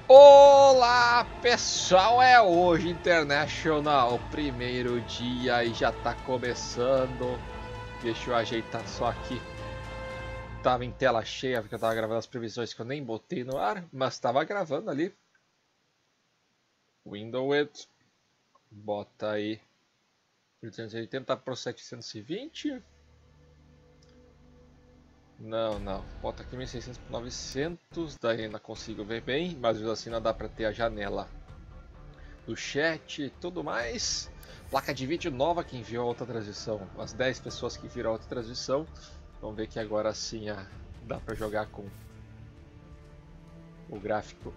Olá pessoal, é hoje International, primeiro dia e já tá começando. Deixa eu ajeitar só aqui. Tava em tela cheia porque eu tava gravando as previsões que eu nem botei no ar, mas tava gravando ali. Window It, bota aí 880 para 720. Não, bota aqui 1600 por 900, daí ainda consigo ver bem, mas assim não dá pra ter a janela do chat e tudo mais. Placa de vídeo nova que enviou a outra transmissão, as 10 pessoas que viram a outra transmissão. Vamos ver que agora sim dá pra jogar com o gráfico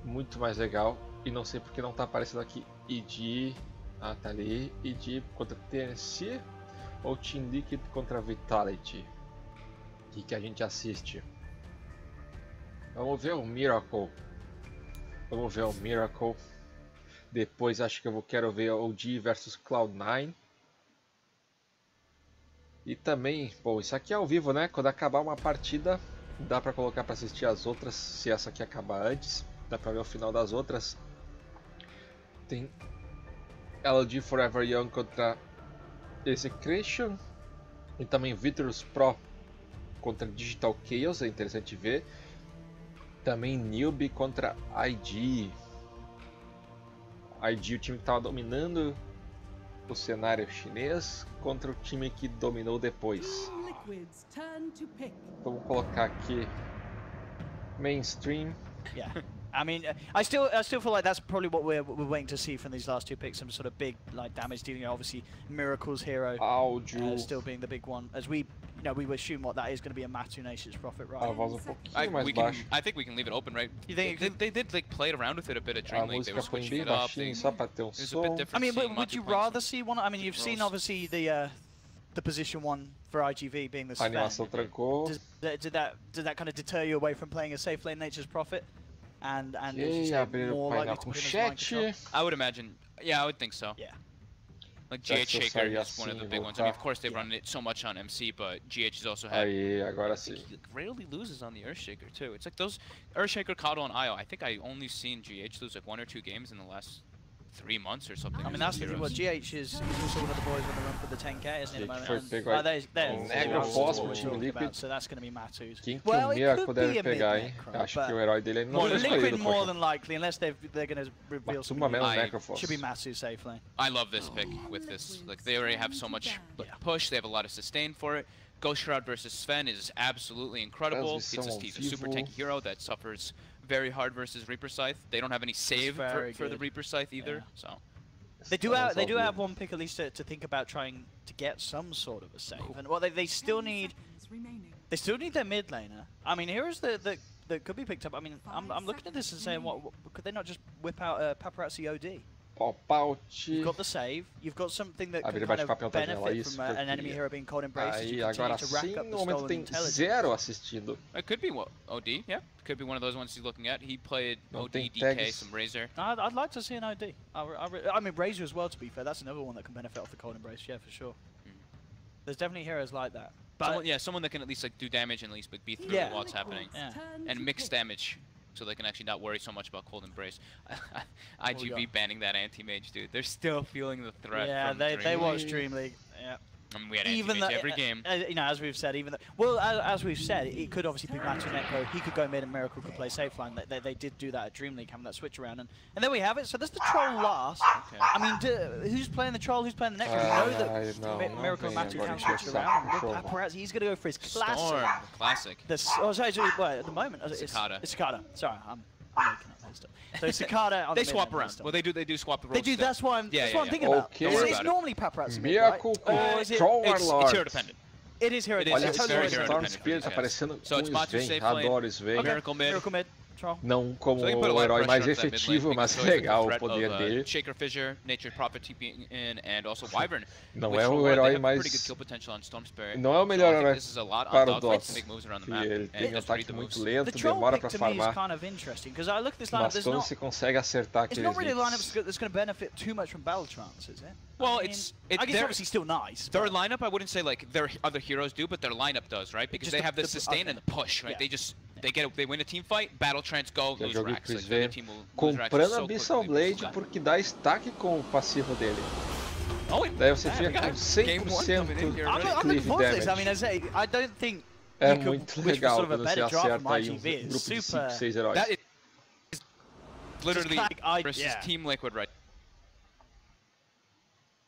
muito mais legal. E não sei porque não tá aparecendo aqui ID, tá ali, ID contra TNC ou Team Liquid contra Vitality. Que a gente assiste. Vamos ver o Miracle. Depois acho que eu quero ver o OG versus Cloud9. E também, bom, isso aqui é ao vivo, né? Quando acabar uma partida, dá pra colocar pra assistir as outras. Se essa aqui acabar antes, dá pra ver o final das outras. Tem LG Forever Young contra Execration. E também Virtus Pro contra Digital Chaos, é interessante ver. Também Newbie contra IG. IG, o time que estava dominando o cenário chinês, contra o time que dominou depois. Vamos colocar aqui mainstream. Yeah, I mean, I still feel like that's probably what we're waiting to see from these last two picks. Some sort of big like damage dealing. Obviously, Miracle's hero still being the big one. As we assume what that is going to be a Matu Nation's Prophet, right? I think we can leave it open, right? You think they did like play around with it a bit at Dream League. They were switching it up. It was a bit different. I mean, would you rather see one? I mean, you've seen obviously the position one for IGV being the Sven. Did that kind of deter you away from playing a safe lane Nature's Prophet? And more likely to put him as mind control? I would imagine. Yeah, I would think so. Yeah. Like GH Shaker is one of the big ones. I mean, of course they run it so much on MC, but GH has also had. He rarely loses on the Earthshaker too. It's like those Earthshaker, Kato, and IO. I think I only seen GH lose like 1 or 2 games in the last 3 months or something. I mean, that's the thing. Well, GH is also one of the boys on the run for the 10k, isn't it? So that's going to be Matu's. Well, it could be a mid-necro, but Liquid more than likely, unless they're going to reveal something. Should be Matu safe lane. I love this pick with this. Like they already have so much push. They have a lot of sustain for it. Ghost Shroud versus Sven is absolutely incredible. He's a super tanky hero that suffers very hard versus Reaper Scythe. They don't have any save for the Reaper Scythe either, so they do have one pick at least to think about trying to get some sort of a save. And well, they still need their mid laner. I mean, heroes that could be picked up. I mean, I'm looking at this and saying, what could they not just whip out Paparazzi OD? You've got the save, you've got something that can kind of benefit from an enemy hero being cold embraced as you continue to rack up the stolen intelligence. It could be OD, yeah. Could be one of those ones he's looking at. He played OD, DK, some Razor. I'd like to see an OD. I mean, Razor as well, to be fair. That's another one that can benefit off the cold embrace, yeah, for sure. There's definitely heroes like that. But someone that can at least like do damage and at least like, be through what's happening. Yeah. And mix damage. So they can actually not worry so much about Cold Embrace. IGV banning that anti-mage, dude. They're still feeling the threat. Yeah, they watch Dream League. Yeah. I mean, we had anti-mage every game. You know, as we've said, as we've said, it could obviously be Matu Necro. He could go mid and Miracle could play safe line. They did do that at Dream League, having that switch around. And there we have it. So there's the Troll last. Okay. I mean, who's playing the Troll? Who's playing the Necro? We know that Miracle and Matu can switch around. Paparazzi, he's going to go for his classic. Storm, classic. At the moment, Cicada. It's Cicada. Sorry, I'm making up that stuff. So Cicada on they swap around. Well, they do swap the roles. They do. Still. That's what I'm thinking about. It's normally Paparazzi mid, right? It's hero dependent. It is hero dependent. It's very hero dependent. So it's Matu safe lane. Miracle mid. Não como o herói mais efetivo, mas legal o poder dele. Shaker Fissure, Nature's Prophet TPing in, and also Wyvern. Não é o herói mais. Não é o melhor herói para o Dota. Ele tem um ataque muito lento, demora para farmar. Mas quando se consegue acertar aqueles. It's not really a lineup that's going to benefit too much from battle trance, is it? Well, I guess obviously still nice. Their lineup, I wouldn't say like their other heroes do, but their lineup does, right? Because they have the sustain and the push, right? they win a team fight, battle trance go, Já lose joguei racks. pro Like, the other Sven team will lose racks comprando so a Abyssal quickly. Blade porque dá stack com o passivo dele. Oh, Daí você yeah, fica com 100% I'm looking cleave forward to this. I damage. mean, I say, I don't think É you could muito wish for legal sort of a quando você better drop acerta from aí um IGV. It's grupo de 5, super. 6 heróis. That is literally Like, versus yeah. Team Liquid right.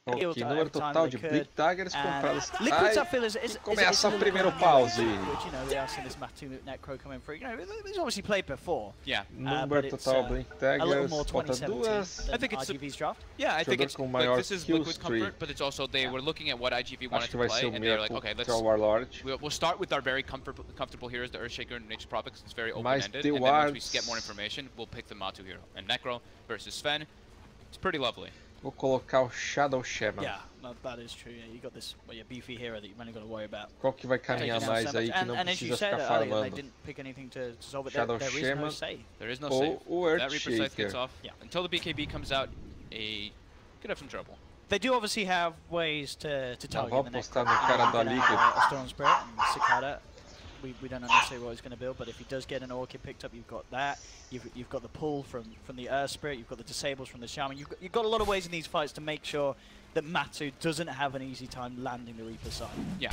Ok, número total de Bleak Daggers compradas. Liquids, I Ai, feel is começa a o little primeiro bit pause. You know, we are seeing this Matu Necro coming through. You know, he's obviously played before. Yeah. Número total Bleak A little Daggers, more falta 2017 duas. I think it's IGV's draft. Yeah, I think it's com like, maior this is kill Liquid's streak. comfort, but it's also they were looking at what IGV wanted Acho que to vai play, ser o and they're like, Miracle okay, let's contra o Warlord. we'll start with our very comfortable heroes, the Earthshaker and Nature's Prophet, because it's very Mas open-ended, The and then once we Wards- get more information, we'll pick the Matu hero. And Necro versus Sven, it's pretty lovely. Vou colocar o Shadow Shaman. Yeah, that is true. Yeah, you got this beefy hero that you've only got to worry about. Qual que vai caminhar Taking down mais so aí much. que não And as you precisa said ficar earlier, they farmando? didn't pick anything to solve it. Shadow There is no Shaman. save. There is no Ou save. o That Reaper Scythe gets Earthshaker. off. Yeah. Until the BKB comes out, could have some trouble. They do obviously have ways to Não, target vou the apostar Necro. no cara da Gonna Liquid. have a Storm Spirit and Cicada. We don't know necessarily what he's going to build, but if he does get an Orchid picked up, you've got that. You've got the pull from the Earth Spirit. You've got the disables from the Shaman. You've got a lot of ways in these fights to make sure that Matu doesn't have an easy time landing the Reaper side. Yeah.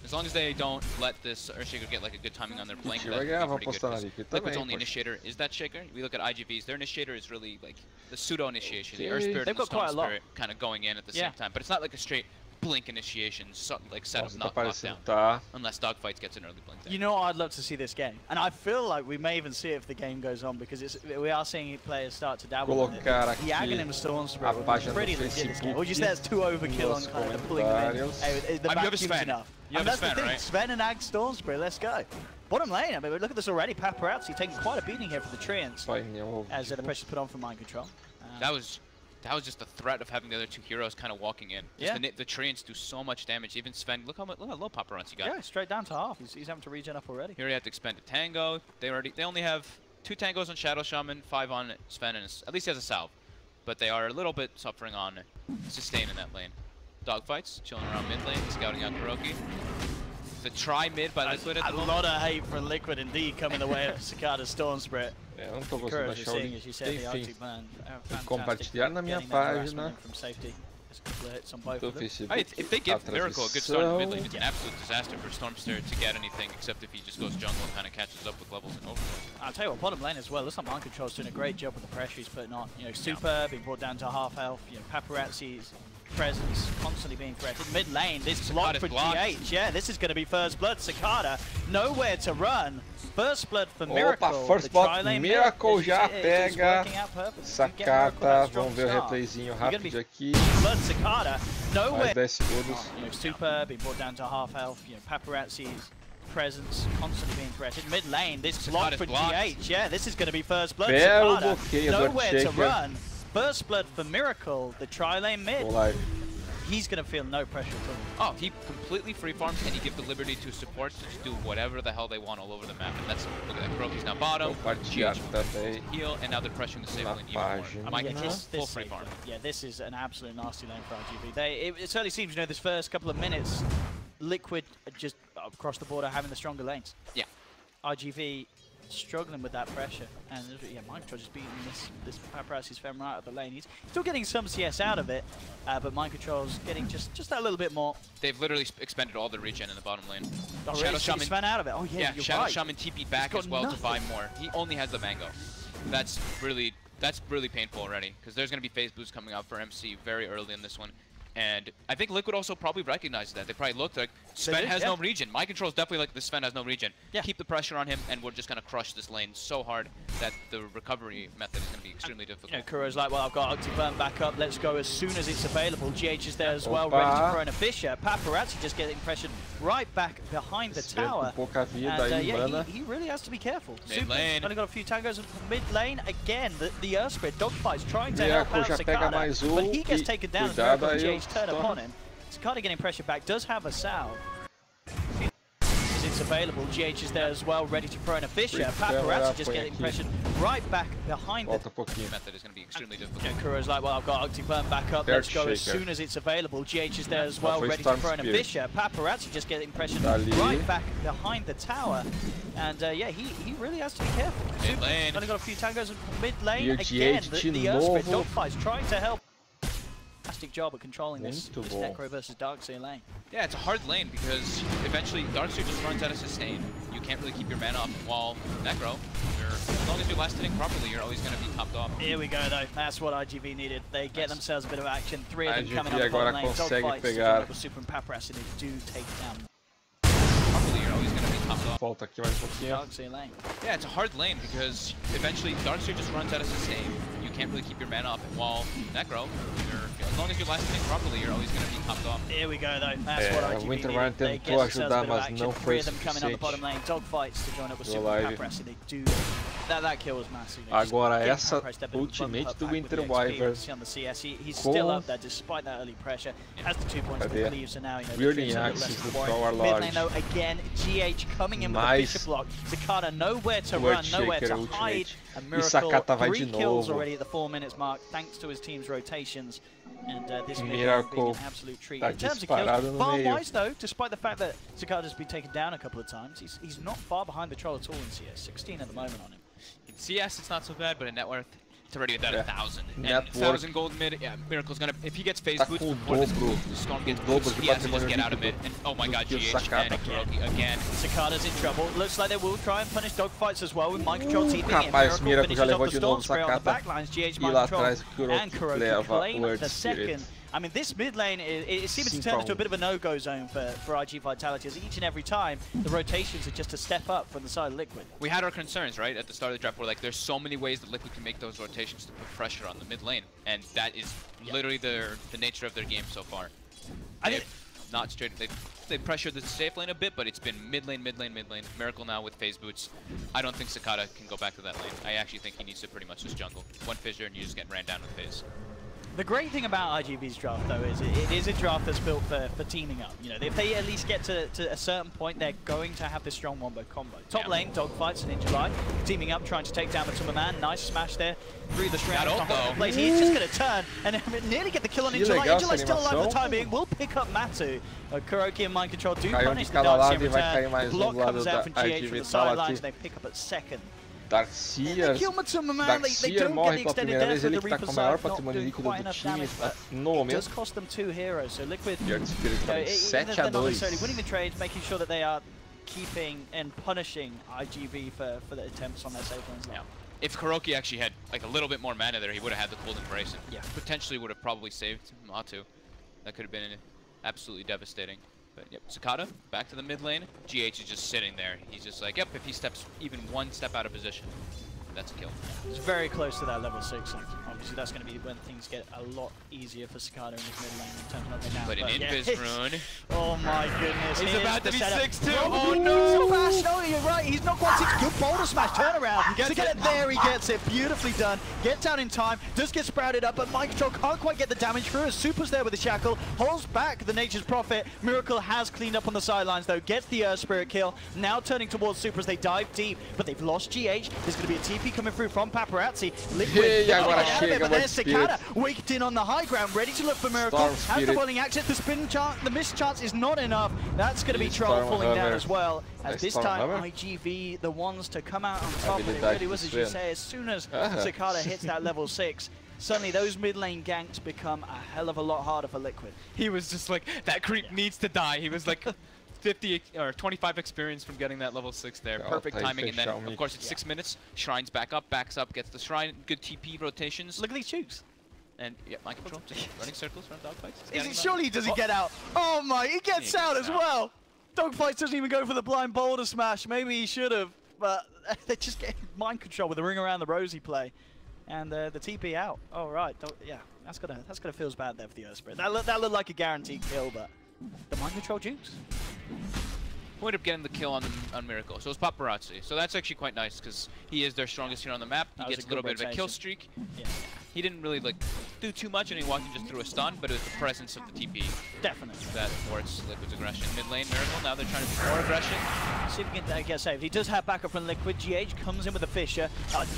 As long as they don't let this Earthshaker get like a good timing on their flank, Vai that'd ganhar, be vou pretty good. apostar na 'Cause Liquid Liquid's também, only poxa. initiator is that Shaker. We look at IGV's, their initiator is really like the pseudo initiation. The Okay. Earth Spirit They've and the got quite Stone a lot. Spirit kind of going in at the Yeah. same time, but it's not like a straight blink initiation, like setup, Nossa, tá not parecendo, lockdown. tá. Unless Dogfights gets an early blink. You know, I'd love to see this game, and I feel like we may even see it if the game goes on, because we are seeing players start to dabble in it. Colocar The aqui Aghanim Storm a Spirit would página be do pretty legit this game. Facebook. Would you say that's too overkill on Nos kind of pulling them in? comentários. Hey, the You have a vacuum's Sven. enough. You have And a that's the Sven, thing, right? Sven and Ag Storm Spirit, let's go. Bottom lane, I mean, look at this already. Paparazzi taking quite a beating here for the Treants Painel as the vivo. pressure's put on for Mind Control. That was just the threat of having the other two heroes kind of walking in. Just the Treants do so much damage. Even Sven, look how low Paparazzi got. Yeah, straight down to half. He's having to regen up already. Here you have to expend a Tango. They only have 2 Tangos on Shadow Shaman, 5 on Sven, and at least he has a salve. But they are a little bit suffering on sustain in that lane. Dogfights, chilling around mid lane, scouting out Kuroki. The try mid by Liquid at A the moment. lot of hate for Liquid indeed coming the way of Cicada Storm Spirit. Eu não tô gostando Courage da is Shaw. seeing, as you said, the Enfim, Arctic Man. compartilhar na minha Getting that harassment página in from safety. There's a couple of hits on both do of them. Facebook. If they give a Miracle a good start in the mid lane, transmissão. it's an absolute disaster for Stormster to get anything except if he just goes jungle and kind of catches up with levels and over. I'll tell you what, bottom lane as well. Looks like Mind Control's doing a great job with the pressure he's putting on. You know, Super being brought down to half health. You know, Paparazzi's presence constantly being threatened. Mid lane, this block for blocked. GH. Yeah, this is going to be first blood. Cicada, nowhere to run. First blood for Miracle. Opa, first The blood, tri-lane mid, Miracle as you já see, it's pega. working out perfect. You get Miracle Sacata, that strong vamos ver o start. replayzinho You're gonna rápido be aqui. blood Cicada, nowhere. Mais 10 segundos. You know, Super being brought down to half health. You know, Paparazzi's presence constantly being threatened. Mid lane, this block Cicada's for blocked. GH. Yeah, this is going to be first blood. Belo Cicada, bloqueio do nowhere to Earthshaker. run. First blood for Miracle, the tri-lane mid. Vou live. He's going to feel no pressure at all. Oh, he completely free farms and he gives the liberty to supports to just do whatever the hell they want all over the map. And that's, look at that, Kuroki's now bottom, Compartilhar GH também. heal, and now they're pressuring the save Na lane even more. página. Mike Yeah, Control's full this free safe farm. lane. Yeah, this is an absolute nasty lane for IGV. It certainly seems, you know, this first couple of minutes, Liquid are just across the board are having the stronger lanes. Yeah. IGV struggling with that pressure, and yeah, Mind Control just beating this Paparazzi's Fem right out of the lane. He's still getting some CS out of it, but Mind Control's getting just that little bit more. They've literally expended all the regen in the bottom lane. Oh, Shadow really? Shaman, He's fan out of it. Oh yeah, you're Shadow right. Shaman TP back got as well to buy nothing. more. He only has the mango. That's really painful already, because there's going to be phase boost coming out for MC very early in this one. And I think Liquid also probably recognized that. They probably looked like, Sven did, has yeah. no regen. Mind Control is definitely like, the Sven has no regen. Yeah. Keep the pressure on him, and we're just going to crush this lane so hard that the recovery method is going to be extremely difficult. You know, Kuro's like, well, I've got Octoburn back up. Let's go as soon as it's available. GH is there as well, Opa. ready to throw in a Fisher. Paparazzi just getting pressured right back behind the Sven tower. com pouca vida And aí, yeah, mana. he really has to be careful. Mid Super, lane. only got a few tangos in mid lane. Again, the Earth Spirit dogfights trying to Miracle help out já pega Cicada, mais but he gets ult. taken down as Cuidado Miracle aí, and GH turn Storm. upon him. Cicada getting pressure back, does have a salve. Is it it's available. GH is there as well, ready to throw in a Fisher. Paparazzi just getting pressured right back behind the method is going to be extremely difficult. Kuro's like, well, I've got Octi-Burn back up. Let's go as soon as it's available. GH is there as well, ready to throw in a Fisher. Paparazzi just getting pressured right back behind the tower. And yeah, he really has to be careful. Mid lane. Only got a few tangos in mid lane. Again, the Earthspirit dogfights trying to help. Fantastic job at controlling this Necro versus Darkseer lane. Yeah, it's a hard lane because eventually Darkseer just runs out of sustain. You can't really keep your mana up, while Necro, as long as you're last hitting properly, you're always going to be topped off. Here we go though, that's what IGV needed. They get themselves a bit of action. 3 of them coming up the bottom lane. Dogfights to Super and Paparazzi, and they do take down. Properly, you're always going to be topped off. Volta aqui mais pouquinho. Darkseer lane. Yeah, it's a hard lane because eventually Darkseer just runs out of sustain. You can't really keep your mana up, while Necro, as long as you're last hitting properly, you're always going to be topped off. Here we go though, that's what IGV needed. They get themselves a bit of action. 3 of them coming on the bottom lane. Dogfights to join up with Super and Paparazzi. They do. That kill was massive. Agora essa ultimate do Winter Wyvern on the CS. He's still up there despite that early pressure. Has the 2 points to leave, so now Weirding axis with Power Lodge. Mid lane though, again, GH coming in with a Fisher block. Zakata nowhere to run, nowhere to hide. A Miracle, 3 kills already at the 4 minutes mark, thanks to his team's rotations. And this Miracle being an absolute treat. In terms of kills, farm-wise though, despite the fact that Zakata's been taken down a couple of times, he's not far behind the troll at all in CS. 16 at the moment on him. In CS, it's not so bad, but in net worth, it's already about 1,000. And 1,000 gold mid, yeah, Miracle's gonna, if he gets phase boots before this Storm gets boots, he has to just get out of it. And oh my god, GH and Kuroki again. Zakata's in trouble. Looks like they will try and punish dogfights as well with mind control TPing it. Rapaz, Miracle já finishes levou off de the novo Storm spray on the Zakata. backlines. GH E mind lá control atrás and Kuroki leva claim Word the Spirit. second. I mean, this mid lane, it seems to turn into a bit of a no-go zone for IG.Vitality, as each and every time the rotations are just a step up from the side of Liquid. We had our concerns, right, at the start of the draft, where like there's so many ways that Liquid can make those rotations to put pressure on the mid lane, and that is literally the nature of their game so far. They've not straight. They pressured the safe lane a bit, but it's been mid lane, mid lane, mid lane. Miracle now with phase boots. I don't think Zakata can go back to that lane. I actually think he needs to pretty much just jungle. One fissure and you just get ran down with phase. The great thing about IGV's draft, though, is it is a draft that's built for teaming up. You know, if they at least get to a certain point, they're going to have this strong wombo combo. Top lane, dogfights, and Ninja Light, teaming up, trying to take down the Tumberman. Nice smash there through the strand. He's just going to turn and nearly get the kill on Ninja Light. Ninja Light's still alive for the time being. Will pick up Matu. Kuroki and Mind Control do punish the Darkseer in return. Block comes out from GH from the sidelines. They pick up at second. Darkseer morre pela primeira vez, ele que está com o maior patrimônio líquido do time no momento. Does cost them 2 heroes, so Liquid, even if they're not necessarily winning the trades, making sure that they are keeping and punishing IGV for the attempts on their safe lanes now. If Kuroki actually had like a little bit more mana there, he would have had the Cold Embrace and potentially would have probably saved Matu. That could have been absolutely devastating. But yep, Zakata back to the mid lane. GH is just sitting there. He's just like, yep, if he steps even 1 step out of position, that's a kill. It's very close to that level 6. Obviously, that's going to be when things get a lot easier for Zakata in his mid lane in terms of what they now. But an Invis rune. Oh my goodness. He's about to be 6-2. Oh no! Smash. No, you're right. He's not quite 6. Good boulder smash. Turnaround. Zakata there. He gets it. Beautifully done. Get down in time. Does get sprouted up, but Mind Control can't quite get the damage through. Super's there with the shackle. Holds back the Nature's Prophet. Miracle has cleaned up on the sidelines though. Gets the Earth Spirit kill. Now turning towards Super as they dive deep, but they've lost GH. There's going to be a TP coming through from Paparazzi. Liquid but there's Zakata waked in on the high ground, ready to look for Miracle. Has the boiling access. The spin chance, the miss chance is not enough. That's going to be Troll falling down as well. As this time, IGV, the ones to come out on top. And it really was, as you say, as soon as Zakata hits that level 6, suddenly those mid lane ganks become a hell of a lot harder for Liquid. He was just like, that creep needs to die. He was like 50 or 25 experience from getting that level 6 there. Perfect timing, and then of course it's 6 minutes. Shrine's back up, backs up, gets the Shrine. Good TP rotations. Look at these chooks. And yeah, Mind Control just running circles around dogfights. Surely does he get out? Oh my, he gets out as well. Dogfights doesn't even go for the blind boulder smash. Maybe he should have, but they just get Mind Control with the ring around the rosy play, and the TP out. Oh right, yeah, that's gonna feel bad there for the Earth Spirit. That looked like a guaranteed kill, but the Mind Control jukes. Who ended up getting the kill on Miracle. So it's Paparazzi. So that's actually quite nice because he is their strongest hero on the map. He gets a little bit of a kill streak. Yeah. He didn't really like do too much and he walked in just through a stun, but it was the presence of the TP. Definitely. That thwarts Liquid's aggression. Mid lane, Miracle, now they're trying to do more aggression. See if we can get saved. He does have backup from Liquid. GH comes in with a Fisher.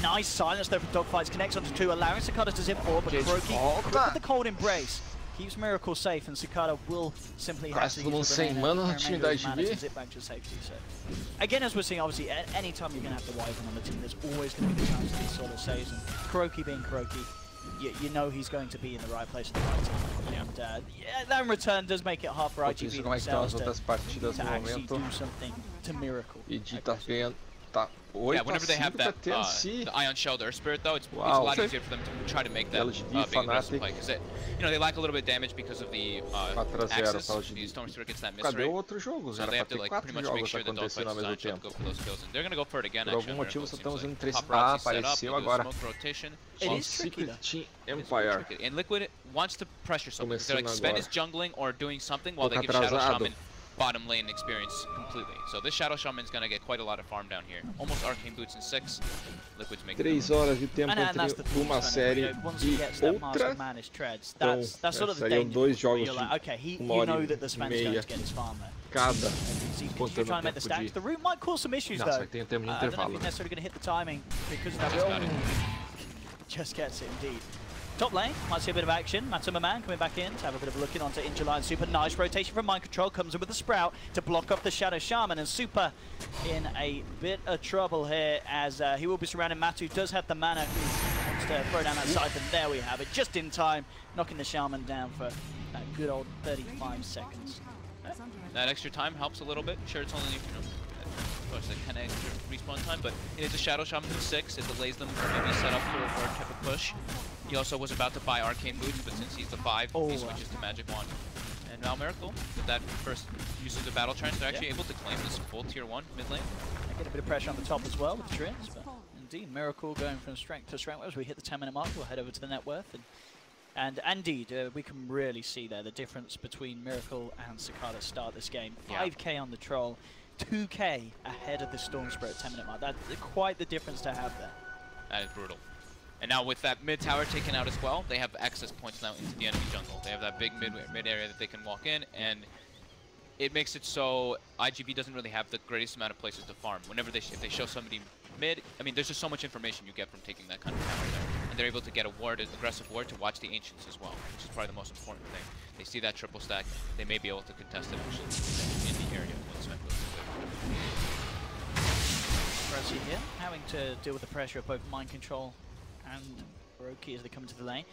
Nice silence there from Dogfights. Connects onto 2, allowing Cicada to zip forward, but Kuroki with the cold embrace keeps Miracle safe, and Cicada will simply have to use the time da IG. Zip back to safety. So, again, as we're seeing, obviously, any time you're going to have the Wyvern on the team, there's always going to be the chance of these sort of saves. And Kuroki being Kuroki, you know he's going to be in the right place at the right time. And yeah, that in return does make it hard for IG themselves to actually do something to Miracle. Yeah, whenever they have that the Ion Shelled Earth Spirit, though, it's a lot easier for them to try to make that big aggressive play, because they lack a little bit of damage because of the access. The Storm Spirit gets that miss rate, so they have to pretty much make sure the Dogfights design to go for those kills, and they're gonna go for it again. Actually, apareceu agora. It is tricky, Empire. And Liquid wants to pressure something. They're like, Sven is jungling or doing something while they give Shadow Shaman bottom lane experience completely. So this Shadow Shaman's gonna get quite a lot of farm down here. Almost Arcane Boots in 6. Liquid's making 3 horas de tempo entre uma série e outra. Então, seriam 2 jogos de 1h30 cada. Trying to make the stacks. The root might cause some issues though. I don't know if he's necessarily going to hit the timing because of that. Just gets it indeed. Top lane, might see a bit of action. Matuma Man coming back in to have a bit of a look in onto Injuly. Super nice rotation from Mind Control. Comes in with the Sprout to block off the Shadow Shaman. And Super in a bit of trouble here as he will be surrounding Matu. Does have the mana who wants to throw down that Siphon. There we have it, just in time. Knocking the Shaman down for that good old 35 seconds. That extra time helps a little bit. Sure, it's only, like 10 extra respawn time, but it is a Shadow Shaman in 6. It delays them from maybe set up for a third type of push. He also was about to buy Arcane Boots, but since he's the 5, he switches to Magic Wand. And now Miracle, with that first use of the Battle Trance, they're actually able to claim this full tier 1 mid lane. I get a bit of pressure on the top as well with the Trins, but indeed, Miracle going from strength to strength. As we hit the 10-minute mark, we'll head over to the net worth. And indeed, we can really see there the difference between Miracle and Cicada start this game. 5k on the Troll, 2k ahead of the Storm Spirit 10-minute mark. That's quite the difference to have there. That is brutal. And now with that mid tower taken out as well, they have access points now into the enemy jungle. They have that big mid area that they can walk in, and it makes it so IGV doesn't really have the greatest amount of places to farm. Whenever if they show somebody mid, I mean, there's just so much information you get from taking that kind of tower there. And they're able to get a ward, an aggressive ward, to watch the Ancients as well, which is probably the most important thing. They see that triple stack, they may be able to contest it actually in the area when Sven goes to Pressy here, having to deal with the pressure of both Mind Control and Kuroki as they come into the lane.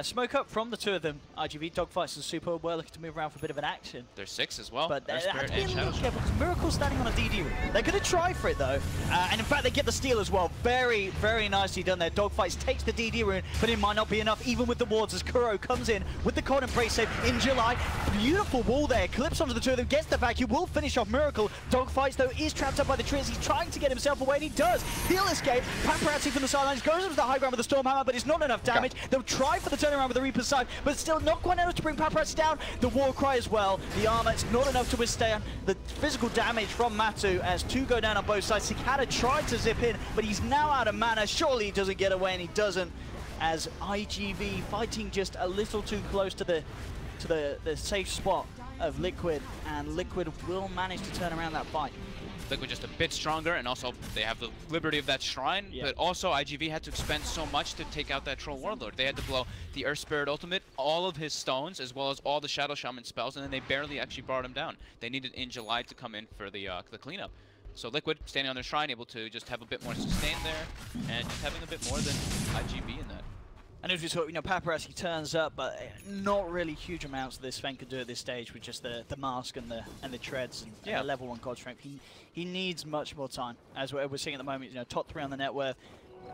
Smoke up from the two of them. IGV, Dogfights and Super were looking to move around for a bit of an action. There's 6 as well. But they have to be a little careful because Miracle's standing on a DD room. They're going to try for it though. And in fact, they get the steal as well. Very, very nicely done there. Dogfights takes the DD room, but it might not be enough even with the wards as Kuro comes in with the cold embrace save in July. Beautiful wall there. Clips onto the two of them, gets the vacuum, will finish off Miracle. Dogfights though is trapped up by the Trins. He's trying to get himself away and he does. He'll escape. Paparazzi from the sidelines goes up to the high ground with the Storm Hammer, but it's not enough damage. They'll try for the turnaround with the Reaper's side, but still not quite enough to bring Paparazzi down. The War Cry as well. The armor, it's not enough to withstand the physical damage from Matu as 2 go down on both sides. Cicada tried to zip in, but he's now out of mana. Surely he doesn't get away, and he doesn't, as IGV fighting just a little too close to the safe spot of Liquid, and Liquid will manage to turn around that fight. Liquid just a bit stronger, and also they have the liberty of that shrine, but also IGV had to expend so much to take out that Troll Warlord. They had to blow the Earth Spirit ultimate, all of his stones, as well as all the Shadow Shaman spells, and then they barely actually brought him down. They needed in July to come in for the cleanup. So Liquid standing on their shrine, able to just have a bit more sustain there, and just having a bit more than IGV in that. And as we saw, Paparazzi turns up, but not really huge amounts that Sven could do at this stage with just the mask and the treads and the level 1 god strength. He needs much more time, as we're seeing at the moment. Top 3 on the net worth,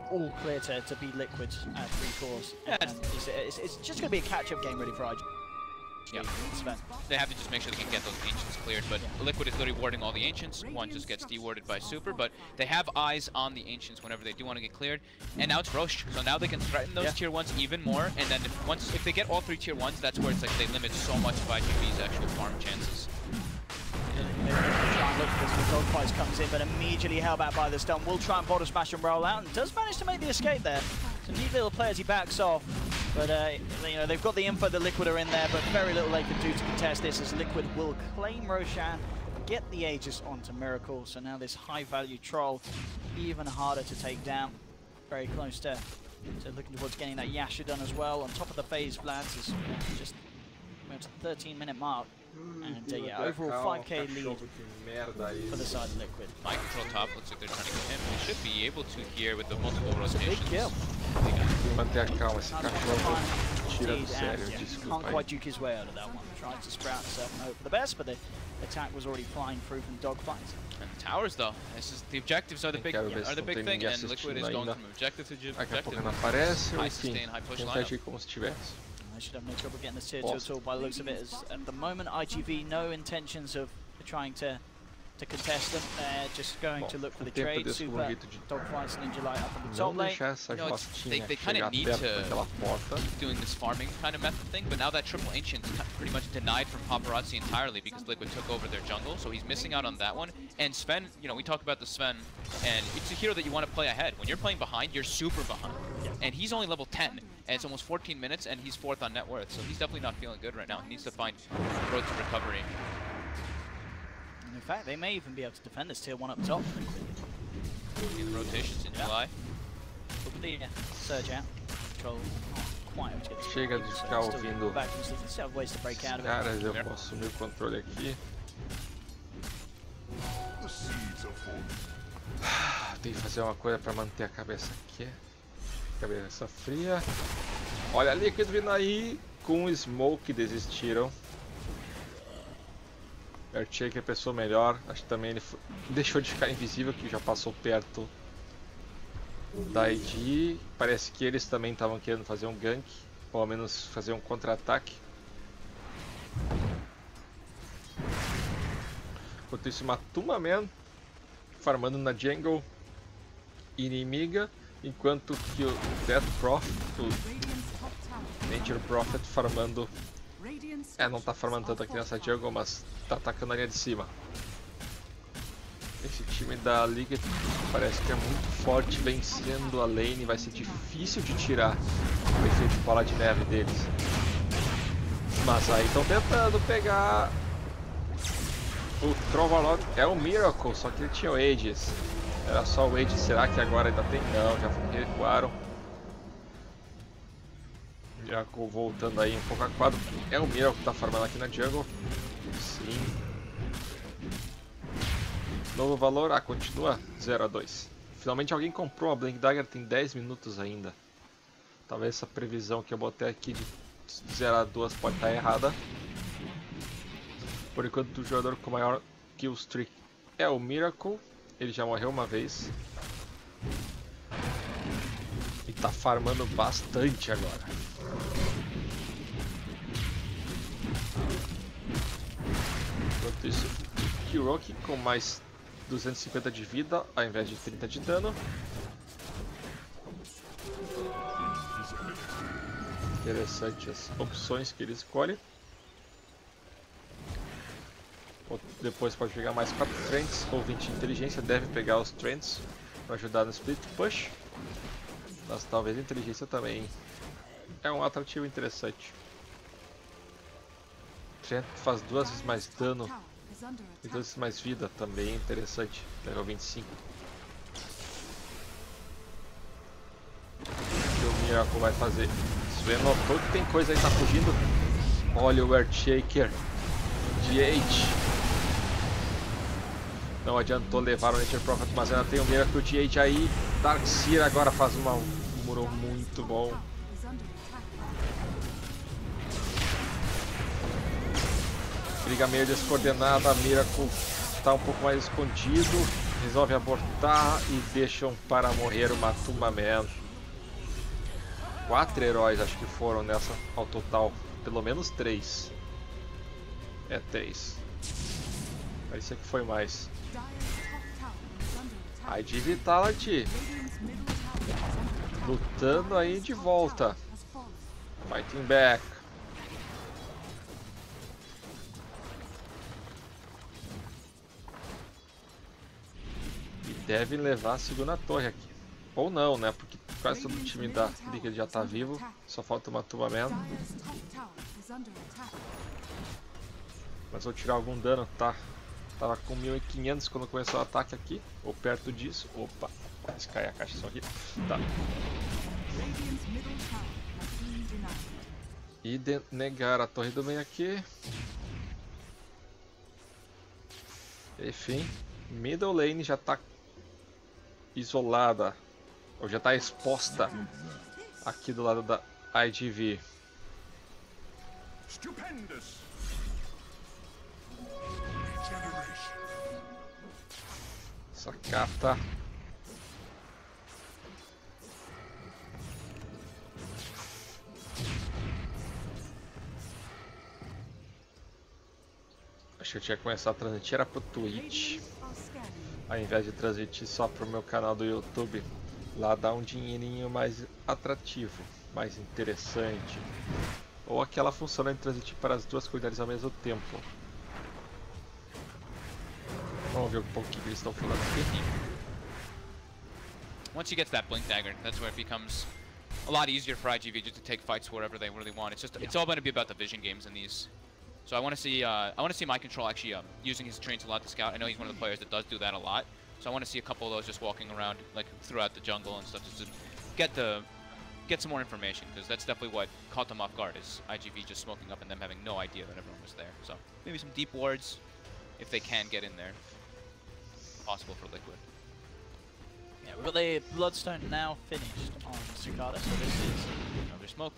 all clear to beat Liquid at 3 cores. It's just going to be a catch-up game really for IG. They have to just make sure they can get those Ancients cleared, but Liquid is literally warding all the Ancients. One just gets de-warded by Super, but they have eyes on the Ancients whenever they do want to get cleared. And now it's Roche, so now they can threaten those tier 1s even more, and then if they get all 3 tier 1s, that's where it's like they limit so much of IGV's actual farm chances. Dogfights comes in, but immediately held back by the stun. Will try and bottle smash and roll out, and does manage to make the escape there. It's a neat little play as he backs off. But you know, they've got the info that Liquid are in there, but very little they can do to contest this, as Liquid will claim Roshan, get the Aegis onto Miracle. So now this high-value troll, even harder to take down. Very close to looking towards getting that Yasha done as well. On top of the phase, Vlads is just to the 13-minute mark. And yeah, overall 5k lead for the side of Liquid. My control top looks like they're trying to get him. They should be able to here with the multiple rotations. Big kill. Manter a calma, esse cachorro tira do sério, Can't desculpa quite duke his way out of that one. Tried to sprout himself and hope for the best, but the attack was already flying through from dogfights. And the towers though, this is the objectives are the big thing, and Liquid is going from objective to objective. Daqui a pouco não aparece, High enfim, sustain, high push compete como se tivesse. I should have no trouble getting this tier 2 at all by the looks of it, as at the moment IGV no intentions of trying to contest them. They're just going to look for the trade. Super dogfights, Ninja Light up on the top lane. They kind of need to doing this farming kind of method thing, but now that triple ancient's pretty much denied from Paparazzi entirely because Liquid took over their jungle, so he's missing out on that one. And Sven, you know, we talk about the Sven, and it's a hero that you want to play ahead. When you're playing behind, you're super behind. And he's only level 10, and it's almost 14 minutes, and he's 4th on net worth, so he's definitely not feeling good right now. He needs to find a road to recovery. In fact, they may even be able to defend this tier 1 up top. In the rotations in July. Look at the surge out. Control quite able to get this. Chega de ficar ouvindo os caras, eu posso assumir o controle aqui. Tem que fazer uma coisa para manter a cabeça aqui. Cabeça fria. Olha a Liquid vindo aí com o Smoke, desistiram. Earthshaker pensou melhor, acho que também ele deixou de ficar invisível, que já passou perto da IG. Parece que eles também estavam querendo fazer um gank, ou ao menos fazer um contra-ataque. Enquanto isso, Matuma Man farmando na jungle inimiga, enquanto que o Death Prophet, o Nature Prophet farmando. Não tá farmando tanto aqui nessa jungle, mas tá atacando a linha de cima. Esse time da Liga parece que é muito forte, vencendo a lane. Vai ser difícil de tirar o efeito bola de neve deles. Mas aí estão tentando pegar o Trovalot. É o Miracle, só que ele tinha o Aegis. Era só o Aegis, será que agora ainda tem? Não, já recuaram. Miracle voltando aí um pouco a quadro. É o Miracle que tá farmando aqui na jungle. Sim. Novo valor, continua 0-2. Finalmente alguém comprou a Blink Dagger, tem 10 minutos ainda. Talvez essa previsão que eu botei aqui de 0-2 pode estar errada. Por enquanto o jogador com maior kill streak é o Miracle. Ele já morreu uma vez. E tá farmando bastante agora. Enquanto isso, Kiroki com mais 250 de vida ao invés de 30 de dano. Interessante as opções que ele escolhe. Depois pode pegar mais 4 trends ou 20 de inteligência. Deve pegar os trends para ajudar no split push. Mas talvez a inteligência também é um atrativo interessante. Trent faz 2 vezes mais dano e 2 vezes mais vida, também é interessante. Level 25. O que o Miracle vai fazer? Sven notou que tem coisa aí, tá fugindo. Olha o Earthshaker de Age. Não adiantou levar o Nature Prophet, mas ainda tem o Miracle de Age aí. Darkseer agora faz um muro muito bom. Briga meio descoordenada, a Miracle está um pouco mais escondido, resolve abortar e deixam para morrer o Matuma Man. 4 heróis acho que foram nessa ao total, pelo menos 3. É 3. Parecia que foi mais. IG.Vitality lutando aí de volta. Fighting back. E devem levar a segunda torre aqui. Ou não, né? Porque quase todo o time da Liga já tá vivo. Só falta uma turma mesmo. Mas vou tirar algum dano, tá? Tava com 1500 quando começou o ataque aqui. Ou perto disso. Opa, quase cai a caixa só aqui. Tá. E negar a torre do meio aqui. Enfim, middle lane já tá isolada, ou já tá exposta aqui do lado da IG.V. Sacata. Acho que eu tinha que começar a transmitir era pro Twitch, ao invés de transmitir só pro meu canal do YouTube. Lá dá um dinheirinho mais atrativo, mais interessante. Ou aquela função de transmitir para as duas comunidades ao mesmo tempo. Vamos ver um pouquinho que eles estão falando aqui. Once you get to that Blink Dagger, that's where it becomes a lot easier for IG.V just to take fights wherever they really want. It's just it's all going to be about the vision games in these. So I want to see my control actually using his trains a lot to scout. I know he's one of the players that does do that a lot. So I want to see a couple of those just walking around like throughout the jungle and stuff, just to get some more information, because that's definitely what caught them off guard, is IG.V just smoking up and them having no idea that everyone was there. So maybe some deep wards if they can get in there. Possible for Liquid. Yeah, we've got the Bloodstone now finished on Cicada, so this is Another smoke.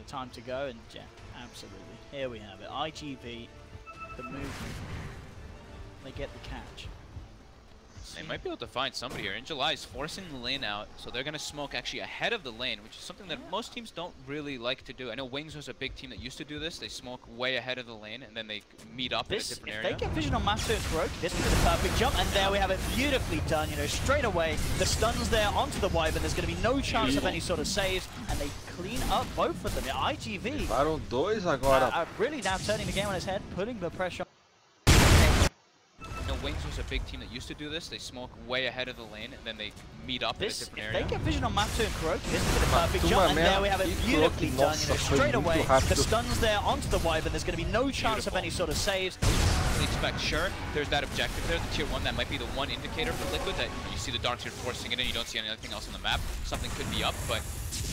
the time to go, and yeah, absolutely. Here we have it. IG.V, the movement. They get the catch. They might be able to find somebody here. In July is forcing the lane out, so they're going to smoke actually ahead of the lane, which is something that most teams don't really like to do. I know Wings was a big team that used to do this. They smoke way ahead of the lane, and then they meet up in a different area. If they get vision on Master and Kuroki, this is the perfect jump, and there we have it, beautifully done. You know, straight away, the stuns there onto the Wyvern. There's going to be no chance of any sort of saves, and they clean up both of them. IG.V. Levaram dois agora. Really now turning the game on its head, putting the pressure. No, Wings was a big team that used to do this. They smoke way ahead of the lane, and then they meet up in a different area. If they get vision on Master and Kuroki, this is the perfect jump, and there we have it, beautifully done. You know, straight away, the stuns there onto the Wyvern. There's going to be no chance of any sort of saves. We expect, sure, there's that objective there, the tier 1, that might be the one indicator for Liquid, that you see the Darkseer forcing it in, you don't see anything else on the map, something could be up, but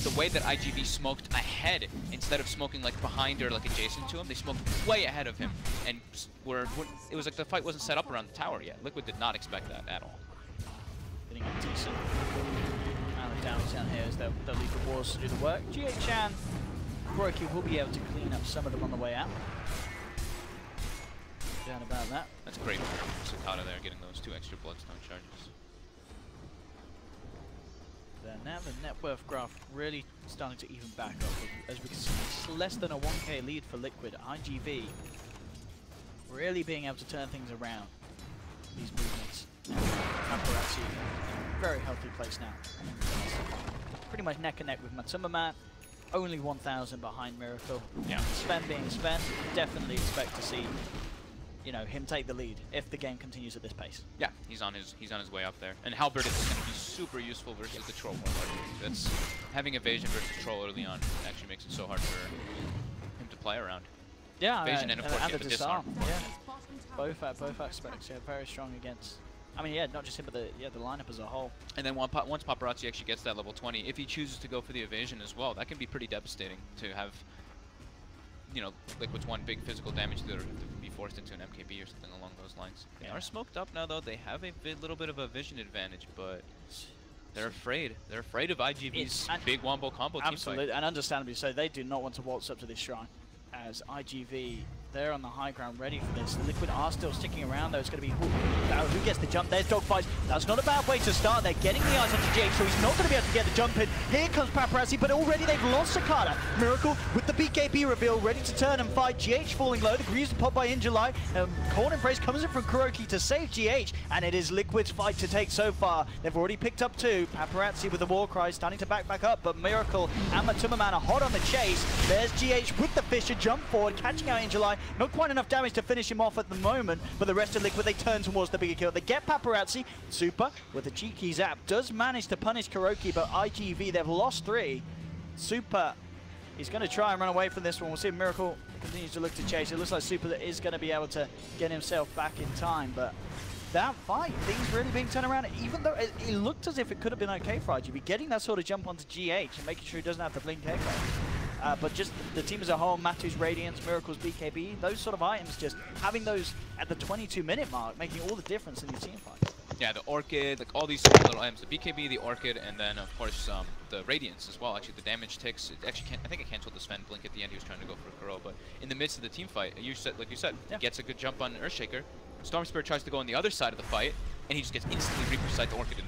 the way that IG.V smoked ahead, instead of smoking like behind or like adjacent to him, they smoked way ahead of him, and it was like the fight wasn't set up around the tower yet. Liquid did not expect that at all. Getting a decent amount of damage down here as they'll leave the walls to do the work. GH and Kuroki will be able to clean up some of them on the way out. Down about that. That's great for Cicada there, getting those 2 extra Bloodstone charges. Now the net worth graph really starting to even back up. As we can see, it's less than a 1k lead for Liquid. IG.V really being able to turn things around. These movements. Paparazzi in a very healthy place now. Pretty much neck and neck with Matsumama. Only 1,000 behind Miracle. Yeah. Sven being Sven, definitely expect to see, you know, him take the lead if the game continues at this pace. Yeah, he's on his way up there. And Halberd is going to be super useful versus the Troll Warlord. That's having evasion versus Troll early on actually makes it so hard for him to play around. Yeah, evasion and of course the disarm. Yeah. Both aspects, yeah, very strong against. I mean, yeah, not just him, but the lineup as a whole. And then once Paparazzi actually gets that level 20, if he chooses to go for the evasion as well, that can be pretty devastating to have, you know, Liquid's one big physical damage to be forced into an MKB or something along those lines. They are smoked up now, though. They have a little bit of a vision advantage, but they're afraid. They're afraid of IG.V's big wombo combo team fight. Absolutely, and understandably so. They do not want to waltz up to this shrine, as IG.V, they're on the high ground ready for this. Liquid are still sticking around, though. It's going to be who gets the jump. There's Dogfights. That's not a bad way to start. They're getting the eyes onto GH, so he's not going to be able to get the jump in. Here comes Paparazzi, but already they've lost Cicada. Miracle with the BKB reveal, ready to turn and fight. GH falling low. The Greaves pop by in July. Corn Embrace comes in from Kuroki to save GH, and it is Liquid's fight to take so far. They've already picked up 2. Paparazzi with the war cry, starting to back up, but Miracle and Matsumama are hot on the chase. There's GH with the Fisher, jump forward, catching out in July. Not quite enough damage to finish him off at the moment, but the rest of Liquid, they turn towards the bigger kill. They get Paparazzi. Super with a cheeky zap does manage to punish Kuroki, but but IG.V, they've lost 3. Super, he's going to try and run away from this one. We'll see if Miracle continues to look to chase. It looks like Super is going to be able to get himself back in time, but that fight, things really being turned around, even though it looked as if it could have been okay for IG.V, getting that sort of jump onto GH and making sure he doesn't have to blink echo. But just the team as a whole, Matu's Radiance, Miracle's BKB, those sort of items, just having those at the 22-minute mark, making all the difference in the team fight. Yeah, the Orchid, like all these small little items, the BKB, the Orchid, and then of course the Radiance as well. Actually, the damage ticks. It actually I think it canceled the Sven blink at the end. He was trying to go for a Kuro, but in the midst of the team fight, like you said, he gets a good jump on Earthshaker. Storm Spirit tries to go on the other side of the fight, and he just gets instantly Reaper Sight the Orchid and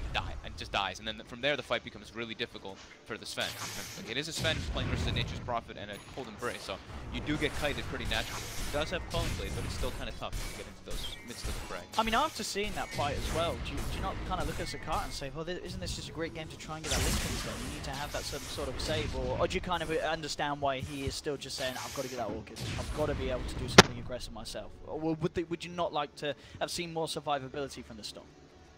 just dies. And then from there, the fight becomes really difficult for the Sven. Like, it is a Sven who's playing versus a Nature's Prophet and a Cold Embrace, so you do get kited pretty naturally. It does have Clone Blade, but it's still kind of tough to get into those midst of the fray. I mean, after seeing that fight as well, do you not kind of look at Sakata and say, well, isn't this just a great game to try and get that Lincoln stuff? You need to have that sort of save, or do you kind of understand why he is still just saying, I've got to get that Orchid, I've got to be able to do something aggressive myself? Or would you not like to have seen more survivability from the Storm?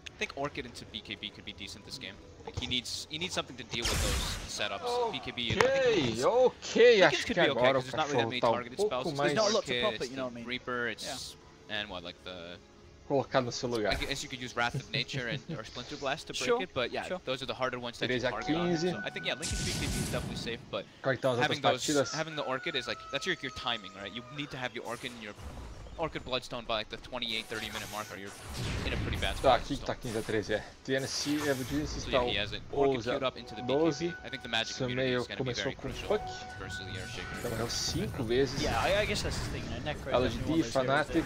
I think Orchid into BKB could be decent this game. Like he needs something to deal with those setups. BKB. Okay. Acho que agora there's not really that many targeted spells. There's not a lot to pop it, you know what I mean? Reaper, and what, like the colocar no seu lugar. I guess you could use Wrath of Nature or Splinter Blast to break it, but yeah, those are the harder ones to target on. So I think Lincoln's BKB is definitely safe, but having the Orchid is like that's your timing, right? You need to have your Orchid and your Orchid Bloodstone by like the 28-30 minute mark, or you're in a pretty bad spot. Aqui tá 15-13, TNC, Evidence está 12, I think the Magic community is going to be very crucial versus the Earthshaker. Trabalhou 5 vezes. Yeah, I guess that's the thing, you know, Necro LGD, Fnatic,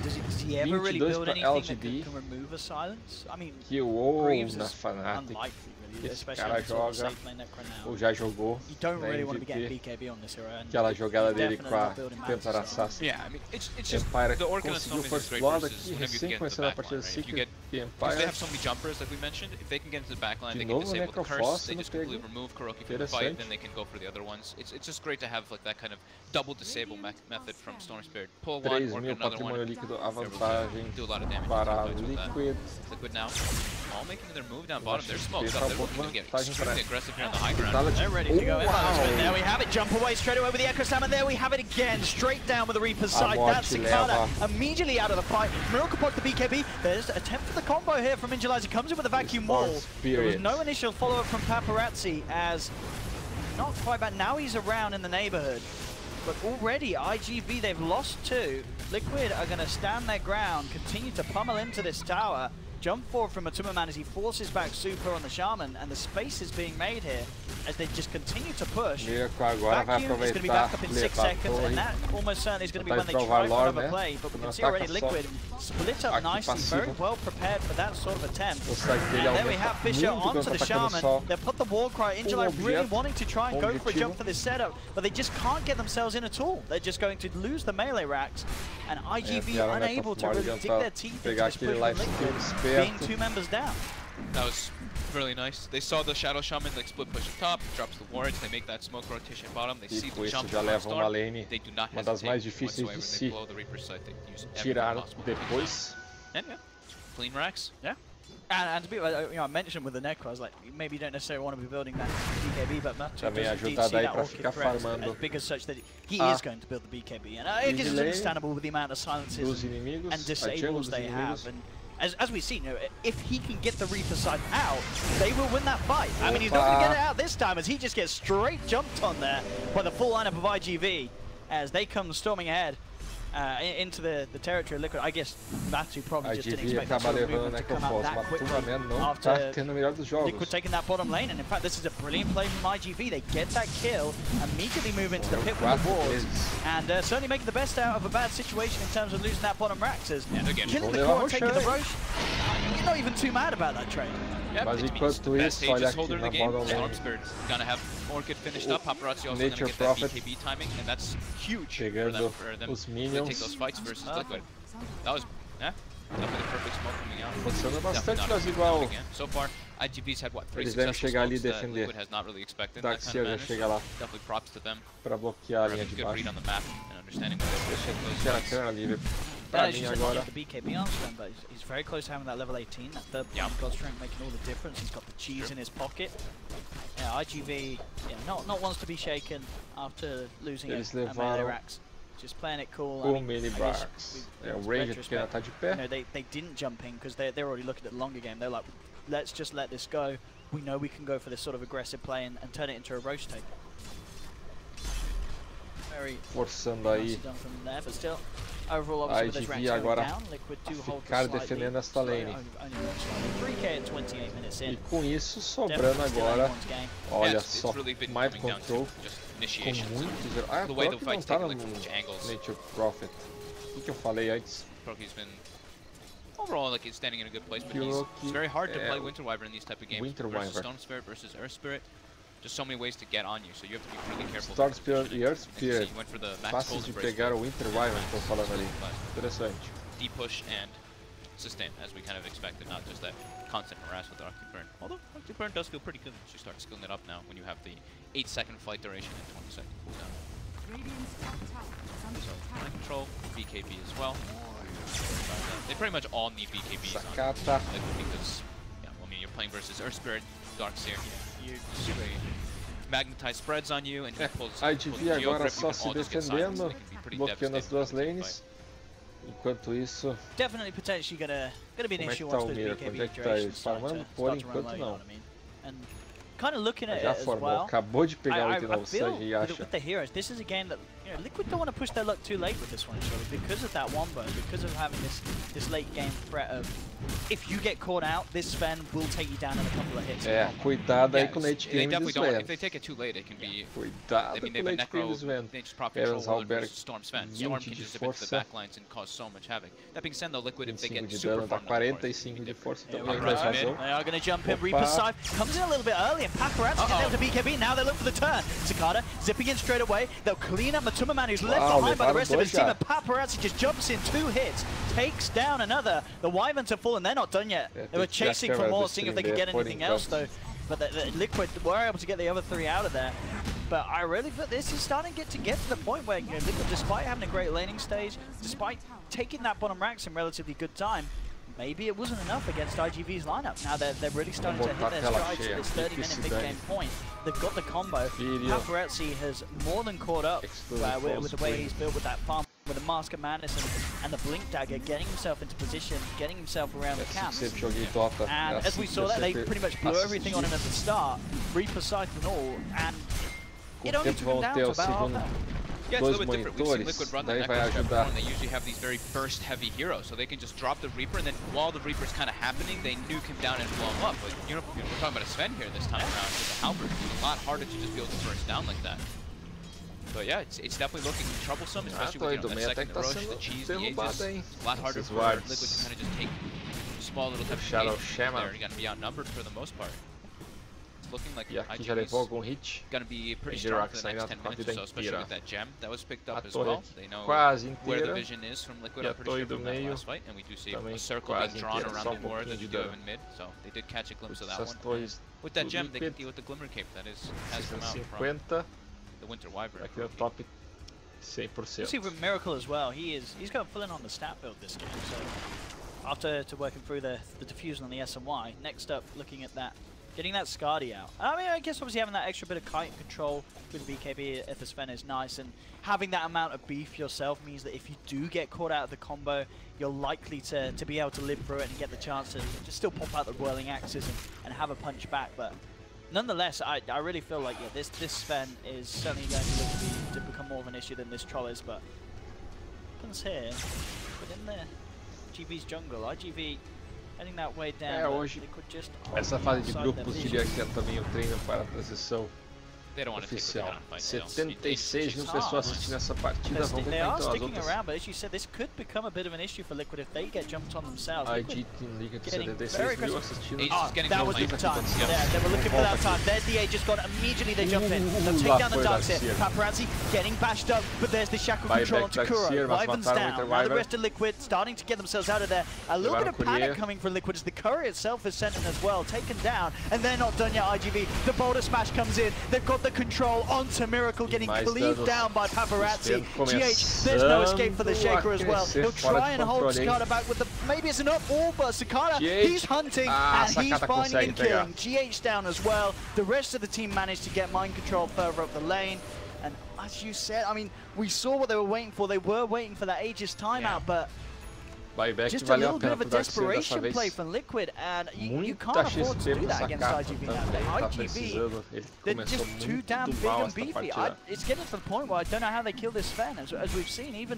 does he ever really build anything that can remove a silence? I mean, Greaves is unlikely. Esse cara joga, ou já jogou, BKB on this era, aquela jogada dele com a Templar Assassin. Empire conseguiu First Blood aqui, recém conhecendo a partida Secret e Empire. They have so many jumpers, like we mentioned. If they can get into the backline, they can disable the curse, they just completely remove Kuroki from the fight, then they can go for the other ones. It's just great to have like that kind of double disable method from Storm Spirit. Pull one, work another one. Líquido, a vantagem do a lot of damage para Liquid. Liquid now, all making their move down bottom. They're smoked up. They're looking to get extremely aggressive here on the high ground. They're ready to go in. There we have it. Jump away straight away with the Echo Slam, and there we have it again. Straight down with the Reaper's side. That's Sakata immediately out of the fight. Miracle blocked the BKB. There's an attempt for the combo here from Injalize. He comes in with a vacuum wall. There was no initial follow-up from Paparazzi, as not quite bad. Now he's around in the neighborhood. But already, IG.V, they've lost 2. Liquid are going to stand their ground, continue to pummel into this tower. Jump forward from Atumaman as he forces back Super on the Shaman, and the space is being made here as they just continue to push. Vacuum is going to be back up in 6 seconds, and that almost certainly is going to be when they try for another play. But we can see already Liquid split up nicely, very well prepared for that sort of attempt. And there we have Fisher onto the Shaman. They've put the wall cry. Injali really wanting to try and go for a jump for this setup, but they just can't get themselves in at all. They're just going to lose the melee racks, and IG.V unable to really dig their teeth into this push from Liquid, being 2 members down. That was really nice. They saw the Shadow Shaman like split push up top, drops the wards, they make that smoke rotation bottom, they see the jump from the Storm, they do not hesitate whatsoever, they blow the Reaper's sight, they use everything possible. Depois. And clean racks. Yeah. And to be, I mentioned with the Necro, I was like, maybe you don't necessarily want to be building that BKB, but Matu does indeed see that Orchid threat as big as such that he is going to build the BKB. And I guess it's understandable with the amount of silences and disables they have. And as we've seen, if he can get the Reaper side out, they will win that fight. I mean, he's not going to get it out this time, as he just gets straight jumped on there by the full lineup of IG.V as they come storming ahead into the territory of Liquid. I guess Matu probably just didn't expect that sort of movement to come out that quickly after Liquid taking that bottom lane. And in fact, this is a brilliant play from IG.V. They get that kill, immediately move into the pit with the wards, and certainly making the best out of a bad situation in terms of losing that bottom Rax. Killing the core, taking the Roche. You're not even too mad about that trade. Mas enquanto isso, olha aqui na bottom lane. Gonna have Orchid finished up. Paparazzi also gonna get that BKB timing, and that's huge for them os to minions. take those fights versus Liquid. That was definitely the perfect smoke coming out. Funcionando bastante, mas igual. So far, IG.V's had what, 3 eles devem successful chegar ali e smokes that defender. Liquid has not really expected that kind of já chega lá Definitely props to them para bloquear a linha for de having a good baixo. read on the map and understanding where they Deixa a câmera livre. pra mim agora. The BKB on Sven, but he's very close to having that level 18. That third God strength making all the difference. He's got the cheese in his pocket. Yeah, IGV, not wants to be shaken after losing a melee racks. Just playing it cool. Com mini bars. O Ranger que ainda tá de pé. They didn't jump in because they're already looking at the longer game. They're like, let's just let this go. We know we can go for this sort of aggressive play and turn it into a rotate. Forçando aí a IG agora ficar defendendo esta lane. E com isso sobrando agora, olha só, Mind Control com muito zero. Ah, o Proc não tá no Nature Prophet. O que eu falei antes? Overall, like he's standing in a good place, but it's very hard to play Winter Wyvern in these type of games. Versus Stone Spirit versus Earth Spirit. Just so many ways to get on you, so you have to be really careful. Stone Spirit e Earth Spirit. Fácil de pegar o Winter Wyvern, tô falando ali. Interessante. Deep push and sustain, as we kind of expected, not just that constant harass with the Arctic Burn. Although Arctic Burn does feel pretty good once you start skilling it up now, when you have the 8-second flight duration and 20-second cooldown. So, mind control, BKB as well. They pretty much all need BKBs on because, I mean, you're playing versus Earth Spirit, Darkseer. You magnetize spreads on you, and he pulls. IG agora só se defendendo, bloqueando as duas lanes. Enquanto isso, definitely potentially gonna be an issue once those BKB durations start to run low, you know what I mean? And kind of looking at it as well. Acabou de pegar o item novo, Sagi acha. With the heroes, this is a game that Liquid don't want to push their luck too late with this one, surely, because of that wombo, because of having this late game threat of if you get caught out, this Sven will take you down in a couple of hits. Cuidado aí com o late game dos Sven. If they take it too late, it can be. Cuidado com o late game dos Sven. Storm Sven. Storm can just zip into the backlines and cause so much havoc. That being said, though, Liquid, if they get super farm, 45 de força também. They are going to jump in. Reaper's side comes in a little bit early, and Paparazzi gets able to BKB. Now they look for the turn. Cicada zipping in straight away. They'll clean up Matumaman, who's left behind by the rest of his team, and Paparazzi just jumps in 2 hits, takes down another. The Wyverns are full, and they're not done yet. They were chasing for more, seeing if they could get anything else, though. But the Liquid were able to get the other 3 out of there. But I really feel this is starting to get to the point where Liquid, despite having a great laning stage, despite taking that bottom racks in relatively good time, maybe it wasn't enough against IGV's lineup. Now they're really starting to hit their strides at this 30-minute big game point. They've got the combo. Paparazzi has more than caught up with the way he's built with that farm, with the Mask of Madness and the Blink Dagger, getting himself into position, getting himself around the camp. And as we saw that, they pretty much blew everything on him at the start, Reaper side and all, and it only took him down to about half health. Yeah, it's a little bit different. We've seen Liquid run the Necro Step before, and they usually have these very burst-heavy heroes, so they can just drop the Reaper, and then while the Reaper's kind of happening, they nuke him down and blow him up. But we're talking about a Sven here this time around with the Halberd. It's a lot harder to just be able to burst down like that. So yeah, it's definitely looking troublesome, especially with that second Roche, the cheese, the ages. It's a lot harder for Liquid to kind of just take small little type of They're going to be outnumbered for the most part. Looking like IGV's gonna be pretty strong for the next 10 minutes or so, especially with that gem that was picked up as well. They know where the vision is from Liquid, I'm pretty sure, from that last fight, and we do see a circle being drawn around the board as you go in mid, so they did catch a glimpse of that one. And with that gem, they can deal with the Glimmer Cape that has come out from the Winter Wyvern. You see with Miracle as well, he's going full in on the stat build this game, so after working through the diffusion on the SMY, next up looking at that, getting that Skadi out. I mean, I guess obviously having that extra bit of kite control with BKB if the Sven is nice, and having that amount of beef yourself means that if you do get caught out of the combo, you're likely to be able to live through it and get the chance to just still pop out the whirling axes and have a punch back. But nonetheless, I really feel like this Sven is certainly going to become more of an issue than this troll is. But happens here, but in there, GV's jungle, IGV. Heading that way down, hoje, essa fase de grupos diria que é também o treino para a transição oficial. 76 mil pessoas assistindo essa partida, vamos ver como estão as outras. But as you said, this could become a bit of an issue for Liquid if they get jumped on themselves. IG Team Liga de 76 mil assistindo. That was the time. Yeah, they were looking for that time. There's the A just got immediately they jump in. They'll take down the Darkseer. Paparazzi getting bashed up, but there's the shackle control on Takuro. Wyvern's down. Now the rest of Liquid starting to get themselves out of there. A little bit of panic coming from Liquid as the Courier itself is sent in as well, taken down, and they're not done yet. IGV, the Boulder Smash comes in. They've got the control onto Miracle, getting cleaved down by Paparazzi. GH, there's no escape for the Shaker as well. He'll try and hold Sakata back with the, maybe it's enough all, but Sakata, he's hunting and he's finding and killing. GH down as well. The rest of the team managed to get mind control further up the lane. And as you said, I mean, we saw what they were waiting for. They were waiting for that Aegis timeout, but just a little bit of a desperation play from Liquid, and you can't afford to do that against IG.V now. IG.V, they're just too damn big and beefy. It's getting to the point where I don't know how they kill this Sven, as we've seen, even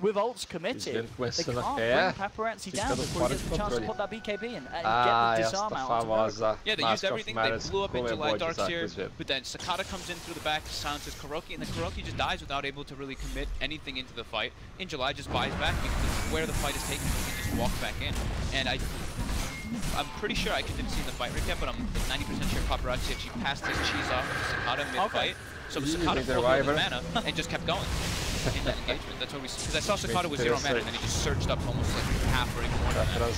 with ults committed, they can't bring Paparazzi down before he gets the chance to put that BKB and get the disarm out. Yeah, they used everything. They blew up into Light Darks here, but then Sakata comes in through the back, silences KuroKy, and then KuroKy just dies without able to really commit anything into the fight. In July just buys back because where the fight is taking, he can just walk back in. And I'm pretty sure I didn't see the fight recap, but I'm 90% sure Paparazzi actually passed his cheese off to Sakata mid-fight. So Sakata pulled the mana and just kept going in that engagement. That's what we see. Because I saw Sakata with 0 mana and then he just surged up almost like half or even more than that.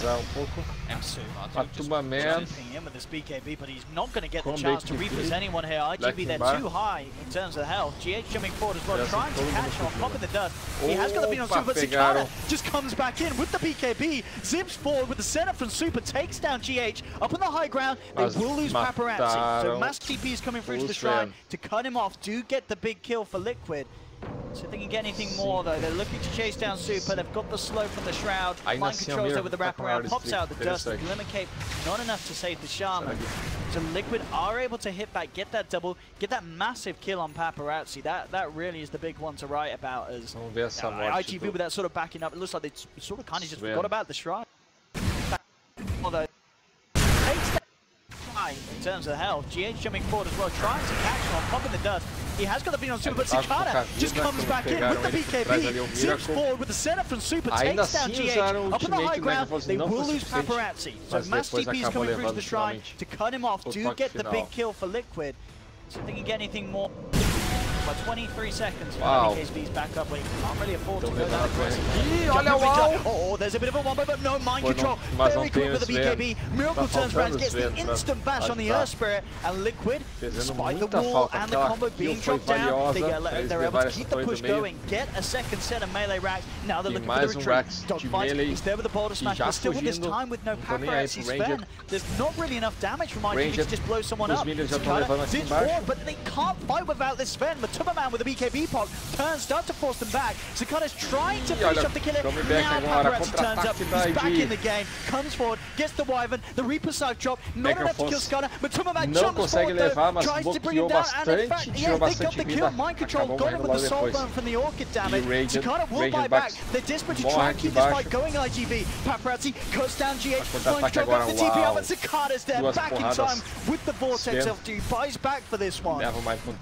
In with this BKB, but he's not going to get the chance to repossess anyone here. IG.V, they're too high in terms of health. GH jumping forward as well, trying to catch him, popping the dust. He has got the beat on Super, but Sakata just comes back in with the BKB, zips forward with the setup from Super, takes down GH. Up on the high ground, they will lose Paparazzi. So Mask TP is coming through to the shrine to cut him off, do get the big kill for Liquid. So if they can get anything more though, they're looking to chase down Super, they've got the slow from the Shroud, mind controls there with the wraparound, pops out the dust, the Glimmer Cape, not enough to save the Shaman. So Liquid are able to hit back, get that double, get that massive kill on Paparazzi. That really is the big one to write about, as IG.V with that sort of backing up. It looks like they sort of kind of just forgot about the Shrine. Although in terms of health, GH jumping forward as well, trying to catch him on, popping the dust. He has got the beat on Super, but Sakata just comes back in with the BKB, zips forward with the setup from Super, takes down GH, up on the high ground, they will lose Paparazzi. So Mass TP is coming through to the shrine to cut him off, do get the big kill for Liquid. So if they can get anything more. By 23 seconds, KSB's back up, but he can't really afford to go that aggressive. Oh, there's a bit of a wombo, but no mind control. Very quick with the BKB. Miracle turns around, gets the instant bash on the Earth Spirit, and Liquid, despite the wall and the combo being dropped down, they're able to keep the push going, get a second set of melee racks. Now they're looking for the retreat. Dogfight, he's there with the boulder smash, but still with this time with no Paparazzi Sven, there's not really enough damage from IG to just blow someone up. Sakata zips forward, but they can't fight without this Sven. Tubberman with a BKB pop start to force them back. Sakata's trying to finish off the killer. Now Paparazzi turns up, he's back in the game, comes forward, gets the Wyvern, the Reaper Scythe drop, not enough to kill Sakata, but Tubberman jumps forward though, tries to bring him down, and in fact, yeah, they got the kill. Mind control, got him with the soul burn from the Orchid damage. Sakata will buy back. They're desperate to try and keep this fight going, IG.V. Paparazzi cuts down GH, mind control got the TP out, but Sakata's there, back in time with the Vortex after he buys back for this one.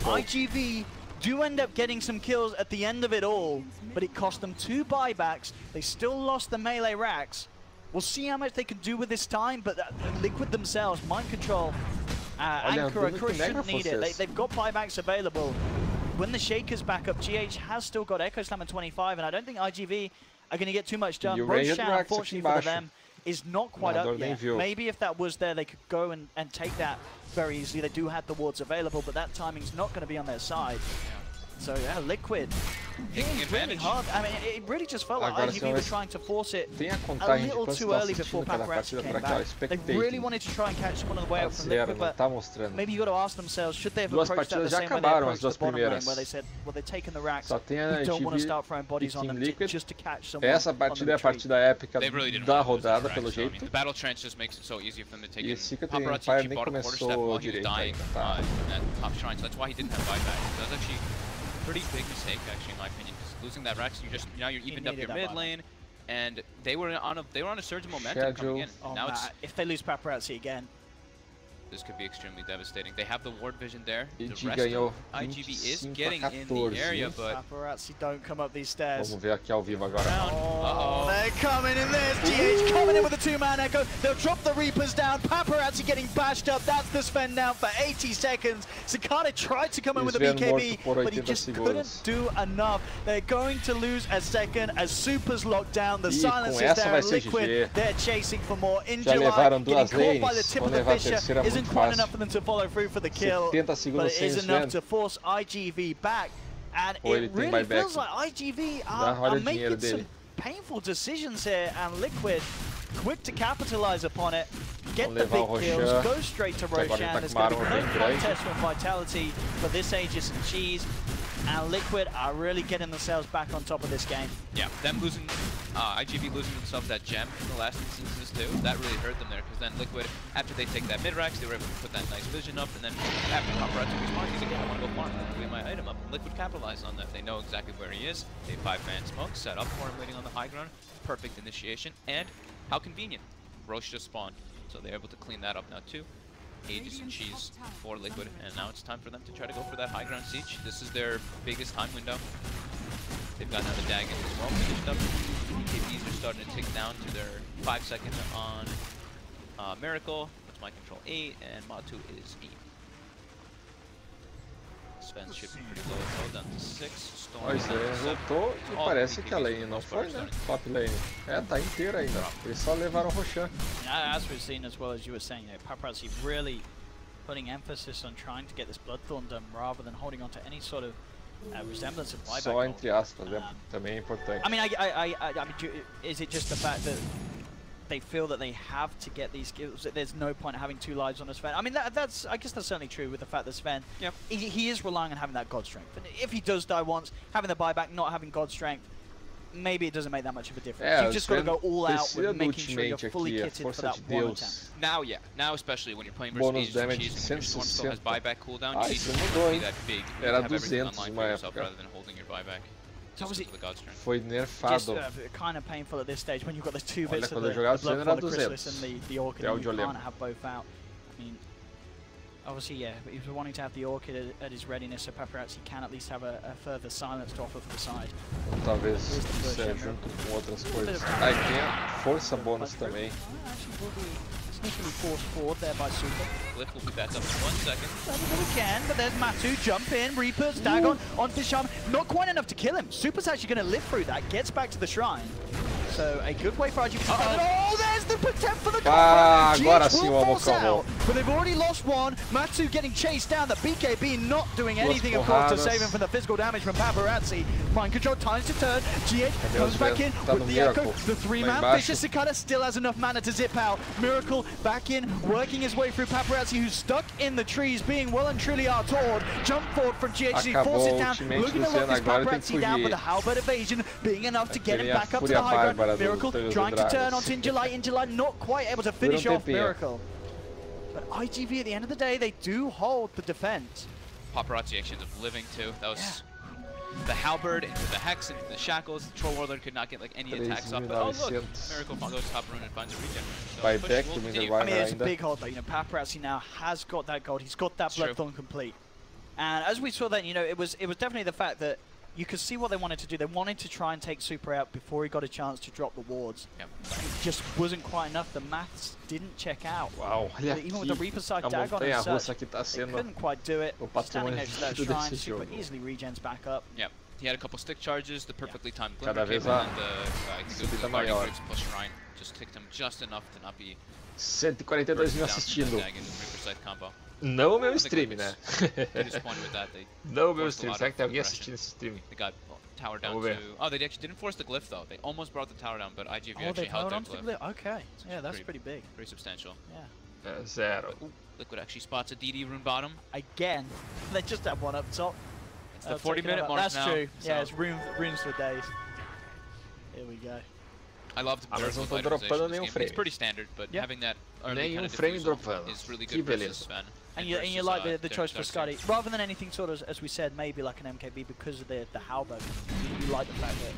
IG.V do end up getting some kills at the end of it all, but it cost them 2 buybacks. They still lost the melee racks. We'll see how much they can do with this time, but Liquid themselves, mind control, Anchor shouldn't need it. They've got buybacks available. When the Shaker's back up, GH has still got Echo Slam at 25, and I don't think IG.V are going to get too much done. Roshan, unfortunately for them, is not quite up yet. Maybe if that was there, they could go and take that very easily. They do have the wards available, but that timing's not going to be on their side. So yeah, Liquid really hard. I mean, it really just felt like IG.V was trying to force it a little too early before Paparazzi came back. They really wanted to try and catch someone on the way out from Liquid, but maybe you got to ask themselves, should they have approached that the same way they approached the bottom lane, where they said, well, they're taking the racks, we don't want to start throwing bodies on them just to catch someone. Essa partida é a partida épica da rodada, pelo jeito. The battle trench just makes it so easy for them to take it. Paparazzi bought a quarter step while he was dying at top shrine, so that's why he didn't have buyback. That was actually pretty big mistake, actually, in my opinion, because losing that Rex, now you're evened up your mid lane, and they were on a surge of momentum coming in. Now if they lose Paparazzi again, this could be extremely devastating. They have the ward vision there. The rest of IG.V is getting in the area, but Paparazzi don't come up these stairs. Vamos ver aqui ao vivo agora. Oh, they're coming in there. GH coming in with a 2-man echo. They'll drop the Reapers down. Paparazzi getting bashed up. That's the Sven down for 80 seconds. Sakata tried to come in with a BKB, but he just couldn't do enough. They're going to lose a second as Super's locked down. The silence is there, and Liquid, they're chasing for more. In July, getting caught by the tip of the Fisher isn't isn't quite enough for them to follow through for the kill, but it is enough to force IG.V back. And it really feels like IG.V are making some painful decisions here, and Liquid quick to capitalize upon it, get the big kills, go straight to Roshan. There's going to be no contest from Vitality for this Aegis and Cheese, and Liquid are really getting themselves back on top of this game. Yeah, them losing, IG.V losing themselves that gem in the last instances too, that really hurt them there, because then Liquid, after they take that mid-racks, they were able to put that nice vision up, and then after Paparazzi responds, he's like, I want to go farm, leave my item up, and Liquid capitalized on that. They know exactly where he is, they 5-man smoke, set up for him waiting on the high ground, perfect initiation, and how convenient, Roche just spawned, so they're able to clean that up now too. Aegis and Cheese for Liquid, and now it's time for them to try to go for that high ground siege. This is their biggest time window. They've got now the Dagon as well finished up. KPs are starting to tick down to their 5 seconds on Miracle. That's my control 8, and Matu is 8. Sven should be pretty low, down to 6. Storm. Ó, isso aí voltou e parece que a lane não foi, né? Top lane. É, tá inteira ainda. Eles só levaram o Roshan. As we've seen, as well as you were saying, Paparazzi really putting emphasis on trying to get this Bloodthorn done rather than holding on to any sort of resemblance of buyback. Só entre aspas, também é importante. I mean, I mean, is it just the fact that they feel that they have to get these kills, that there's no point having 2 lives on a Sven? I mean, that's I guess that's certainly true with the fact that Sven, he is relying on having that God Strength. And if he does die once, having the buyback, not having God Strength, maybe it doesn't make that much of a difference. You've just got to go all out with making sure you're fully kitted for that one attempt. Now, now especially when you're playing versus Aegis and Cheese, and Storm still has buyback cooldown, you need to be that big. Era 200 uma época. Rather than holding your buyback. So foi nerfado. Just kind of painful at this stage when you've got the 2 bits of the Bloodthorn, the Chrysalis and the Orchid, and you can't have both out. I mean, obviously, yeah, but he's wanting to have the Orchid at his readiness, so Paparazzi can at least have a further silence to offer for the side. Talvez isso é junto com outras coisas. Aí tem a força bônus também. Sneakily forced forward there by Super. Glyph will be back up in 1 second. We can, but there's Matu, jump in, Reaper's Dagon onto Shaman. Not quite enough to kill him. Super's actually going to live through that, gets back to the shrine. So a good way for IG. Oh, there's the attempt for the combo. Agora sim o Vamo acabou. But they've already lost one. Matu getting chased down. The BKB not doing anything, of course, to save him from the physical damage from Paparazzi. Mind control, times to turn. GH comes back in with the Echo. The 3-man Vicious Cicada still has enough mana to zip out. Miracle back in, working his way through Paparazzi, who's stuck in the trees, being well and truly outawed. Jump forward from GHC, forces down, looking to lock this Paparazzi down, but the halberd evasion being enough to get him back up to the high ground. Miracle trying to turn on Injalight, not quite able to finish off Miracle. But IG.V at the end of the day, they do hold the defense. Paparazzi actions of living too. That was the halberd into the hex, into the shackles. The Troll Warlord could not get like any attacks off. But oh look, Miracle goes top rune and finds a regen. So By back to I mean, it's a big hold, but you know, Paparazzi now has got that gold. He's got that Bloodthorn complete. And as we saw then, you know, it was definitely the fact that you could see what they wanted to do. They wanted to try and take Super out before he got a chance to drop the wards. It just wasn't quite enough. The maths didn't check out. Wow. Even with the Reaper side Dagon and such, they couldn't quite do it. Standing next to that shrine, Super easily regens back up. Yep. He had a couple stick charges, the perfectly timed Glimmer came in, and I think it was the Guardian Grapes plus Shrine just ticked him just enough to not be 142 mil assistindo. Não o meu stream, né? Não o meu stream. Será que tem alguém assistindo esse stream? They got tower down to... Oh, they actually didn't force the glyph though. They almost brought the tower down, but IG.V actually held their glyph. Okay, yeah, that's pretty big. Pretty substantial. Yeah. Zero. Liquid actually spots a DD rune bottom. Again, they just have one up top. It's the 40-minute mark that's now. That's true. So. Yeah, it's runes for days. Here we go. I love the Miracle vitalization in this game. It's pretty standard, but having that early kind of diffusion is really good versus Sven. And you like the choice for Scotty, rather than anything sort of, as we said, maybe like an MKB because of the halberd. You like the fact that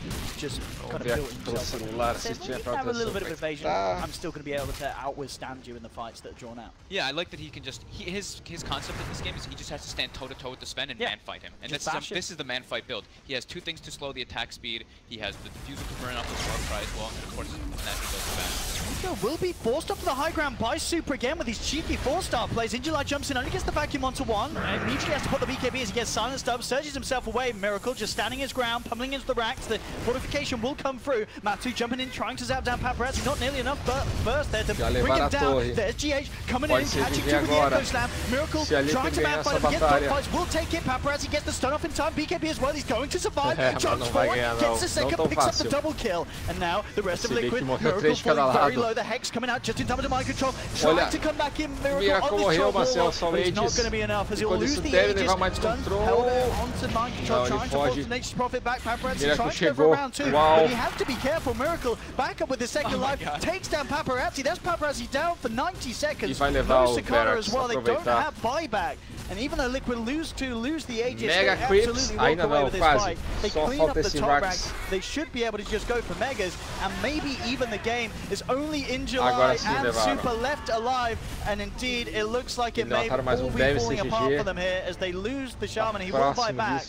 it's just kind of built himself. Have a little bit of evasion. I'm still going to be able to outwithstand you in the fights that are drawn out. Yeah, I like that he can just his concept in this game is he just has to stand toe to toe with the Sven and man fight him. And this is the man fight build. He has 2 things to slow the attack speed. He has the diffuser to burn off the War Cry as well, and of course naturally goes back. Will be forced up to the high ground by Super again with his cheeky 4-star plays. Injuly jumps in, only gets the vacuum onto one, and immediately has to put the BKB as he gets silenced up, surges himself away. Miracle just standing his ground, pummeling into the racks. The fortification will come through. Matu jumping in, trying to zap down Paparazzi, not nearly enough, but first there to bring him down. There's GH coming in, catching two with the Echo Slam. Miracle trying to man fight him against Dogfights, will take it. Paparazzi gets the stun off in time. BKB as well, he's going to survive. Jumps forward, gets the second, picks up the double kill. And now the rest of Liquid, Miracle falling very low. The Hex coming out just in time to mind control. Trying to come back in. Miracle on the shot wall, but it's not going to be enough as he'll lose the Aegis. Stun held onto mind control, trying to force the Nature's Prophet back. Paparazzi trying to go for round two, but he has to be careful. Miracle back up with the second life, takes down Paparazzi. That's Paparazzi down for 90 seconds. No Sakana as well, they don't have buyback. And even though Liquid lose the Aegis, they absolutely walk away with this fight. They clean up the top rank. They should be able to just go for Megas, and maybe even the game is only Injuly and Super left alive. And indeed, it looks like it may all be falling apart for them here as they lose the Shaman. He will buy back.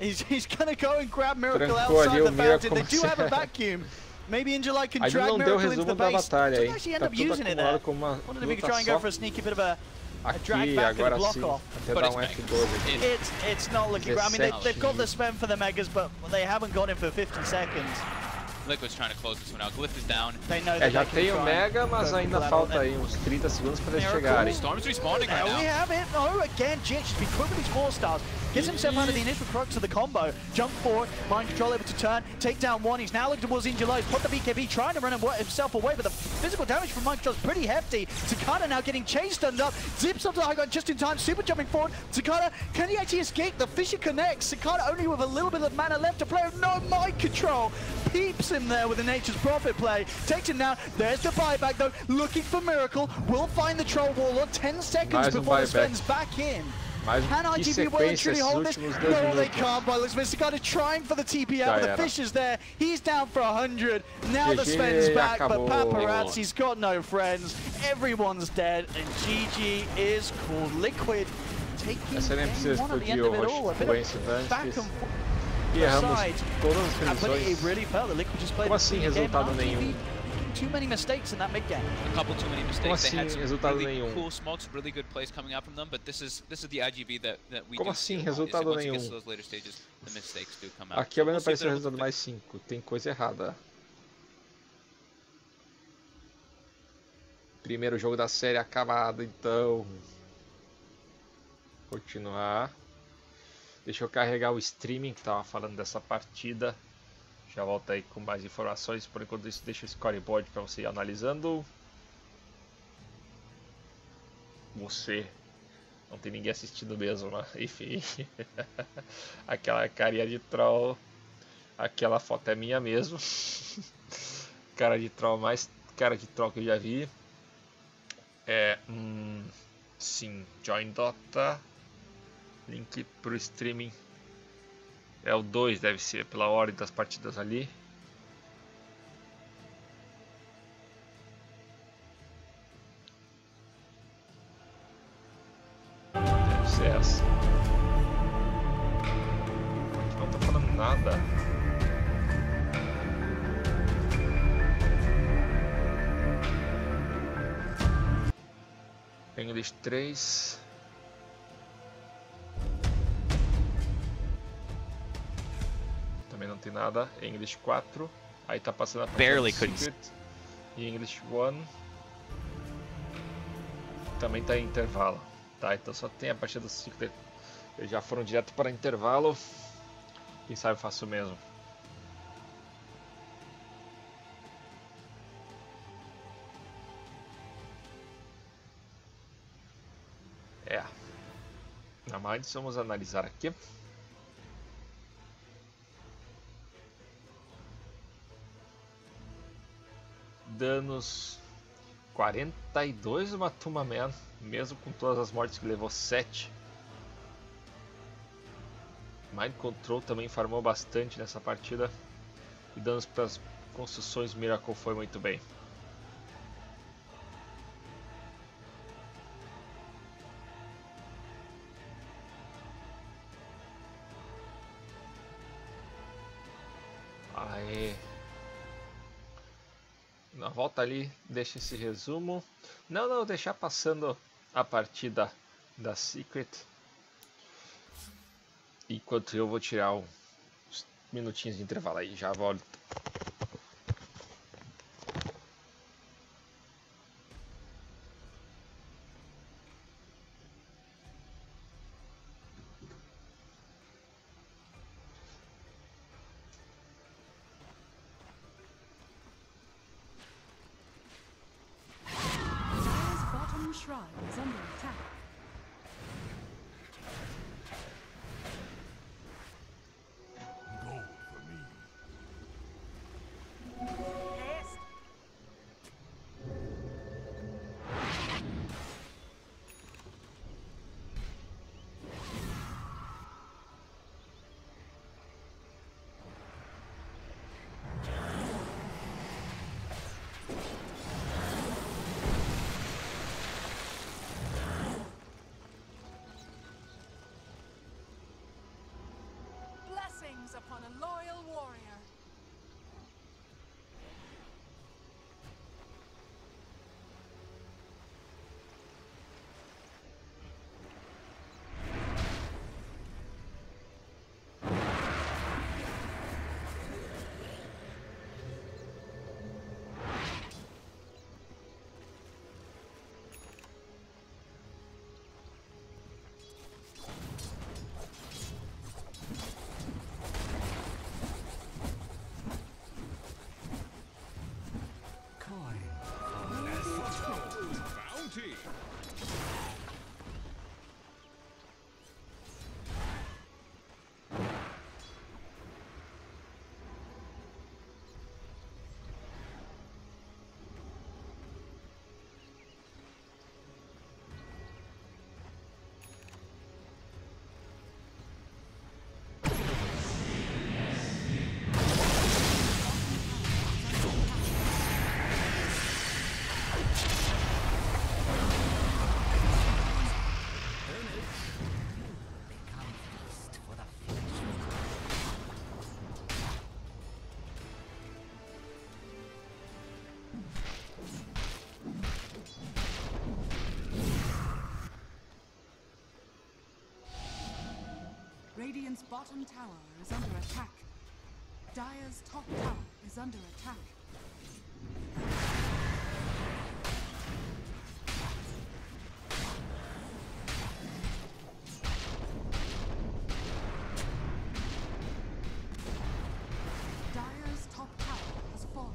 He's going to go and grab Miracle outside the fountain. They do have a vacuum. Maybe Injuly can drag Miracle into the base. Doesn't actually end up using it there. Wondered if he could try and go for a sneaky bit of a drag back and a block off. But it's not looking great. I mean, they've got the spam for the Megas, but they haven't got him for 50 seconds. Liquid's trying to close this one out. Glyph is down. Já tem o Mega, mas ainda falta aí uns 30 segundos para eles chegarem. Storm's respawning right now. We have it. Oh, again, GH has been quick with his 4-stars. Gets himself out of the initial crux of the combo. Jump forward, mind control able to turn, take down one. He's now looking towards Injuly. Put the BKB, trying to run himself away, but the physical damage from mind control is pretty hefty. Takada now getting chased, stunned up, zips up to the high ground just in time, super jumping forward. Takada, can he actually escape? The Fisher connects. Takada only with a little bit of mana left to play. No mind control. Peeps him there with a Nature's Prophet play. Takes him down. There's the buyback though. Looking for Miracle. Will find the Troll Warlord 10 seconds before the Sven's back in. Can IG.V well and truly hold this? No, they can't. By looks, Mr. Carter trying for the TP out. The Fish is there. He's down for 100. Now the Sven's back, but Paparazzi's got no friends. Everyone's dead, and GG is called. Liquid taking game one at the end of it all. A bit of back and forth. Erramos todas as but transições. it really felt that Liquid just played Como assim resultado nenhum? Too many mistakes in that mid game. A couple too many mistakes. Como assim, they had some resultado really nenhum? cool smokes, really good plays coming out from them, but this is the IG.V that we Como do assim, see. resultado Once it gets nenhum? to those later stages, the mistakes do come out. Aqui ao menos apareceu o resultado mais 5. Tem coisa errada. Primeiro jogo da série acabado, então. Continuar. Deixa eu carregar o streaming que tava falando dessa partida. Já volto aí com mais informações. Por enquanto isso, deixa o scoreboard para você ir analisando. Você não tem ninguém assistindo mesmo, né? Enfim. Aquela carinha de troll. Aquela foto é minha mesmo. Cara de troll, mais cara de troll que eu já vi. Sim, join Dota. Link pro streaming. É o 2, deve ser, pela ordem das partidas ali. Deve ser essa. Não tá falando nada. English 3. Também não tem nada. English 4. Aí tá passando a Barely Secret. E English 1. Também tá em intervalo. Tá, então só tem a partida do Secret. Eles já foram direto para intervalo. Quem sabe eu faço o mesmo. Na mais, vamos analisar aqui. Danos 42 uma Tuma Man, mesmo com todas as mortes que levou 7. Mind Control também farmou bastante nessa partida. E danos para as construções Miracle foi muito bem. Aê. Na volta ali, deixa esse resumo. Não, deixar passando a partida da Secret. Enquanto eu vou tirar uns minutinhos de intervalo aí, já volto. Shrine is under attack. Gold for me. Haste. Blessings upon a loyal warrior. Bounty. Radiant's bottom tower is under attack. Dire's top tower is under attack. Dire's top tower has fallen.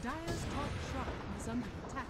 Dire's top shrine is under attack.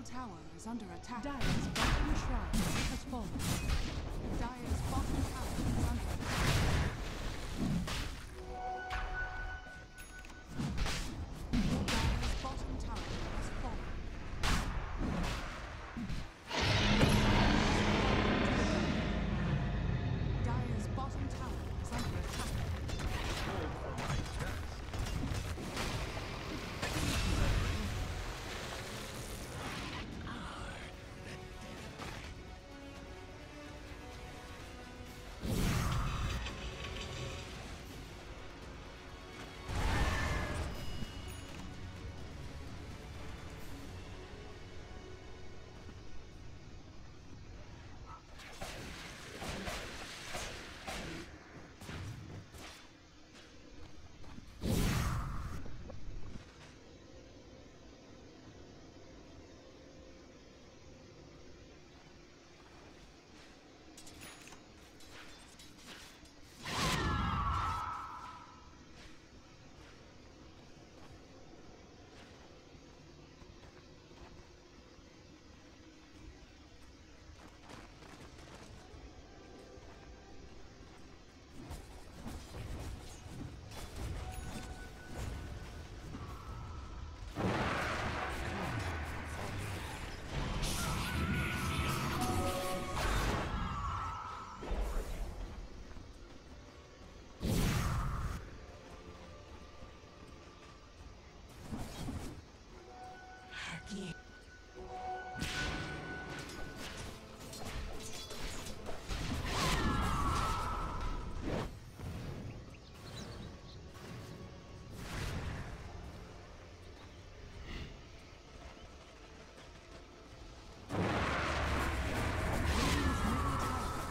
tower is under attack. Dire's bottom shrine has fallen. Dire's bottom tower is under attack. Dire's bottom tower has fallen. Dire's bottom tower is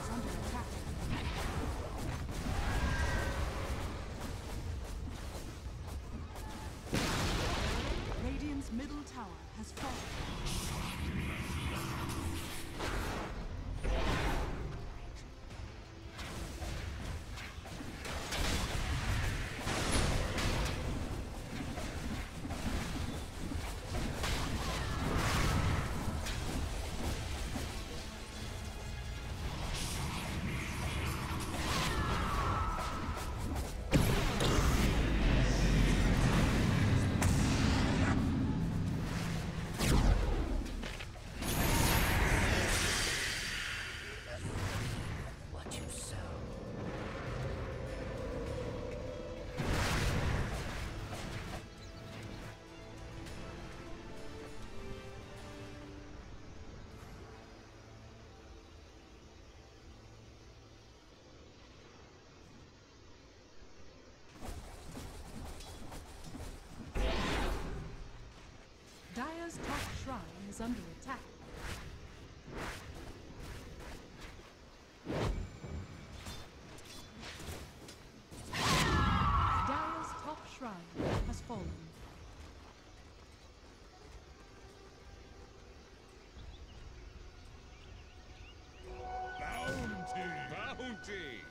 under attack. Radiant's middle tower has fallen. Dire's top shrine is under attack. Dire's top shrine has fallen. Bounty! Bounty!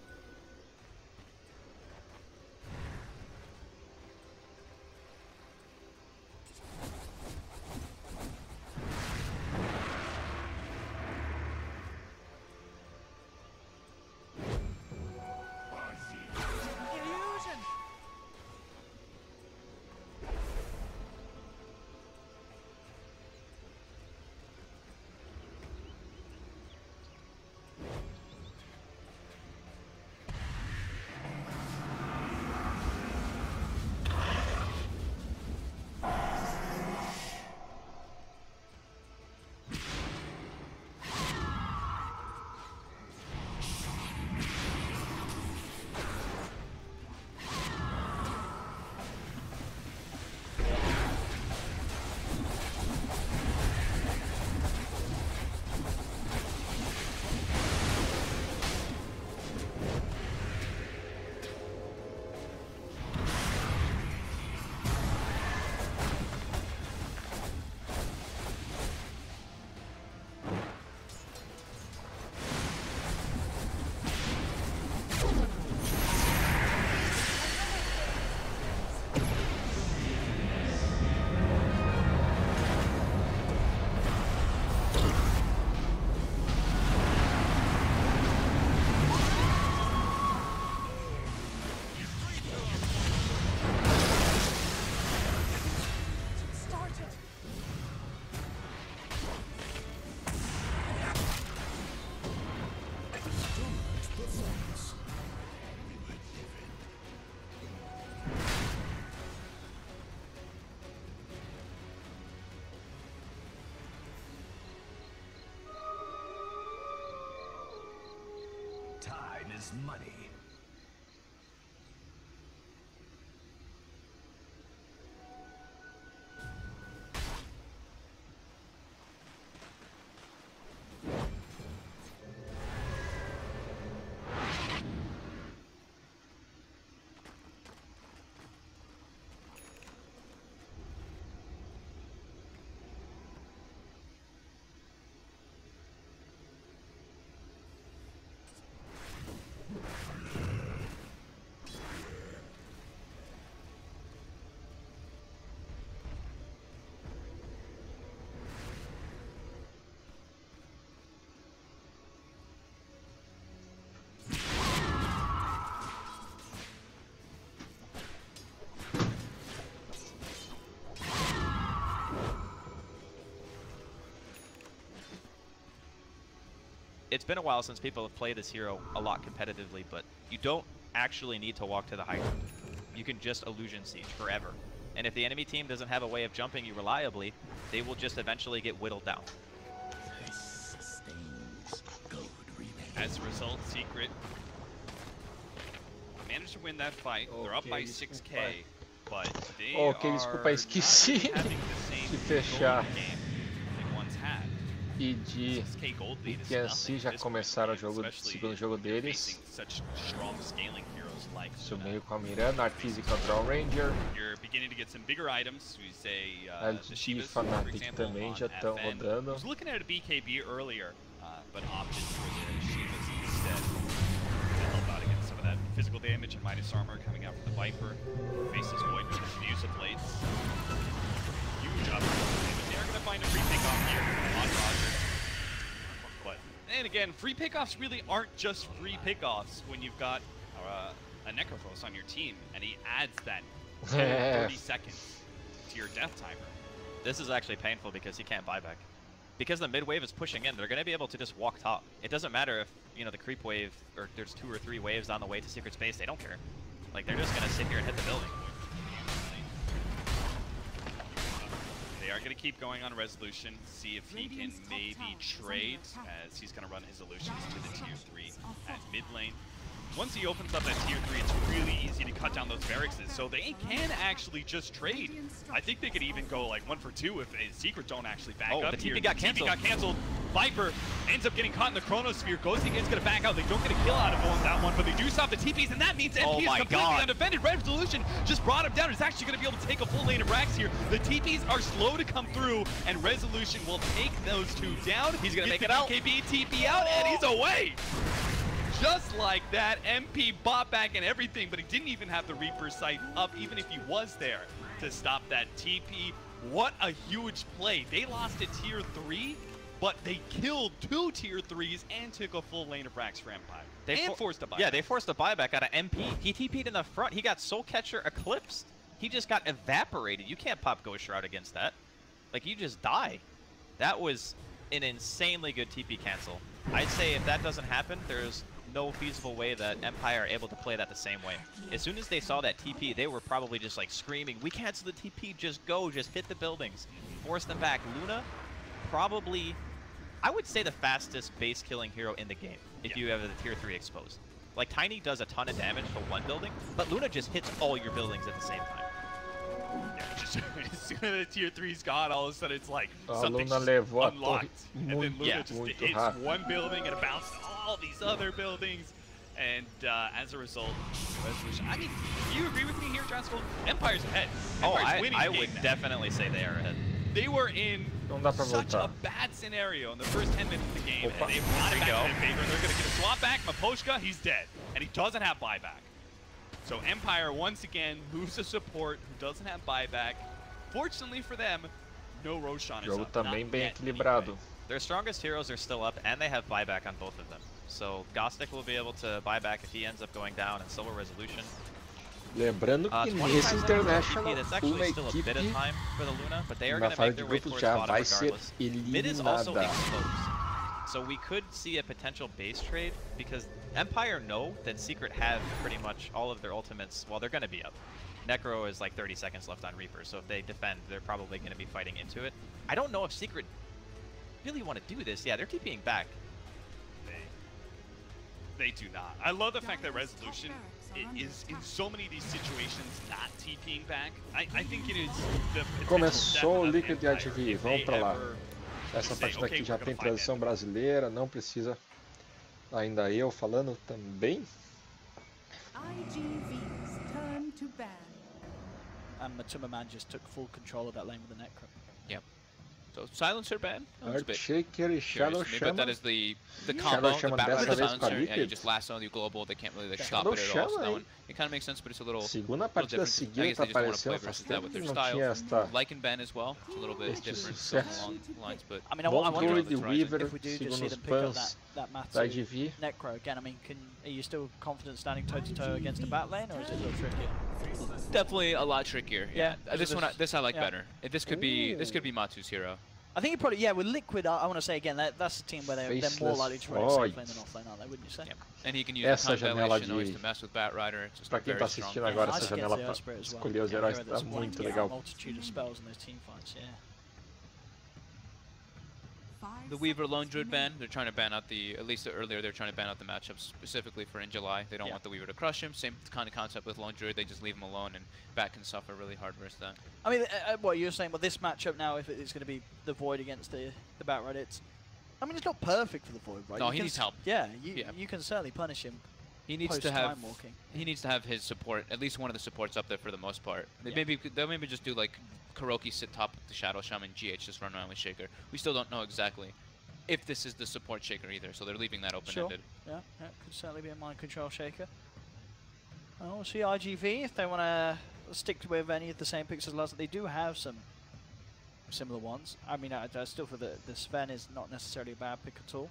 as money. It's been a while since people have played this hero a lot competitively, but you don't actually need to walk to the high ground. You can just illusion siege forever. And if the enemy team doesn't have a way of jumping you reliably, they will just eventually get whittled down. As a result, Secret managed to win that fight. They're up by 6k, but they are desculpa, esqueci not having the same de fechar. golden game they once had. E de 6k gold lead is que assim nothing já at this começaram o point, jogo, especially segundo jogo deles. facing such strong scaling heroes like Isso meio com a Miranda, Arteezy contra o Ranger. You're beginning to get some bigger items. We say the IG Shivas, for Fnatic example, também on já estão FN. rodando. I was looking at a BKB earlier, but opted for the Shivas instead to help out against some of that physical damage and minus armor coming out from the Viper. Faces Void with his Musa Blades. Huge upgrade, but they're going to find a free pickoff here on Rogers. But, and again, free pickoffs really aren't just free pickoffs when you've got a Necrophos on your team, and he adds that 30 seconds to your death timer. This is actually painful because he can't buy back. Because the mid wave is pushing in, they're going to be able to just walk top. It doesn't matter if, you know, the creep wave, or there's 2 or 3 waves on the way to secret space, they don't care. Like, they're just going to sit here and hit the building. They are going to keep going on Resolution, see if he can maybe trade, as he's going to run his illusions to the tier 3 at mid lane. Once he opens up that tier 3, it's really easy to cut down those barracks, so they can actually just trade. I think they could even go like 1 for 2 if Secret don't actually back up the TP here. got canceled. TP got canceled. Viper ends up getting caught in the Chronosphere. Ghosty is going to back out. They don't get a kill out of him that one, but they do stop the TPs, and that means MP is completely undefended. Resolution just brought him down. It's actually going to be able to take a full lane of racks here. The TPs are slow to come through, and Resolution will take those 2 down. He's going to make it out. BKB TP out, and he's away. Just like that, MP bought back and everything, but he didn't even have the Reaper sight up, even if he was there to stop that TP. What a huge play. They lost to tier 3, but they killed 2 tier 3s and took a full lane of racks for Empire. Forced a buyback. Yeah, they forced a buyback out of MP. He TP'd in the front. He got Soul Catcher eclipsed. He just got evaporated. You can't pop Ghost Shroud against that. Like, you just die. That was an insanely good TP cancel. I'd say if that doesn't happen, there's no feasible way that Empire are able to play that the same way. As soon as they saw that TP, they were probably just like screaming, we cancel the TP, just go, just hit the buildings. Force them back. Luna, probably, I would say the fastest base killing hero in the game, if you have the tier 3 exposed. Like, Tiny does a ton of damage to one building, but Luna just hits all your buildings at the same time. Yeah, just as soon as the tier 3's gone, all of a sudden it's like something's Luna unlocked. And then Luna just hits rápido. one building and it bounces to all these other buildings. And as a result, Resolution. I mean, do you agree with me here, Transcold? Empire's ahead. Empire's I would definitely say they are ahead. They were in such a bad scenario in the first 10 minutes of the game, and they've brought it back to their favor. They're going to get a swap back. Maposhka, he's dead, and he doesn't have buyback. So Empire, once again, moves a support who doesn't have buyback. Fortunately for them, no Roshan is Jogo up. também bem equilibrado. Anyway. Their strongest heroes are still up, and they have buyback on both of them. So Gostic will be able to buy back if he ends up going down, and so will Resolution. Lembrando que nesse International, that's uma actually still a equipe bit of time for the Luna, but they are na going to fase make de their way grupos towards já bottom vai ser regardless. Mid is also eliminada. exposed. So we could see a potential base trade, because Empire know that Secret have pretty much all of their ultimates, well, they're going to be up. Necro is like 30 seconds left on Reaper, so if they defend, they're probably going to be fighting into it. I don't know if Secret really want to do this. Yeah, they're TPing back. They do not. I love the fact that Resolution is in so many of these situations not TPing back. I think it is the Começou o Liquid e IG, vamos pra lá. Essa partida aqui já tem tradução brasileira, não precisa ainda eu falando também. IG.V's turn to ban. And Matuma Man just took full control of that lane with the Necro. Yep. So Silencer ban? Earthshaker e Shadow Shaman. But that is the combo, the Batrider Silencer, yeah, you just lasso you global, they can't really like, stop it at all. So that one, it kind of makes sense, but it's a little Segunda partida seguida I guess they just want to play apareceu, versus that with their style. Lycan ban as well, it's a little bit different along lines, but I mean, I wonder if we do just see them pick up that Matsu Necro again. I mean, are you still confident standing toe-to-toe against a bat lane, or is it a little trickier? Definitely a lot trickier. Yeah, this I like yeah. better. If this could be Matu's hero. I think you probably, yeah, with Liquid, I want to say again, that's a team where they're more likely to run safe lane than off lane, aren't they, wouldn't you say? Yeah. And he can use the time dilation always to mess with Batrider. It's just pra quem tá assistindo agora, essa janela pra escolher os heróis tá muito legal. Multitude of spells in those team fights, yeah. The Weaver Lone Druid ban, they're trying to ban out at least earlier they're trying to ban out the matchups specifically for in July. They don't want the Weaver to crush him. Same kind of concept with Lone Druid, they just leave him alone and Bat can suffer really hard versus that. I mean, what you're saying, well, this matchup now, if it's going to be the Void against the Batrider, it's not perfect for the Void, right? No, he needs help. Yeah, you can certainly punish him. He needs to have his support, at least one of the supports up there for the most part. They'll maybe just do like Kuroki sit top with the Shadow Shaman, GH just run around with Shaker. We still don't know exactly if this is the support Shaker either, so they're leaving that open-ended. Sure. Yeah, could certainly be a mind control Shaker. We'll see IG.V if they want to stick with any of the same picks as last. They do have some similar ones. I mean, I still feel that the Sven is not necessarily a bad pick at all.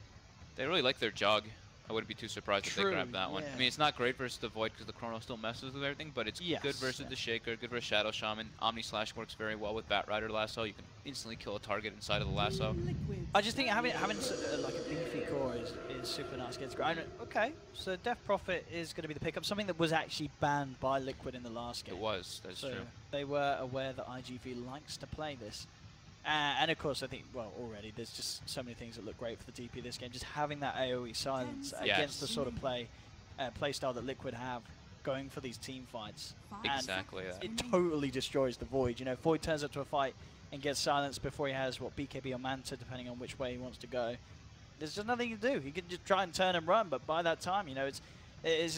They really like their Jog. I wouldn't be too surprised if they grabbed that one. I mean, it's not great versus the Void because the Chrono still messes with everything, but it's good versus the Shaker, good versus Shadow Shaman. Omni Slash works very well with Batrider Lasso. You can instantly kill a target inside of the Lasso. I just think having like a beefy core is super nice against Grind. Okay, so Death Prophet is going to be the pickup, something that was actually banned by Liquid in the last game. It was, that's true. They were aware that IG.V likes to play this. And of course, I think, well, already there's just so many things that look great for the DP this game. Just having that AoE silence against the sort of play style that Liquid have going for these team fights. Exactly. It totally destroys the Void. You know, Void turns up to a fight and gets silenced before he has BKB or Manta, depending on which way he wants to go. There's just nothing you can do. He can just try and turn and run, but by that time, you know, it's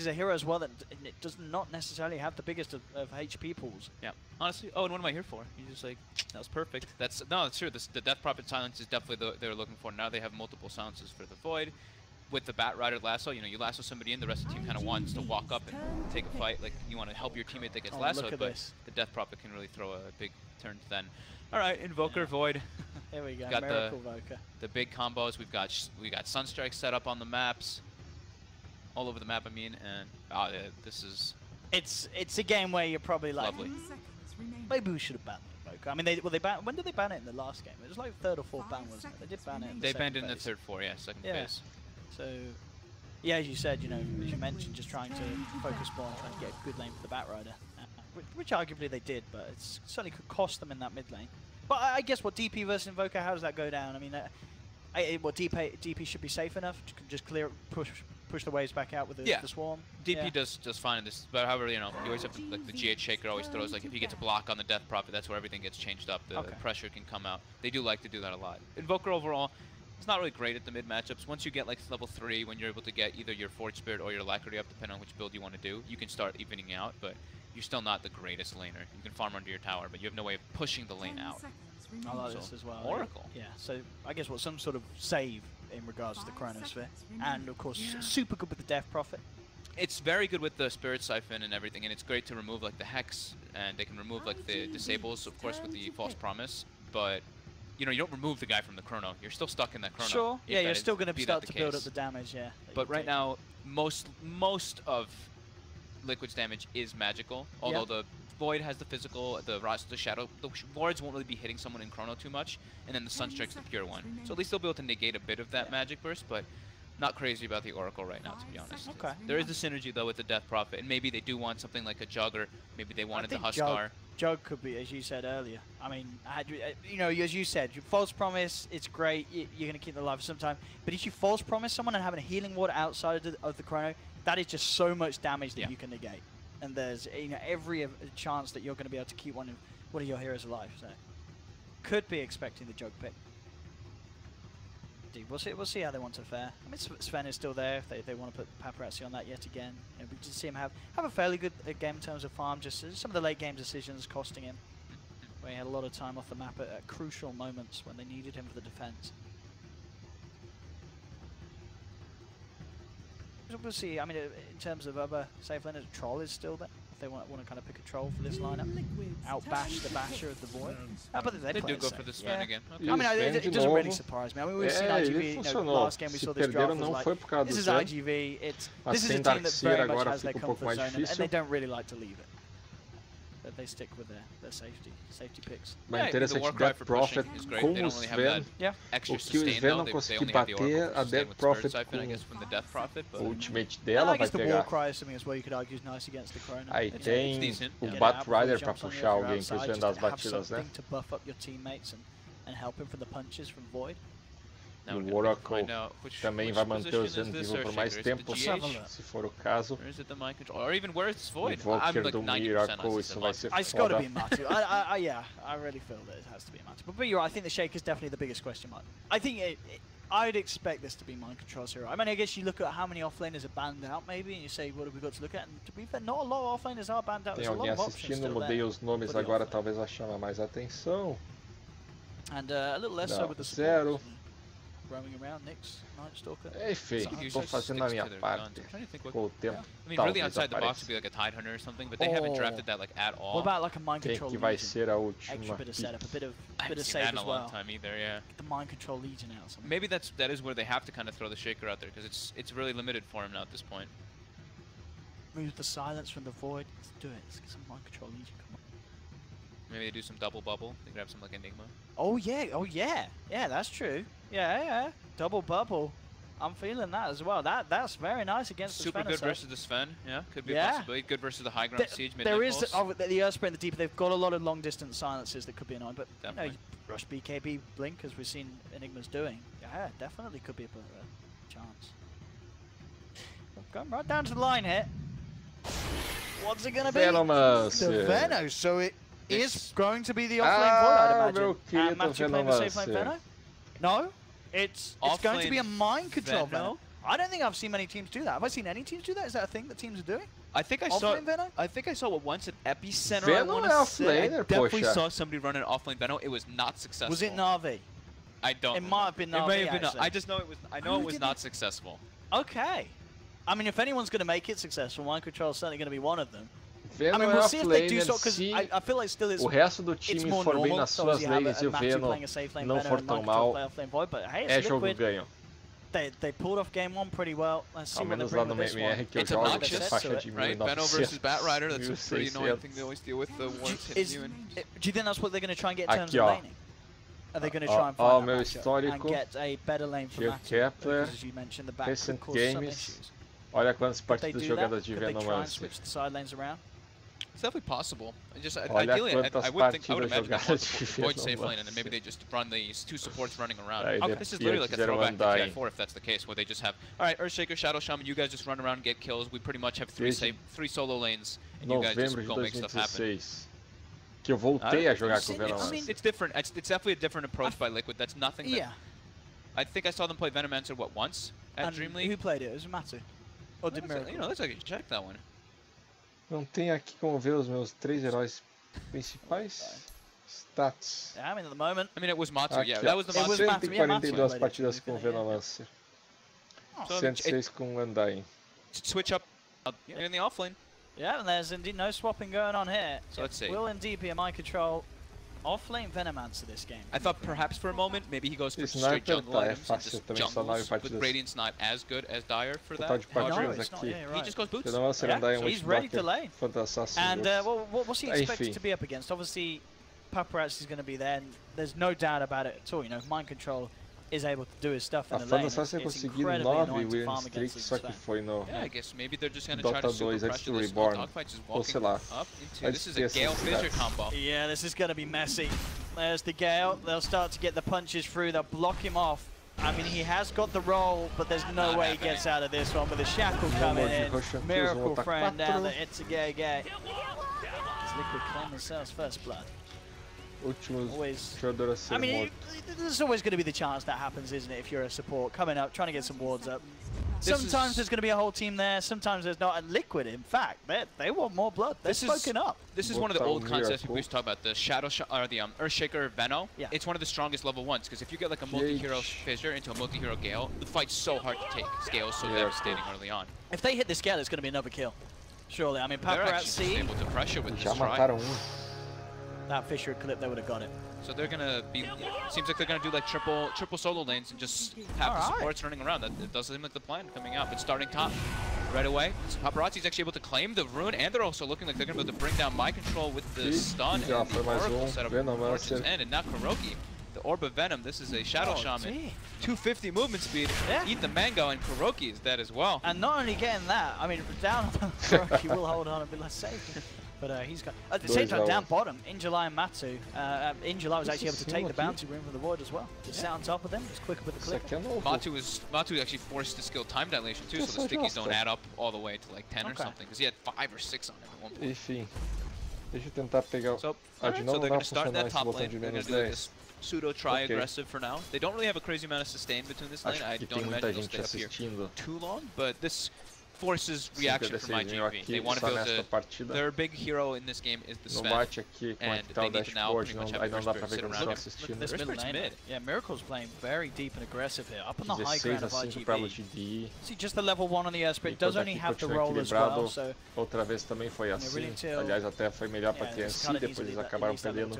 a hero as well that it does not necessarily have the biggest of HP pools. Yeah, honestly. Oh, and what am I here for? You just like, that was perfect. That's true. The Death Prophet silence is definitely what they were looking for. Now they have multiple silences for the Void. With the Batrider Lasso, you know, you lasso somebody in, the rest of the team kind of wants to walk up and take a fight. Like, you want to help your teammate that gets lassoed, but the Death Prophet can really throw a big turn then. All right, Invoker Void. Here we go. Got Miracle Voker. The big combos. We got Sunstrike set up on the maps. All over the map, I mean, and this is... It's a game where you're probably like... Lovely. Maybe we should have banned Invoker. I mean, when did they ban it in the last game? It was like third or fourth ban, wasn't it? They did ban it in the They banned it in the third four, second phase. So, yeah, as you said, you know, as you mentioned, just trying to focus more on trying to get a good lane for the Batrider. Which arguably they did, but it certainly could cost them in that mid lane. But I guess DP versus Invoker, how does that go down? I mean, DP should be safe enough to just push the waves back out with the swarm. DP does fine in this, but however, you know, you always have to, like the GH Shaker always throws, like if he gets a block on the Death Prophet, that's where everything gets changed up. The pressure can come out. They do like to do that a lot. Invoker overall, it's not really great at the mid matchups. Once you get like level 3, when you're able to get either your Forge Spirit or your Alacrity up, depending on which build you want to do, you can start evening out, but you're still not the greatest laner. You can farm under your tower, but you have no way of pushing the lane out. I like this as well. Oracle. Yeah, so I guess some sort of save in regards to the Chronosphere. And of course, super good with the Death Prophet. It's very good with the Spirit Siphon and everything, and it's great to remove like the Hex, and they can remove like the Disables, of course, with the False Promise, but you know, you don't remove the guy from the Chrono. You're still stuck in that Chrono. Sure, yeah, you're still going to start to build up the damage, But right now, most of Liquid's damage is magical, although the Void has the physical, the Shadow. The wards won't really be hitting someone in Chrono too much, and then the Sunstrike's the pure one. So at least they'll be able to negate a bit of that magic burst, but Not crazy about the Oracle right now, to be honest. Okay. There is the synergy though with the Death Prophet, and maybe they do want something like a Jug, or maybe they wanted the Huskar. Jug could be, as you said earlier. I mean, you know, as you said, you false promise, it's great, you're going to keep them alive for some time. But if you false promise someone and having a healing ward outside of the chrono, that is just so much damage that you can negate. And there's, you know, every chance that you're going to be able to keep one of your heroes alive. So, could be expecting the Jug pick. We'll see how they want to fare. I mean, Sven is still there if they want to put Paparazzi on that yet again. You know, we did see him have a fairly good game in terms of farm, just some of the late game decisions costing him, where he had a lot of time off the map at crucial moments when they needed him for the defense. We'll see. I mean, in terms of other safe laners, Troll is still there. If they want to kind of pick a Troll for this lineup, outbash the Basher of the Void. But they do go for the Sven again. Okay. I mean, it doesn't really surprise me. I mean, we've seen IGV. You know, last game we saw this draft was like, this is IGV. This is a team that very much has their comfort zone, and they don't really like to leave it. They stick with their safety picks. Mas interessante, Death Prophet com o Sven, o que o Sven não conseguir bater, a Death Prophet com o ultimate dela vai pegar. Aí tem o Bat Rider pra puxar alguém pro Sven das batidas, né? O Oracle também vai manter o Sven vivo por mais tempo, se for o caso. O Invoker do Miracle, isso vai ser foda. It's got to be Matu. Yeah, I really feel that it has to be Matu. But you're right, I think the Shake is definitely the biggest question mark. I think I'd expect this to be Mind Control's hero. I mean, I guess you look at how many offlaners are banned out, maybe, and you say, what have we got to look at? And to be fair, not a lot of offlaners are banned out. Tem alguém assistindo, mudei os nomes agora, talvez vai chamar mais atenção. And a little less so with the Zero. Roaming around, Nyx, Night Stalker. Enfim, tô fazendo a minha parte. Com o tempo, I mean, really outside the box would be like a Tidehunter or something, but they haven't drafted that like at all. What about like a Mind Control Legion? Vai ser a extra bit of setup, a bit of save as well. In a long time either, yeah. Get the Mind Control Legion out. Something. Maybe that is where they have to kind of throw the Shaker out there, because it's really limited for him now at this point. Move the silence from the void. Let's do it. Let's get some Mind Control Legion. Come on. Maybe they do some double bubble. They grab some like Enigma. Oh yeah. Yeah, that's true. Yeah. Double bubble. I'm feeling that as well. That's very nice against Super the Sven. Super good versus the Sven. Yeah, could be a possibility. Good versus the high ground siege. There is the Earthspray and the Deep. They've got a lot of long distance silences that could be annoying. But you know, rush BKB blink as we've seen Enigma's doing. Yeah, definitely could be a chance. Going right down to the line here. What's it gonna be? Venomancer. The Veno. So it is going to be the offlane Void, I'd imagine. And Matthew playing the safe lane Veno? No? It's going to be a Mind Control Veno. I don't think I've seen many teams do that. Have I seen any teams do that? Is that a thing that teams are doing? I think I saw it. I think I saw it once at Epicenter. Veno I definitely saw somebody run an offlane Veno. It was not successful. Was it Na'Vi? I don't. It might have been Na'Vi. It may have been. I just know it was. I know it was not successful. Okay. I mean, if anyone's going to make it successful, Mind Control is certainly going to be one of them. Veno I mean, we'll see if they do so, because I feel like still it's o resto do time for bem nas suas leis e o Veno não for tão mal, é jogo ganho. They pulled off game one pretty well. Let's see Ao what menos they lá bring no with this MMR one. que eu jogo, que é faixa de right? Veno versus Bat Rider, that's a pretty annoying thing they always deal with, the ones hitting you. Do you think that's what they're going to try and get in terms Aqui, of ó. laning? Are they going to try and find meu that histórico, and get a better lane for Matthew? Kepler, Because as you mentioned, the back recent could cause some games. issues. Olha quantas Could they partidas do jogadas that? de Could they try and Venomancer. switch the side lanes around? It's definitely possible. Just Olha ideally, I would imagine they jogadas want de to avoid safe lane, and then maybe they just run these two supports running around. This is literally like a throwback to TI4 if that's the case, where they just have, all right, Earthshaker, Shadow Shaman, you guys just run around and get kills. We pretty much have three solo lanes, and you guys just go make stuff happen. Que eu voltei a jogar com o Venomancer. I mean, it's different. It's definitely a different approach by Liquid. That's nothing. That I think I saw them play Venomancer once at Dream League. Who played it? It was Matsu. Or did Miracle? You know, let's check that one. Não tem aqui como ver os meus 3 heróis principais. Stats. Yeah, I mean, at the moment. I mean, it was Matsu. Aqui, Yeah, that was the Matsu. 142 partidas com o Venomancer. 106 com o Undying. Switch up in the offlane. Yeah, and there's indeed no swapping going on here. So let's see. Will indeed be a Mind Control offlane Venomancer this game. I thought perhaps for a moment maybe he goes for straight jungle items and just jungles, but Radiant's not as good as Dire for that. He just goes boots. So he's ready to lane. And what's he expected to be up against? Obviously, Paparazzi is going to be there, and there's no doubt about it at all. You know, Mind Control is able to do his stuff in A the fã lane, só se it's conseguir incredibly 9 annoying to win farm streak, against só que Sven. foi no Yeah, I guess maybe they're just gonna try Dota to super 2 pressure Extra this. Reborn. Dogfights is Ou sei walking lá. up into. Vai This is a ter Gale essas Fissure cidades. combo. Yeah, this is going to be messy. There's the Gale. They'll start to get the punches through. They'll block him off. I mean, he has got the roll, but there's no Not way he happening. gets out of this one with a shackle coming in. Miracle friend down the It's a gay. As Liquid claim themselves first blood. Always. I mean, there's always going to be the chance that happens, isn't it? If you're a support coming up, trying to get some wards up. Sometimes there's going to be a whole team there. Sometimes there's not. And Liquid, in fact, they want more blood. They're smoking up. This is one of the old concepts we used to talk about, the Shadow or the Earthshaker Vamo. Yeah. It's one of the strongest level 1s, because if you get like a multi-hero Fissure into a multi-hero Gale, the fight's so hard to take. Scale is so devastating early on. If they hit this Gale, it's going to be another kill. Surely. I mean, Paparazzi able to pressure with Já this try. mataram that Fissure clip, they would have got it. So they're gonna be. Seems like they're gonna do like triple solo lanes and just have the supports running around. That does seem like the plan coming out. But starting top right away. So Paparazzi's actually able to claim the rune, and they're also looking like they're gonna be able to bring down My Control with the stun and the Oracle setup. And now Kuroki, the Orb of Venom. This is a Shadow Shaman. 250 movement speed. Yeah. Eat the mango, and Kuroki is dead as well. And not only getting that, I mean, down Kuroki will hold on and be less safe. But he's got, at the same time, down bottom, Injuly and Matu. Injuly was actually able to take the bounty rune from the Void as well. Just sat on top of them, just quicker with the clip. Matu actually forced the skill time dilation too, so the stickies don't add up all the way to like 10 or something, because he had 5 or 6 on him at one point. Enfim, deixa eu tentar pegar. So, De novo they're não going to start in that top lane. de They're going menos to do 10. this pseudo try aggressive for now. They don't really have a crazy amount of sustain between this lane. I don't imagine they'll stay up here too long, but this forces reaction from IG. They want to be able to. Their big hero in this game is the Sven, and they need to now pretty much have the first sit around him. This mid. Yeah, Miracle's playing very deep and aggressive here, up on the high ground of IGV. See, just the level 1 on the Earthspirit does only have the roll as well, so... Outra vez também foi assim. Aliás, até foi melhor para TNC, depois eles acabaram perdendo.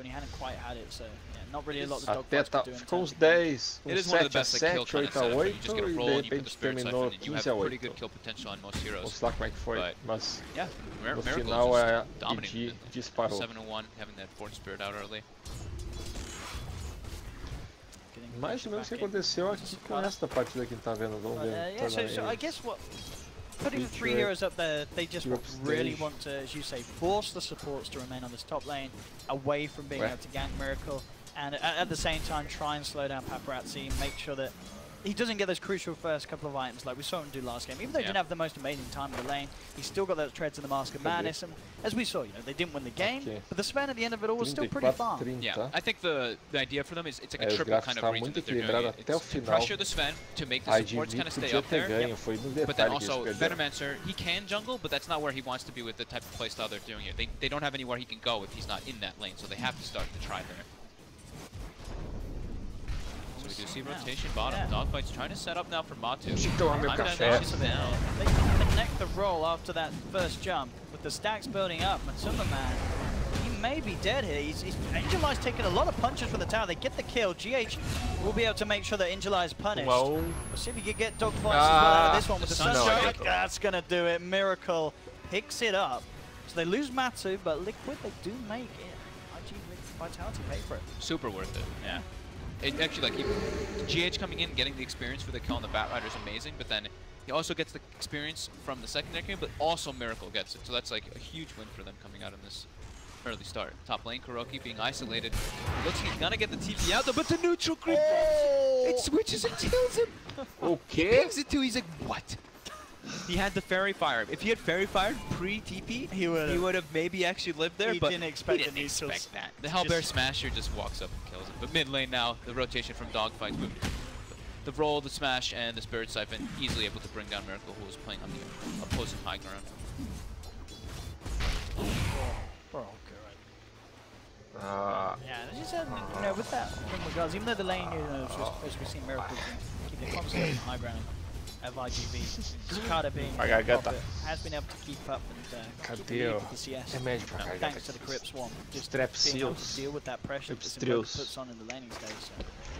Até ficou uns 10, uns 7 a 7, 8 a 8 e de repente terminou 15 a 8. Vamos lá como é que foi, mas no final a IG disparou. Mais ou menos o que aconteceu aqui com esta partida que a gente tá vendo, vamos ver. So I guess what putting the 3 heroes up there, they just really want to, as you say, force the supports to remain on this top lane, away from being able to gank Miracle, and at the same time try and slow down Paparazzi, make sure that he doesn't get those crucial first couple of items like we saw him do last game. Even though he didn't have the most amazing time in the lane, he's still got those treads in the Mask of Madness, and as we saw, they didn't win the game, but the Sven at the end of it all was still pretty far. Yeah, I think the idea for them is it's like a triple kind of reason that they're doing it. It's to pressure the Sven to make the supports kind of stay up there, but then also Venomancer, he can jungle, but that's not where he wants to be with the type of playstyle they're doing here. They don't have anywhere he can go if he's not in that lane, so they have to start the try there. We do see rotation bottom. Dogfight's trying to set up now for Matu. They connect the roll after that first jump. With the stacks building up, Matsuma Man, he may be dead here. Injuly's taking a lot of punches from the tower. They get the kill. GH will be able to make sure that Injuly is punished. We'll see if he can get Dogfights as well out of this one with the Sunstrike. That's going to do it. Miracle picks it up. So they lose Matu, but Liquid, they do make it. IG.Vitality pay for it. Super worth it, yeah. It actually, like, GH coming in, getting the experience for the kill on the Batrider is amazing, but then he also gets the experience from the secondary game, but also Miracle gets it. So that's like a huge win for them coming out in this early start. Top lane, Kuroki being isolated. Looks like he's gonna get the TP out, though, but the neutral creep, it switches and kills him. Okay. He gives it to, he's like, what? He had the Fairy Fire. If he had Fairy Fired pre-TP, he would have maybe actually lived there, but he didn't expect that. The Hellbear Smasher just walks up and kills him. But mid lane now, the rotation from Dogfight, the roll, the smash, and the Spirit Siphon easily able to bring down Miracle, who was playing on the opposing high ground. Yeah, as you said, with that, in regards, even though the lane, as we've seen Miracle keep the comms on the high ground of IGV, Cicada being has been able to keep up and keep the CS. Thanks to the Crip Swarm, just being able to deal with that pressure that Simple puts on in the laning stage.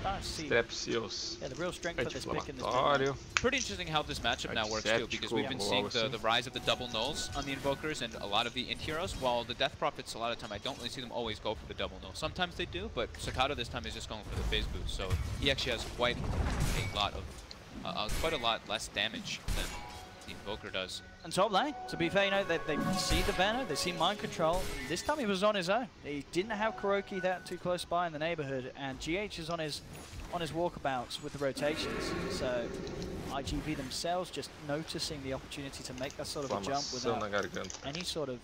So. starting to see Strepsils. the real strength of this pick in this Inflamatório. Pretty interesting how this matchup now works too, because we've been seeing the rise of the double nulls on the Invokers and a lot of the int heroes, while the Death Prophets, a lot of time I don't really see them always go for the double null. Sometimes they do, but Sakata this time is just going for the phase boost, so he actually has quite a lot less damage than the Invoker does. And top lane, to be fair, you know, they see the Venom, they see mind control. This time he was on his own. He didn't have Kuroki that too close by in the neighborhood, and GH is on his walkabouts with the rotations. So IGV themselves just noticing the opportunity to make that sort of a jump without any sort of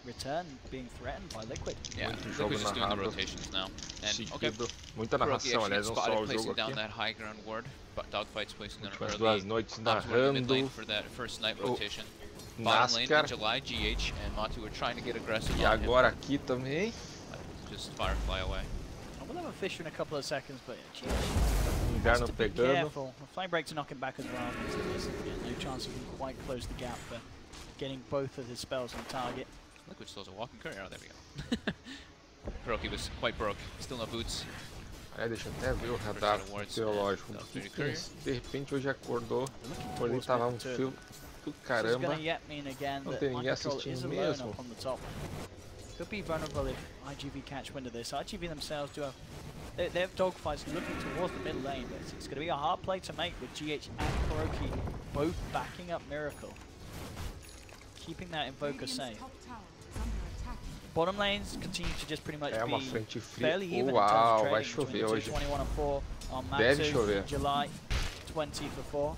return being threatened by Liquid. Yeah, Liquid's just doing the rotations now. And okay, muita narração, aliás, não só o jogo down aqui. that high ground ward, but Dogfight's placing down As early. duas noites narrando. For that first night rotation. Bottom lane in July, GH and Matu were trying to get aggressive. E agora aqui também. Just Firefly away. We'll have a fish in a couple of seconds, but yeah, Inverno to be pegando. careful. The flame break to knock him back as well. There's no chance he can quite close the gap for getting both of his spells on target. Liquid still has a walking courier. Oh, there we go. Kuroki was quite broke. Still no boots. Aí deixa eu até ver o radar teológico. De repente hoje acordou. Quando ele tava um fio do caramba. Não tem ninguém assistindo mesmo. Could be vulnerable if IGV catch wind of this. IGV themselves do have they have dogfights looking towards the mid lane, but it's going to be a hard play to make with GH and Kuroki both backing up Miracle, keeping that Invoker safe. Bottom lanes continue to just pretty much be fairly even in terms of vai chover hoje. 21 and 4 on Deve chover. July 20 for 4.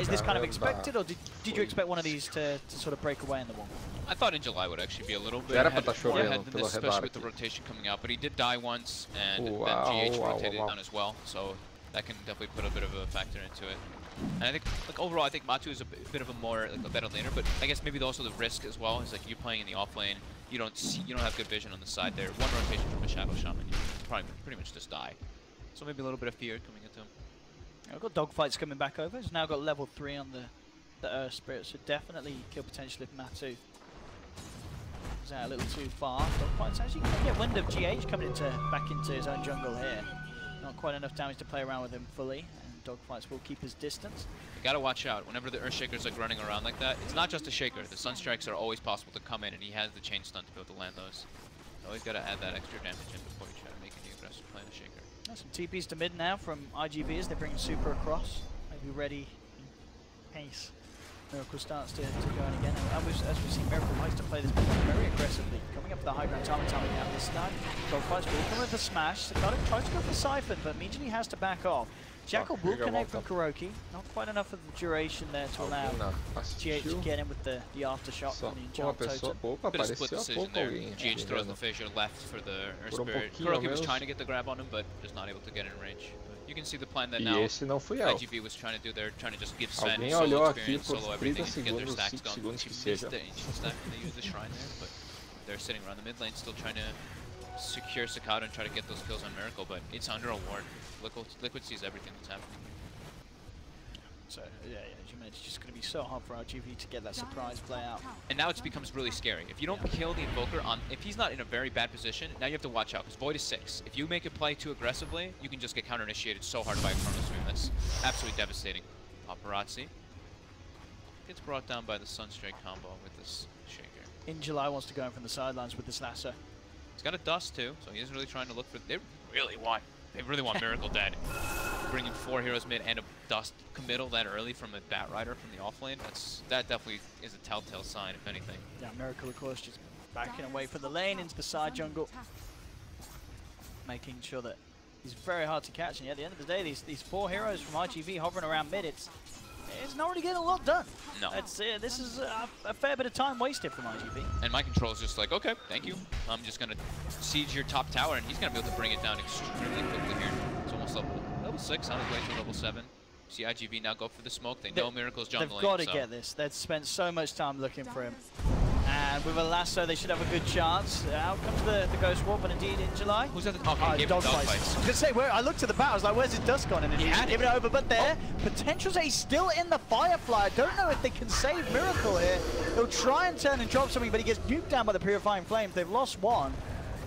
Is this kind of expected, or did you expect one of these to sort of break away in the wall? I thought in July would actually be a little bit ahead than this, especially with the rotation coming out, but he did die once, and then GH rotated down as well, so that can definitely put a bit of a factor into it. And I think, like, overall, I think Matu is a bit of a more, like, a better laner, but I guess maybe also the risk as well is, like, you playing in the off lane, you don't have good vision on the side there. One rotation from a Shadow Shaman, you probably pretty much just die. So maybe a little bit of fear coming into him. I've got dogfights coming back over. He's now got level 3 on the Earth Spirit, so definitely kill potential if Matu is out a little too far. Dogfights actually can get wind of GH coming back into his own jungle here. Not quite enough damage to play around with him fully, and dogfights will keep his distance. You gotta watch out. Whenever the Earthshaker's like running around like that, it's not just a shaker. The Sunstrikes are always possible to come in, and he has the chain stun to be able to land those. You always gotta add that extra damage in before you try to make any aggressive play on a shaker. Some TPs to mid now from IGV as they bring Super across. Maybe ready in case Miracle starts to go in again. And as we've seen, Miracle likes to play this very aggressively. Coming up the high ground time and time again this time. Dogfights will come with the smash. Sakata tries to go for Siphon, but immediately has to back off. Jackal will connect from Kuroki. Not quite enough of the duration there to allow GH to get in with the aftershock from the Enchant Totem. Bit of split decision there. GH throws the fissure left for the Earth Spirit. Kuroki was trying to get the grab on him, but just not able to get in range. But you can see the plan that now IGV was trying to do there, trying to just give Sven solo experience, solo everything, and get their stacks going. She missed the Ancient stack when they used the Shrine there, but they're sitting around the mid lane still trying to secure Sakata and try to get those kills on Miracle, but it's under a ward. Liquid sees everything that's happening. So, yeah, as you mentioned, it's just going to be so hard for IGV to get that surprise play out. And now it becomes really scary. If you don't kill the Invoker, if he's not in a very bad position, now you have to watch out, because Void is 6. If you make a play too aggressively, you can just get counter-initiated so hard by a Chrono Stream. That's absolutely devastating. Paparazzi gets brought down by the Sunstrike combo with this Shaker. In July wants to go in from the sidelines with this lasso. He's got a Dust too, so he isn't really trying to look for... They really want Miracle dead. Bringing 4 heroes mid and a Dust committal that early from a Bat Rider from the offlane, that definitely is a telltale sign, if anything. Yeah, Miracle, of course, just backing away from the lane into the side jungle. Making sure that he's very hard to catch, and at the end of the day, these 4 heroes from IGV hovering around mid, it's not really getting a lot done. No. This is a fair bit of time wasted from IGV. And my control is just like, okay, thank you. I'm just going to siege your top tower, and he's going to be able to bring it down extremely quickly here. It's almost level 6, on his way to level 7. See IGV now go for the smoke. They know Miracle's jungling. They've got to get this. They've spent so much time looking for him. And with a lasso, they should have a good chance. Out comes the Ghost Warp, and indeed in July. Who's that? Okay, Dogfights. I was going to say, I looked at the bat, I was like, where's his Dust gone? And he's given it over, but there, potential's he's still in the Firefly. I don't know if they can save Miracle here. He'll try and turn and drop something, but he gets nuked down by the Purifying Flames. They've lost one.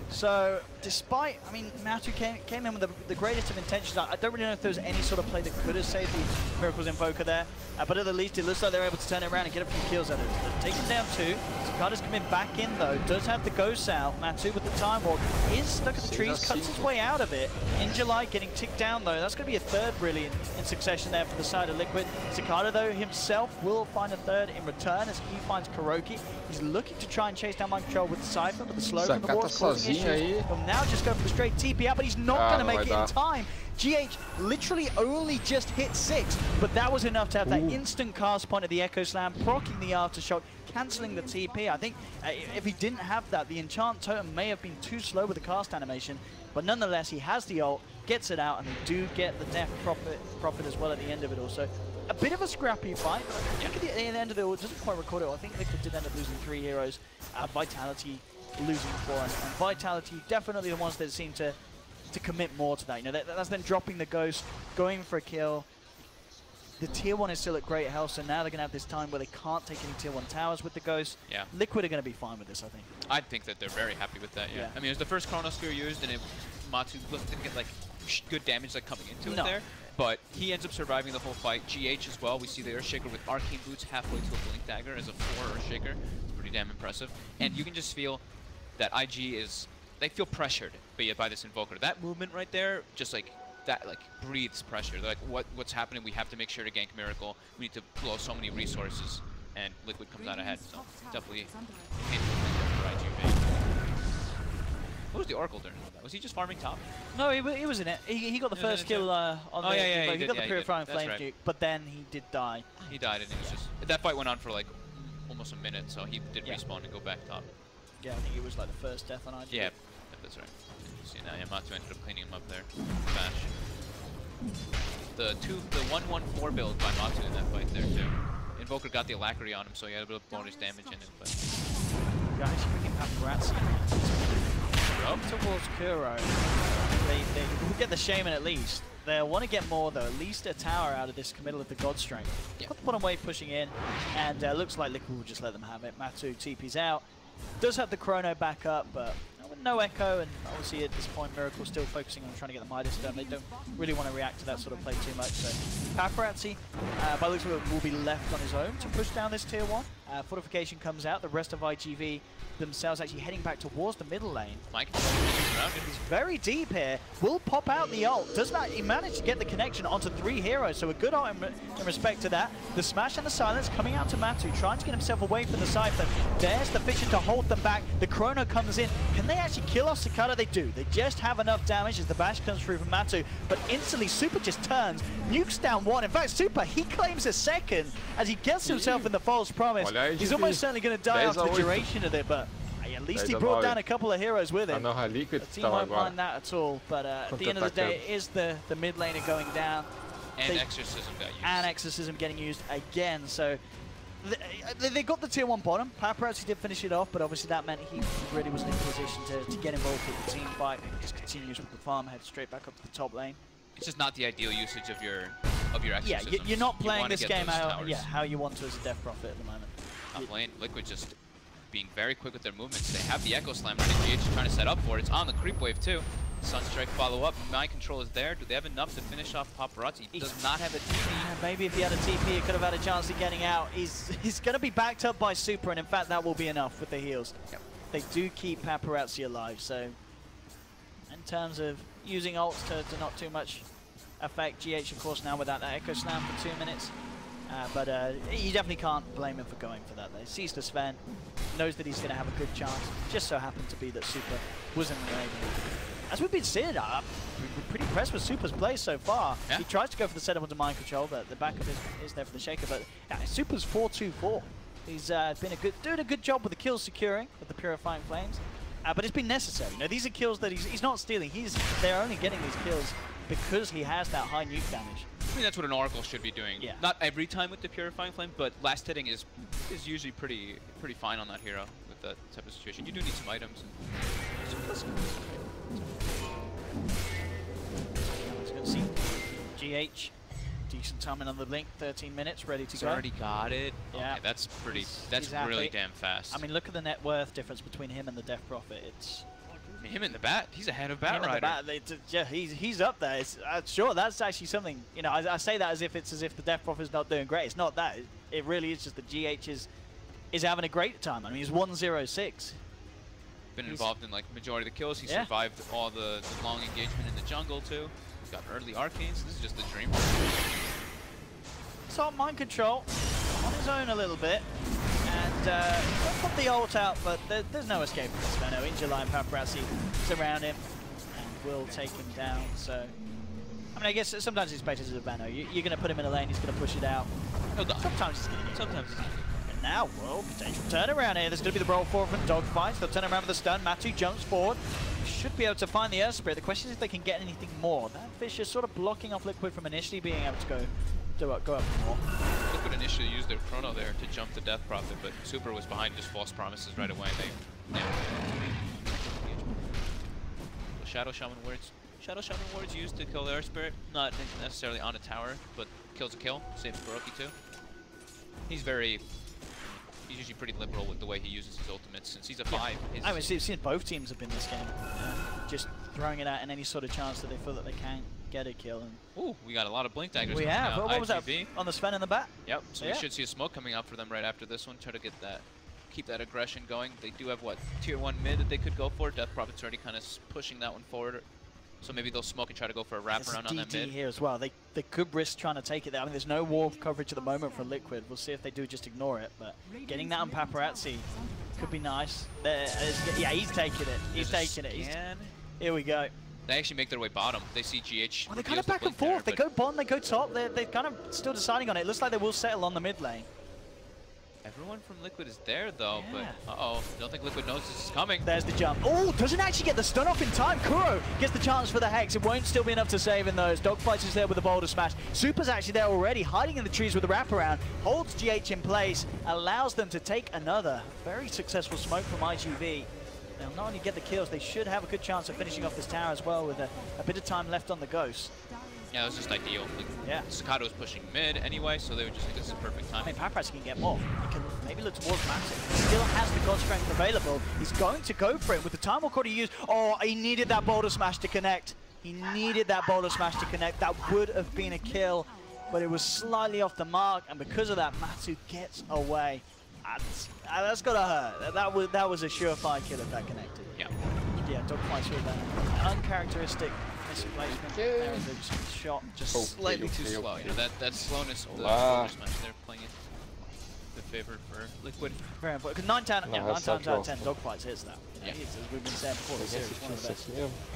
So, despite, I mean, Matu came in with the greatest of intentions. I don't really know if there was any sort of play that could have saved the Miracles Invoker there, but at the least it looks like they're able to turn it around and get a few kills out of it. They're taking down 2. Cicada's coming back in though, does have the ghost out. Matu with the Time Walk is stuck at the trees, cuts his way out of it. In July getting ticked down though, that's going to be a third really in succession there for the side of Liquid. Cicada though himself will find a third in return as he finds Kuroki. He's looking to try and chase down Mind Control with the Cypher, but the slow from the walls causing issues. He'll now just go for the straight TP out, but he's not going to make it in time. GH literally only just hit 6, but that was enough to have that instant cast point of the Echo Slam, proccing the aftershock, cancelling the TP. I think if he didn't have that, the Enchant Totem may have been too slow with the cast animation, but nonetheless, he has the ult, gets it out, and they do get the Death Prophet as well at the end of it also. A bit of a scrappy fight, but I think at the end of it, it doesn't quite record it. I think Liquid did end up losing 3 heroes. Vitality losing 4, and Vitality definitely the ones that seem to commit more to that. You know, that's then dropping the Ghost, going for a kill. The tier 1 is still at great health, so now they're going to have this time where they can't take any tier 1 towers with the Ghost. Yeah. Liquid are going to be fine with this, I think. I think that they're very happy with that, yeah. I mean, it was the first Chrono Spear used, and Matu didn't get, like, good damage, like, coming into it there. But he ends up surviving the whole fight. GH as well. We see the Earthshaker with Arcane Boots halfway to a Blink Dagger as a 4 Earthshaker. It's pretty damn impressive. And you can just feel that IG is... They feel pressured by this Invoker. That movement right there, just like that, like breathes pressure. They're like, what's happening? We have to make sure to gank Miracle. We need to blow so many resources, and Liquid comes out ahead. So definitely painful for IG. What was the Oracle during that? Was he just farming top? No, he was in it. He got the first kill on the. He got the Purifying Flame Duke, but then he did die. He died, and it was just that fight went on for like almost a minute. So he did respawn and go back top. Yeah, I think it was like the first death on IG. Yeah, that's right. You see now, Matu ended up cleaning him up there. Bash. The 1-1-4 build by Matu in that fight there too. Invoker got the Alacrity on him, so he had a bit of bonus damage in it. But guys, freaking paparazzi up towards Kuro. They will get the Shaman at least. They want to get more though, at least a tower out of this middle of the God Strength. Got the bottom wave pushing in, and looks like Liquid will just let them have it. Matu TP's out. Does have the Chrono back up, but with no Echo, and obviously at this point Miracle still focusing on trying to get the Midas done. They don't really want to react to that sort of play too much. So Paparazzi, by the looks of it, will be left on his own to push down this tier 1. Fortification comes out. The rest of IGV themselves actually heading back towards the middle lane. Mike, he's very deep here. Will pop out the ult. Does not? He managed to get the connection onto 3 heroes, so a good ult in respect to that. The smash and the silence coming out to Matu, trying to get himself away from the Cypher. There's the Vision to hold them back. The Chrono comes in. Can they actually kill off Cicada? They do. They just have enough damage as the bash comes through from Matu, but instantly Super just turns, nukes down 1. In fact, Super, he claims a 2nd as he gets himself in the false promise. He's almost certainly going to die after the duration of it, but at least he brought down a couple of heroes with him. The team won't mind that at all, but at the end of the day, it is the mid laner going down. And Exorcism got used. And Exorcism getting used again, so they got the tier 1 bottom. Paparazzi did finish it off, but obviously that meant he really wasn't in position to get involved with the team fight. He just continues with the farm, head straight back up to the top lane. It's just not the ideal usage of your Exorcism. Yeah, you're not playing this game how you want to as a Death Prophet at the moment. Top lane, Liquid just being very quick with their movements. They have the Echo Slam ready. GH is trying to set up for it. It's on the creep wave too. Sunstrike follow up. Mind Control is there. Do they have enough to finish off Paparazzi? He does not have a TP. Maybe if he had a TP, he could have had a chance of getting out. He's going to be backed up by Super, and in fact, that will be enough with the heals. Yep. They do keep Paparazzi alive, so in terms of using ults to not too much affect GH, of course, now without that Echo Slam for 2 minutes. But you definitely can't blame him for going for that. He sees the Sven, knows that he's going to have a good chance. Just so happened to be that Super was in the lane. As we've been seeing, we're pretty impressed with Super's play so far. Yeah. He tries to go for the setup into Mind Control, but the backup is there for the Shaker. But Super's 4-2-4. He's been doing a good job with the kills securing with the Purifying Flames. But it's been necessary. You know, these are kills that he's not stealing. They're only getting these kills because he has that high nuke damage. I mean, that's what an Oracle should be doing. Yeah. Not every time with the Purifying Flame, but last hitting is usually pretty fine on that hero with that type of situation. You do need some items. Let's go see GH. Decent timing on the Blink, 13 minutes, ready to He's go. already got it. Yeah, okay, that's pretty. That's really damn fast. I mean, look at the net worth difference between him and the Death Prophet. mean, him in the bat, he's ahead of Bat Rider. Yeah, he's up there. Sure, that's actually something. You know, I say that as if the Death Prophet's not doing great. It's not that. It really is just the GH is having a great time. I mean, he's 1-0-6. Been involved in like majority of the kills. He survived all the long engagement in the jungle too. He's got early arcanes. This is just a dream. So mind control on his own a little bit. And don't put the ult out, but there's no escape from this Vamo. In July, Paparazzi surround him and will take him down. So, I mean, I guess sometimes he's better as a Vamo. You're going to put him in a lane, he's going to push it out. Sometimes he's going to get Sometimes he's And now, well, potential turnaround here. There's going to be the roll forward from Dogfights. They'll turn around with the stun. Matu jumps forward. Should be able to find the Earth Spirit. The question is if they can get anything more. That fish is sort of blocking off Liquid from initially being able to go up more. Liquid initially used their chrono there to jump the Death Prophet, but Super was behind just false promises right away. Shadow Shaman Wards used to kill the Earth Spirit, not necessarily on a tower, but kills a kill, saves Kuroki too. He's usually pretty liberal with the way he uses his ultimates since he's a 5. I mean, seen both teams have been this game, just throwing it out in any sort of chance that they feel that they can get a kill. And ooh, we got a lot of blink daggers. We have. What was that on the Sven in the back? Yep. So we should see a smoke coming out for them right after this one. Try to get that, keep that aggression going. They do have what, tier 1 mid that they could go for. Death Prophet's already kind of pushing that one forward. So maybe they'll smoke and try to go for a wraparound on that mid. Here as well. They could risk trying to take it there. I mean, there's no wall coverage at the moment for Liquid. We'll see if they do just ignore it. But getting that on Paparazzi could be nice. Yeah, he's taking it. He's taking it. Here we go. They actually make their way bottom. They see GH. Well, they're kind of back and forth. They go bottom, they go top. They're kind of still deciding on it. It looks like they will settle on the mid lane. Everyone from Liquid is there, though, but uh-oh. Don't think Liquid knows this is coming. There's the jump. Oh, doesn't actually get the stun off in time. Kuro gets the chance for the Hex. It won't still be enough to save in those. Dogfights is there with the Boulder Smash. Super's actually there already, hiding in the trees with the wraparound. Holds GH in place, allows them to take another very successful smoke from IG.V. They'll not only get the kills, they should have a good chance of finishing off this tower as well with a bit of time left on the Ghost. Yeah, it was just ideal. Like, Sakata was pushing mid anyway, so they were just like, this is perfect time. I mean, Paparazzi can get more. He can maybe look towards Massive. He still has the God Strength available. He's going to go for it with the time already used. Oh, he needed that Boulder Smash to connect. He needed that Boulder Smash to connect. That would have been a kill, but it was slightly off the mark, and because of that, Matsu gets away. That's gotta hurt. That was a surefire kill if that connected. Yeah. Yeah, Dogfights with an uncharacteristic misplacement. There was a shot just slightly too slow. Yeah, that slowness of the Boulder Smash, they're playing it in favor for Liquid. Very important. Because 9 times out of 10, Dogfights hits that. Yeah. As we've been saying before, the series one of the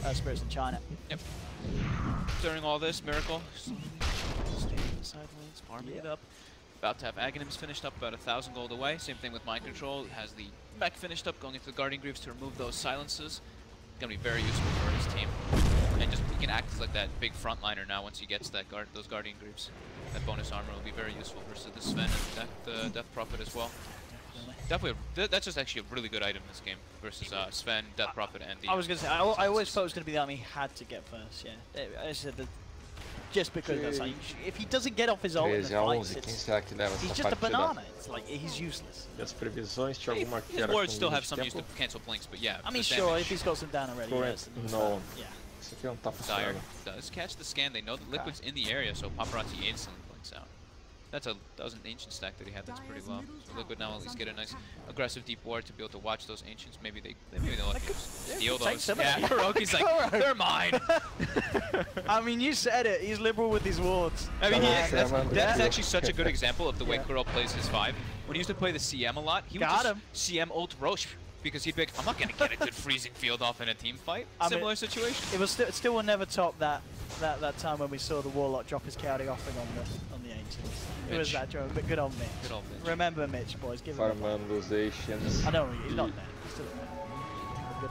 best spirits in China. Yep. During all this, Miracle staying in the side lanes, farming it up. About to have Aghanims finished up, about 1,000 gold away. Same thing with Mind Control. Has the mech finished up, going into the Guardian Greaves to remove those silences. Going to be very useful for his team. And just he can act as like that big frontliner now once he gets that those Guardian Greaves. That bonus armor will be very useful versus the Sven and the Death Prophet as well. Definitely, that's just actually a really good item in this game versus Sven, Death Prophet, and the. I was going to say, I always thought it was going to be the army he had to get first. Yeah, I said that. Just because that's like, if he doesn't get off his ult in the fights, he's just a banana. It's like, he's useless. As previsões tinha alguma que his wards still have some use to cancel blinks, but yeah. I mean, sure, if he's got some down already. No. Yeah. Isso aqui não tá Dire funcionando. does catch the scan. They know the Liquid's in the area, so Paparazzi instantly blinks out. That was an ancient stack that he had. That's pretty low. So Liquid now at least get a nice aggressive deep ward to be able to watch those ancients. Maybe they'll let him steal those. Yeah, Kuroki's like, they're mine. I mean, you said it. He's liberal with his wards. I mean, that's actually such a good example of the way Kuro plays his 5. When he used to play the CM a lot, he would just CM ult Roche. Because he'd be like, I'm not going to get a good freezing field off in a team fight. Similar situation. It was still will never top that time when we saw the Warlock drop his chaotic offering on the Ancients. It was that joke, but good on Mitch. Good old Mitch. Remember Mitch, boys. Give him Farmando Ancients. I know, he's not there. He's still there. Good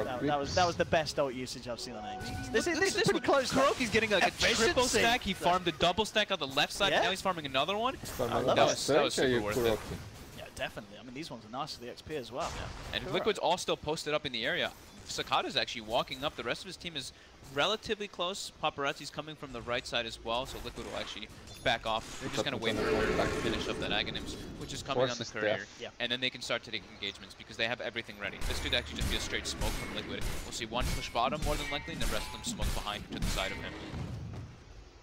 on Mitch. That was the best ult usage I've seen on Ancients. This is pretty close. Kuroki's getting like a triple stack. He farmed a double stack on the left side, and now he's farming another one. That was super worth it. Definitely. I mean, these ones are nice for the XP as well. Yeah. And Liquid's all still posted up in the area. Sakata's actually walking up. The rest of his team is relatively close. Paparazzi's coming from the right side as well, so Liquid will actually back off. They're just going to wait for Courier to finish up that Aghanims, which is coming on the Courier. Yeah. And then they can start to take engagements because they have everything ready. This could actually just be a straight smoke from Liquid. We'll see one push bottom more than likely, and the rest of them smoke behind to the side of him.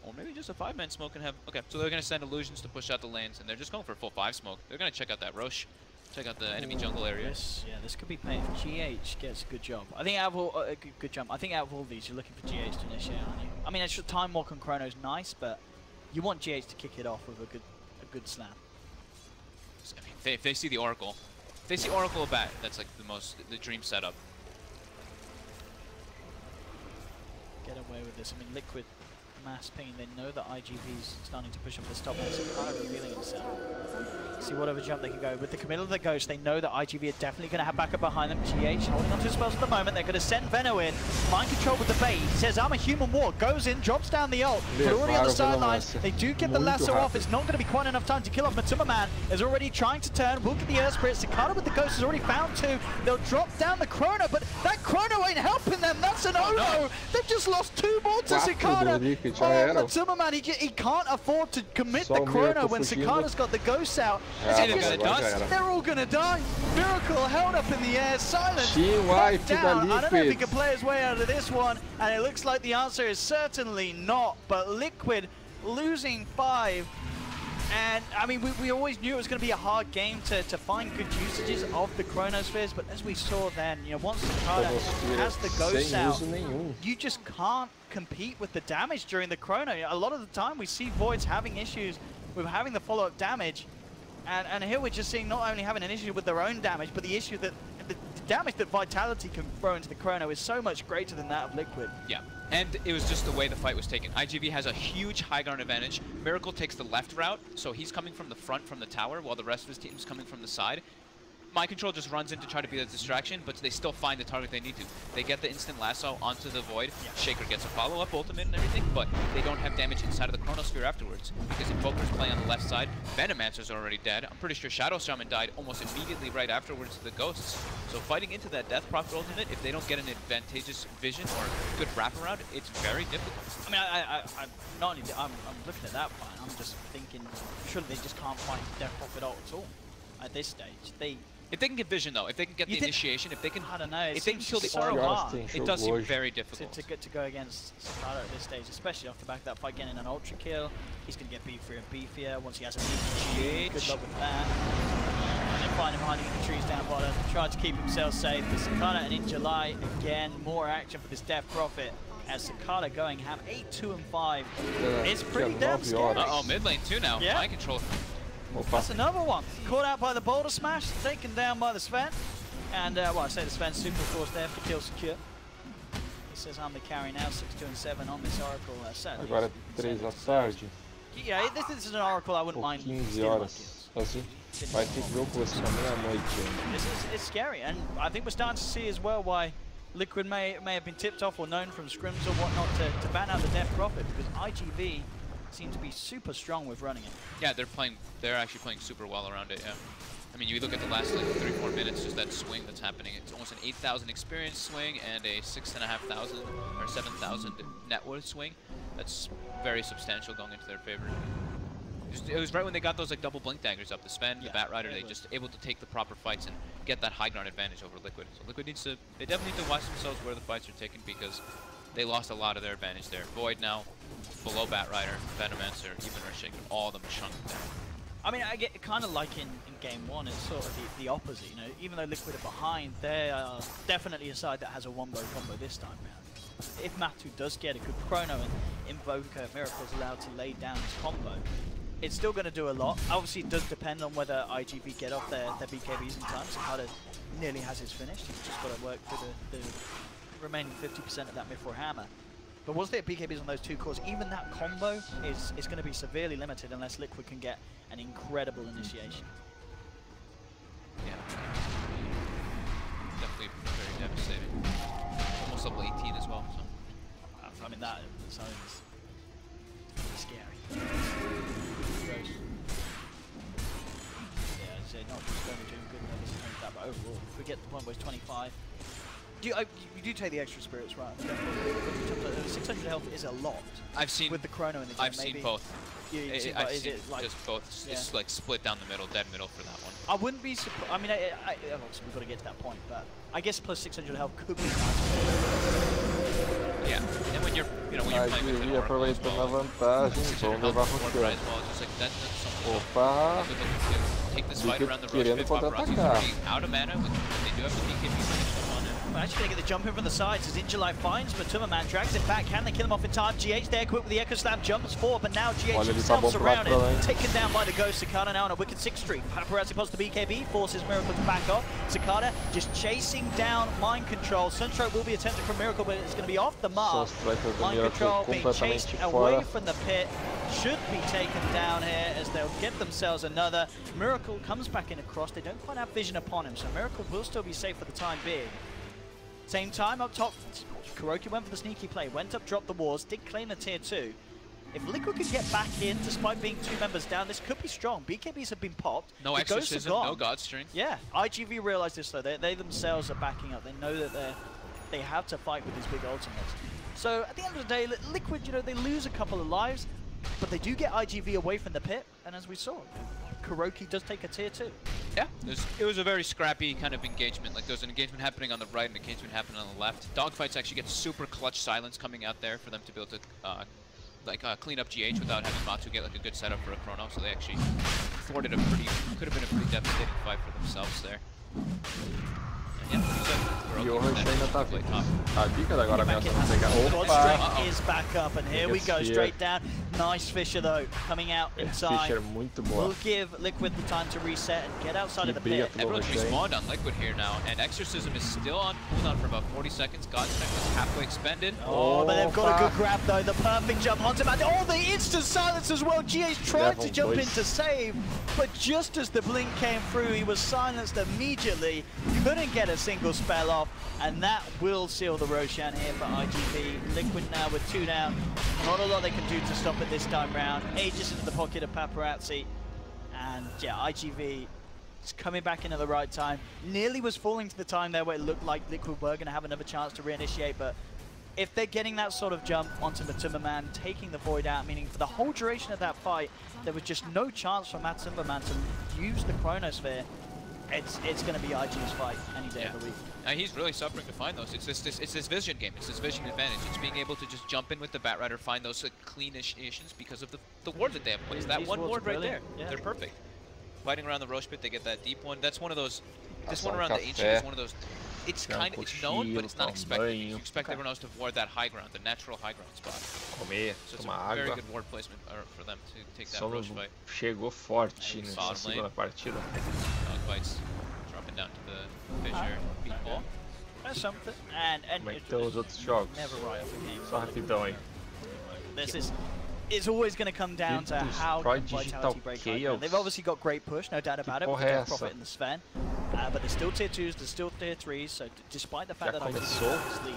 Or maybe just a 5-man smoke and have... Okay, so they're going to send illusions to push out the lanes, and they're just going for a full 5 smoke. They're going to check out that Roche. Check out the enemy jungle area. This could be pain. GH gets a good job. I think out of all, good jump. I think out of all these, you're looking for GH to initiate, aren't you? I mean, extra time walk on Chrono's nice, but you want GH to kick it off with a good slam. I mean, if they see the Oracle, if they see Oracle bat, that's like the dream setup. Get away with this. I mean, Liquid mass ping. They know that IGV's starting to push up the stop, and it's kind of revealing itself. See whatever jump they can go. With the committal of the Ghost, they know that IGV are definitely going to have backup behind them. GH holding on to his spells at the moment. They're going to send Veno in. Mind control with the bait. He says, I'm a human war. Goes in, drops down the ult. But already on the sidelines. They do get the lasso off. It's not going to be quite enough time to kill off Matuma Man. Is already trying to turn. Will get the Earth Spirit. Cicada with the Ghost has already found 2. They'll drop down the Chrono, but that Chrono ain't helping them. That's an Ono. They've just lost 2 more to Cicada. Matuma Man, he can't afford to commit the Chrono when Cicada's got the Ghosts out. They're all gonna die. Miracle held up in the air, silent. Down. I don't know if he can play his way out of this one, and it looks like the answer is certainly not. But Liquid losing 5, and I mean we always knew it was going to be a hard game to find good usages of the Chronospheres, but as we saw then, you know, once Cicada has the Ghosts out, you just can't compete with the damage during the Chrono. A lot of the time we see Voids having issues with having the follow-up damage. And here we're just seeing not only having an issue with their own damage, but the issue that the damage that Vitality can throw into the Chrono is so much greater than that of Liquid. Yeah, and it was just the way the fight was taken. IGV has a huge high ground advantage. Miracle takes the left route, so he's coming from the front from the tower, while the rest of his team's coming from the side. Mind Control just runs in to try to be the distraction, but they still find the target they need to. They get the instant lasso onto the Void. Yeah. Shaker gets a follow-up ultimate and everything, but they don't have damage inside of the Chronosphere afterwards because Invoker's playing on the left side. Venomancer's already dead. I'm pretty sure Shadow Shaman died almost immediately right afterwards to the Ghosts. So fighting into that Death Prophet ultimate, if they don't get an advantageous vision or good wraparound, it's very difficult. I mean, I'm looking at that fight. I'm just thinking, surely they just can't fight Death Prophet ult at all at this stage. If they can get vision though, if they can get the initiation, if they can, I don't know, if they can kill the Oracle, it does seem very difficult to go against Cicada at this stage, especially off the back of that fight, getting an ultra kill. He's going to get beefier and beefier once he has a beefy. Good luck with that. And then find him hiding in the trees down bottom, trying to keep himself safe. The Cicada, and in July again, more action for this Death Prophet. As Cicada going ham 8, 2, and 5. It's pretty damn scary. Oh, mid lane too now. Yeah. Mind Control. That's another one. Caught out by the boulder smash, taken down by the Sven. And, well, I say the Sven super, of course, there for kill secure. He says, I'm the carry now, 6, 2, and 7 on this Oracle. Agora 3 da tarde. Yeah, this is an Oracle I wouldn't mind. 15 horas. Assim, vai ter que ver o que vai ser meia-noite. It's scary, and I think we're starting to see as well why Liquid may have been tipped off or known from scrims or whatnot to ban out the Death Prophet, because IGV seem to be super strong with running it. Yeah, they're actually playing super well around it, yeah. I mean, you look at the last like 3-4 minutes, just that swing that's happening. It's almost an 8,000 experience swing and a 6,500 or 7,000 net worth swing. That's very substantial going into their favor. It was right when they got those like double blink daggers up, the Sven, the Bat Rider, they just able to take the proper fights and get that high ground advantage over Liquid. So Liquid they definitely need to watch themselves where the fights are taken, because they lost a lot of their advantage there. Void now, below Bat Rider, Venomancer, even Earthshaker, all of them chunked down. I mean, I get kind of like in game 1, it's sort of the opposite, you know. Even though Liquid are behind, they are definitely a side that has a wombo combo this time round. If Matu does get a good Chrono and Invoker Miracle's allowed to lay down his combo, it's still going to do a lot. Obviously, it does depend on whether IGV get off their BKBs in time. Cicada nearly has his finished. He's just got to work for the remaining 50% of that Mithril Hammer. But once they have BKBs on those 2 cores, even that combo is going to be severely limited unless Liquid can get an incredible initiation. Yeah, definitely very devastating. Almost level 18 as well. So. I mean, that sounds scary. Yeah, I'd say not just going to do good levels like that, but overall, if we get to the point where it's 25, You do take the extra spirits, right? 600 health is a lot. I've seen with the chrono in the game. I've seen both. I've seen like, just both. Yeah. It's like split down the middle, dead middle for that one. I wouldn't be surprised. I mean, obviously we've got to get to that point, but I guess plus 600 health could be nice. Yeah, and when you're, when you're playing with an Oracle as aproveitando a well, vantagem, vão levar roteiro. Opa! Take this fight around the querendo contra-atacar. Out of mana, they do have the DKP finished on him. We're actually going to get the jump in from the sides as Injulife finds Matuma, drags it back. Can they kill him off in time? GH there, equipped with the Echo Slam, jumps forward, but now GH himself surrounded, taken down by the Ghost. Sakata now on a wicked 6 streak. Paparazzi pops the BKB, forces Miracle to back off. Sakata just chasing down Mind Control. Sunstroke will be attempted from Miracle, but it's going to be off the mark. Mind Control being chased away from the pit. Should be taken down here as they'll get themselves another. Miracle comes back in across. They don't quite have vision upon him, so Miracle will still be safe for the time being. Same time up top, Kuroki went for the sneaky play, went up, dropped the wards, did claim the tier 2. If Liquid could get back in, despite being 2 members down, this could be strong. BKBs have been popped. No exorcism, no god strength. Yeah, IG.V realized this though. They themselves are backing up. They know that they have to fight with these big ultimates. So at the end of the day, Liquid, they lose a couple of lives, but they do get IG.V away from the pit, and as we saw, Kuroki does take a tier 2. Yeah, it was a very scrappy kind of engagement. Like, there's an engagement happening on the right and an engagement happening on the left. Dogfights actually get super clutch silence coming out there for them to be able to clean up GH without having Matu get like a good setup for a chrono. So they actually thwarted could have been a pretty devastating fight for themselves there. And yeah, E o Rush ainda tá vivo. A Bica agora ameaça não pegar. Opa! Is back up, and here we go, straight down. Nice Fisher though, coming out in time. Fisher muito boa. Will give Liquid the time to reset and get outside of the pit. Everyone's respawned on Liquid here now, and Exorcism is still on cooldown for about 40 seconds. God's Strength is halfway expended. Oh, but they've got a good grab though. The perfect jump onto Matt. Oh, the instant silence as well. GH tried to jump in to save, but just as the blink came through, he was silenced immediately. Couldn't get a single spell off, and that will seal the Roshan here for IG.V. Liquid now with 2 down. Not a lot they can do to stop it this time round. Aegis into the pocket of Paparazzi, and yeah, IG.V is coming back in at the right time. Nearly was falling to the time there where it looked like Liquid were going to have another chance to reinitiate, but if they're getting that sort of jump onto Matuma, taking the Void out, meaning for the whole duration of that fight, there was just no chance for Matuma to use the Chronosphere. It's going to be IG's fight any day of the week. And he's really suffering to find those. It's this vision game. It's this vision advantage. It's being able to just jump in with the Batrider, find those clean initiations because of the ward that they have placed. That one ward right there, they're perfect. Fighting around the Roche pit, they get that deep one. That's one of those. This one around the Ancient is one of those. It's kind of, it's known, but it's not expected. You expect everyone else to ward that high ground, the natural high ground spot. Comer, so it's tomar a very água. good ward placement for them to take that Solo Roche fight. chegou forte nessa segunda partida. Dogfights dropping down to the Fisher, beat ball. That's something. And Como é que estão os outros jogos? Never right off the game. Só rapidão aí. This is. It's always going to come down to how Vitality break high. They've obviously got great push, no doubt about it. With Profit and the Sven, but there's still tier 2s, there's still tier 3s. So despite the fact that I this lead,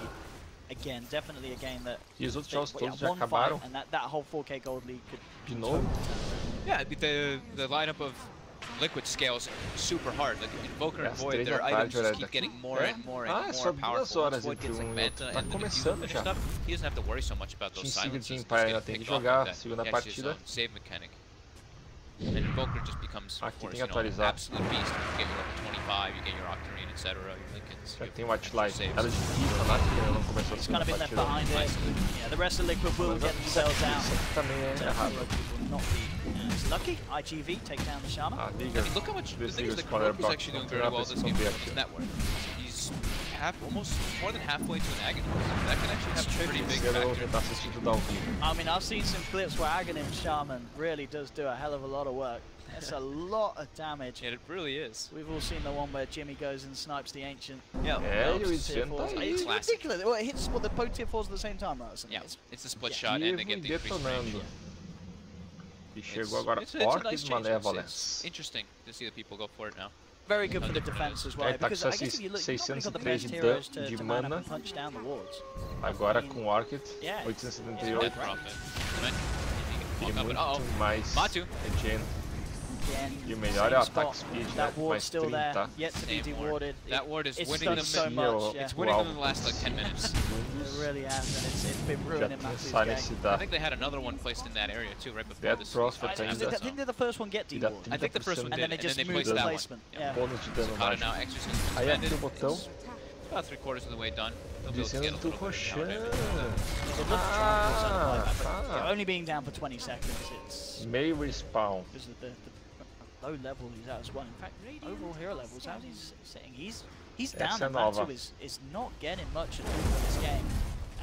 again, definitely a game that. E os outros jogos todos já acabaram. And that whole 4K gold lead could. De novo? Yeah, the lineup of Liquid scales super hard. Like Invoker and Void, their items just keep getting more and more and more powerful. Void gets like meta and the stuff. He doesn't have to worry so much about those silences. Ainda tem que jogar segunda partida. Save mechanic. And Invoker just becomes, of course, absolute beast. You get your level 25, you get your Octarine, etc. Your Lincolns. Já tem White Light. Ela de FIFA lá que não começou a segunda partida. Kind of been left behind it. Yeah, the rest of Liquid will get themselves out. Também é errado. Not be lucky. IG.V take down the Shaman. I mean, look how much. The thing is, the Grupos is actually doing very well this game with his network. He's almost more than halfway to an Aghanim. That can actually have a pretty big factor. I mean, I've seen some clips where Aghanim Shaman really does do a hell of a lot of work. It's a lot of damage. Yeah, it really is. We've all seen the one where Jimmy goes and snipes the Ancient. Yeah, it's ridiculous. Well, it hits the both tier 4s at the same time, right? Yeah, it's a split shot and they get the increased range. E chegou agora Orchid Malevolence. It's interesting to see that people go for it now. Very good for the defense as well. Because I guess if you look, you've got the best heroes to man up and punch down the wards. Agora com Orchid, 878. E muito mais regen. again. E o melhor é o ataque speed, né? That ward's Mais still there, 30. yet to be dewarded. That ward is It's winning done them so much. It's winning them in the last like 10 minutes. It really has, and it's been ruining Matthew's game. I think they had another one placed in that area too, right before this. I think they're the first one get dewarded. I think the first one did, and then they just moved the placement. Yeah. Bônus de dano mágico. Now Exorcism Aí abre o botão. About 3/4 of the way done. Dizendo do Roxan. Only being down for 20 seconds, it's... Meio respawn. Because of the low level he's at as well. In fact, overall hero levels, as he's saying, he's down, and Matsu is not getting much at all in this game.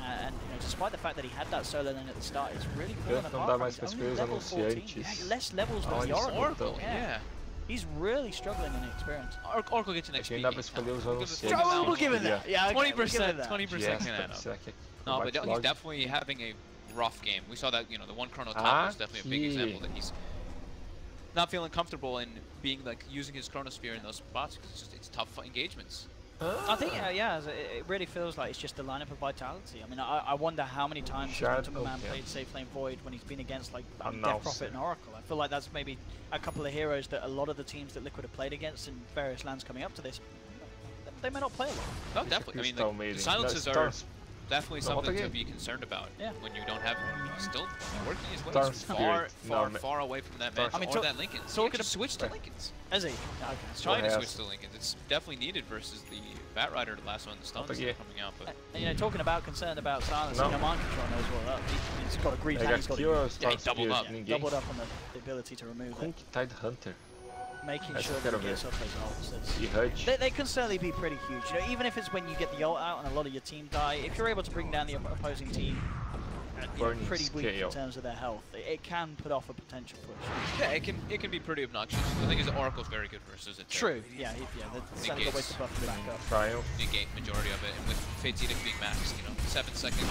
And you know, despite the fact that he had that solo lane at the start, it's really fallen apart. He's only level 14. Yeah, less levels than the Oracle. Yeah. He's really struggling in experience. Oracle gets an XP. We'll give it that. Yeah, 20%. 20% can add up. No, but he's definitely having a rough game. We saw that, you know, the one Chrono top was definitely a big example that he's not feeling comfortable in being like using his Chronosphere in those spots because it's tough engagements. I think, yeah, it really feels like it's just the lineup of Vitality. I mean, I wonder how many times Man played Safe Flame Void when he's been against like Death Prophet and Oracle. I feel like that's maybe a couple of heroes that a lot of the teams that Liquid have played against in various lands coming up to this, they may not play a lot. No, definitely. I mean, the silences are definitely something to be concerned about when you don't have still working his way far away from that match or that Lincoln. So he switch to Lincolns. Is he? Okay. He's trying to switch to Lincolns. It's definitely needed versus the Bat Rider, the last one, the stuns coming out. But you know, talking about concerned about silence, you know, Mind Control knows well that. He's got a green hand. He's got he doubled up. Doubled up on the ability to remove it. Tide Hunter. Making sure that he gets off those ults. They can certainly be pretty huge. You know, even if it's when you get the ult out and a lot of your team die, if you're able to bring down the opposing team pretty weak in terms of their health, it can put off a potential push. Yeah, it can be pretty obnoxious. The thing is, Oracle's very good versus it. True. Yeah, that's a way to buff it back up. Triumph. Negate majority of it, and with Fate's Edict being maxed, you know, 7 seconds.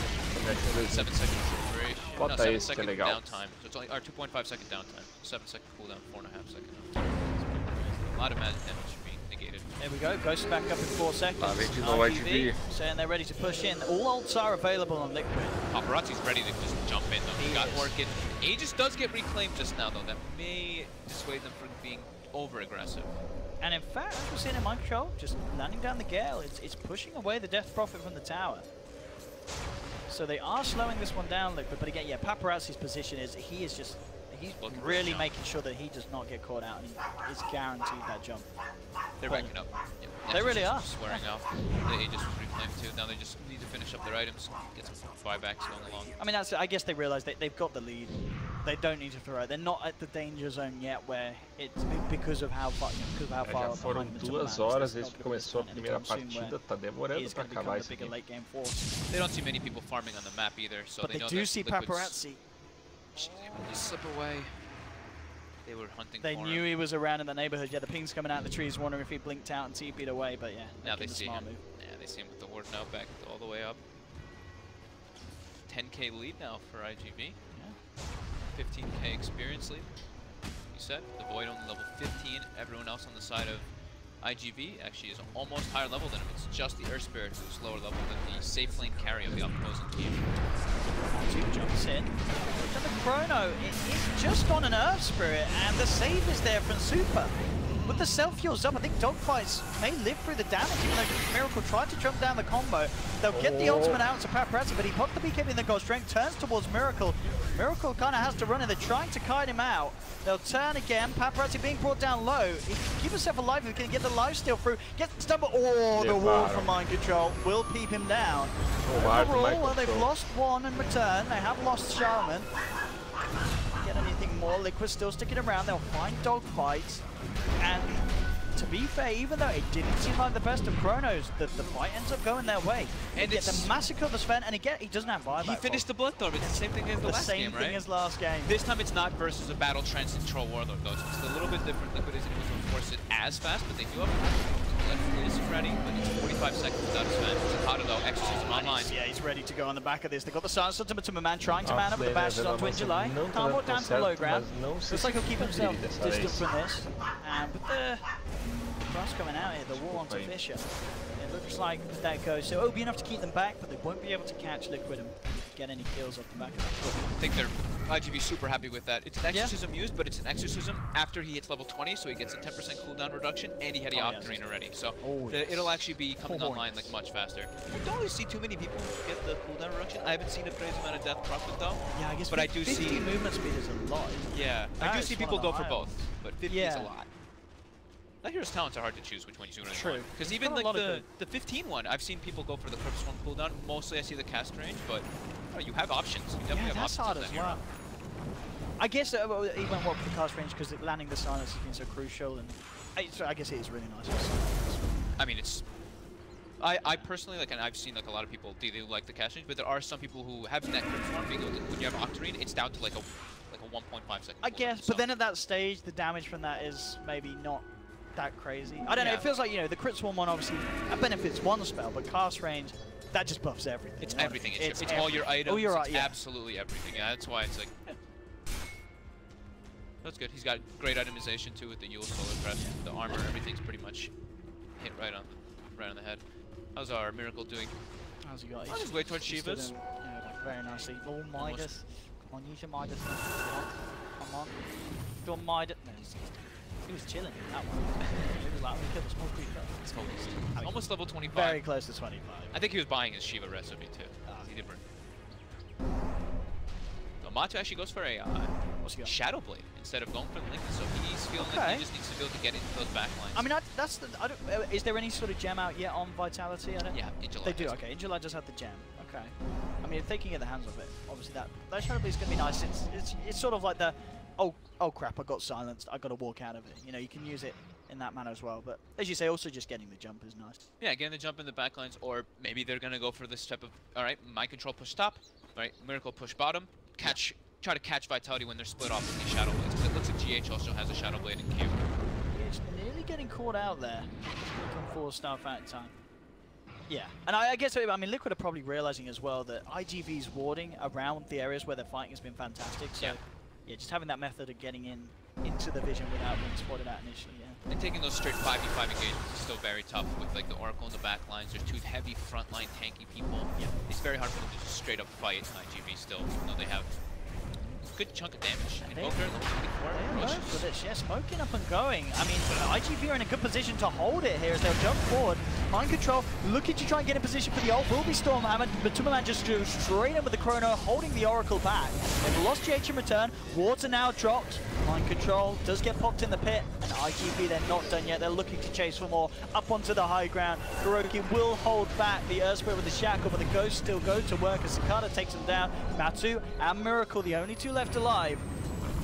7 seconds recuperation. No, 7 second downtime. So it's only 2.5 second downtime. 7 second cooldown, 4.5 second. A lot of magic damage being negated. There we go, Ghost back up in 4 seconds. IG saying they're ready to push in. All ults are available on Liquid. Paparazzi's ready to just jump in though. He got working. Aegis does get reclaimed just now though. That may dissuade them from being over aggressive. And in fact, as we're seeing in Mind Control, just landing down the Gale, it's pushing away the Death Prophet from the tower. So they are slowing this one down, Liquid, but again, yeah, Paparazzi's position is he's really making sure that he does not get caught out, and he is guaranteed that jump. They're backing up. Yep. They really are. Swearing off. The Aegis was reclaimed too. Now they just need to finish up their items, get some buybacks going along. I mean, I guess they realize they've got the lead. They don't need to throw it. They're not at the danger zone yet, where it's because of how far. Já foram 2 horas desde que começou a primeira partida. Tá demorando para acabar esse game. They don't see many people farming on the map either, so but they do see Paparazzi. Able to slip away. They were hunting. They knew he was around in the neighborhood. Yeah, the ping's coming out of the trees, wondering if he blinked out and TP'd away. But yeah, now they see him. Yeah, they see him with the ward now back all the way up. 10k lead now for IGV. Yeah. 15k experience lead. You said the Void only level 15. Everyone else on the side of IGV actually is almost higher level than him. It's just the Earth Spirit who's lower level than the safe lane carry of the opposing team. Two jumps in. And the Chrono, it is just on an Earth Spirit, and the save is there from Super. With the self-fuels up, I think Dogfights may live through the damage, even though Miracle tried to jump down the combo. They'll get the ultimate out to Paparazzi, but he popped the BKB in the Ghost Strength, turns towards Miracle. Miracle kind of has to run in. They're trying to kite him out. They'll turn again. Paparazzi being brought down low. He can keep himself alive if he can get the lifesteal through. Gets the stumble. Oh, the wall from Mind Control will peep him down. Overall, well, they've lost one in return. They have lost Shaman. Get anything more? Liquid still sticking around. They'll find Dogfights. And to be fair, even though it didn't seem like the best of Chronos, the fight ends up going their way. And it's the massacre of the Sven, and again, he doesn't have buyback. He finished the Bloodthorn. It's the same thing as the last game, right? Same thing as last game. This time it's not versus a battle trance and troll warlord though. So it's a little bit different. Liquid isn't able to enforce it as fast, but they do have is ready, but it's 45 seconds without a Sven. Zakata though, Exorcism online. Yeah, he's ready to go on the back of this. They've got the silence ultimate to man trying to man up the bashes onto in July. Can't walk down to the low ground. Looks like he'll keep himself distant from this. And with the Frost coming out here, the wall onto Fisher. It looks like that goes, so it'll be enough to keep them back, but they won't be able to catch Liquid and get any kills off the back of that. I think they're IGV super happy with that. It's an exorcism used, but it's an exorcism after he hits level 20, so he gets a 10% cooldown reduction, and he had the Octarine already. So it'll actually be coming online like much faster. I don't really see too many people get the cooldown reduction. I haven't seen a crazy amount of death procced though. Yeah, I guess, but I do 50 see movement speed is a lot. Yeah, I do see people go for both, but 50 is a lot. That hero's talents are hard to choose which one you want. True. Because even like the 15 one, I've seen people go for the Crypt Swarm cooldown. Mostly I see the cast range, but you have options. You definitely have that's options hard as well. I guess even what with the cast range, because landing the silence has been so crucial, and I guess it is really nice. I mean, it's. I personally like, and I've seen like a lot of people do like the cast range, but there are some people who have that Crypt Swarm being able to, when you have Octarine, it's down to like a 1.5 second. I guess, but then at that stage, the damage from that is maybe not that crazy. I don't know, it feels like, the Crit Swarm one obviously benefits one spell, but cast range, that just buffs everything. It's everything. It's all your items. It's absolutely everything. Yeah, that's why it's like, that's good. He's got great itemization too with the Yule Solar Crest, the armor, everything's pretty much hit right on the head. How's our Miracle doing? How's he got? On his way towards Shiva's. Yeah, like very nicely. Oh, Midas. Come on, use your Midas. Come on. Do a Midas. No, he was chilling that one. He was like, we killed a small creeper. It's almost level 25. Very close to 25. I think he was buying his Shiva recipe too. He did burn. Matu actually goes for a Shadow Blade instead of going for the Link, so he's feeling like he just needs to be able to get into those backlines. I mean, that's the. Is there any sort of gem out yet on Vitality? Yeah, in July. They do. Okay, in July just had the gem. Okay. I mean, if they can get their hands of it, obviously that Shadow Blade is going to be nice. It's sort of like the oh crap, I got silenced. I got to walk out of it. You can use it in that manner as well. But as you say, also just getting the jump is nice. Yeah, getting the jump in the backlines, or maybe they're going to go for this type of mind control push top, Miracle push bottom. Try to catch Vitality when they're split off with these Shadow Blades. Because it looks like GH also has a Shadow Blade in queue. It's nearly getting caught out there. Looking for stuff out in time. Yeah, and I guess, I mean, Liquid are probably realizing as well that IGV's warding around the areas where they're fighting has been fantastic. So, yeah, just having that method of getting into the vision without being spotted out initially, And taking those straight 5v5 engagements is still very tough with like the Oracle in the back lines. There's two heavy frontline tanky people. It's very hard for them to just straight up fight IGV still, even though they have a good chunk of damage. Smoking up and going. I mean, IGV are in a good position to hold it here as they'll jump forward. Mind control, looking to try and get in position for the ult. Will be Stormhammer, but Tumberland just goes straight in with the Chrono, holding the Oracle back. They've lost GH in return. Wards are now dropped. Mind control does get popped in the pit, and IGV, they're not done yet. They're looking to chase for more up onto the high ground. KuroKy will hold back the Earth Spirit with the Shackle, but the Ghosts still go to work as Cicada takes them down. Matu and Miracle, the only two left alive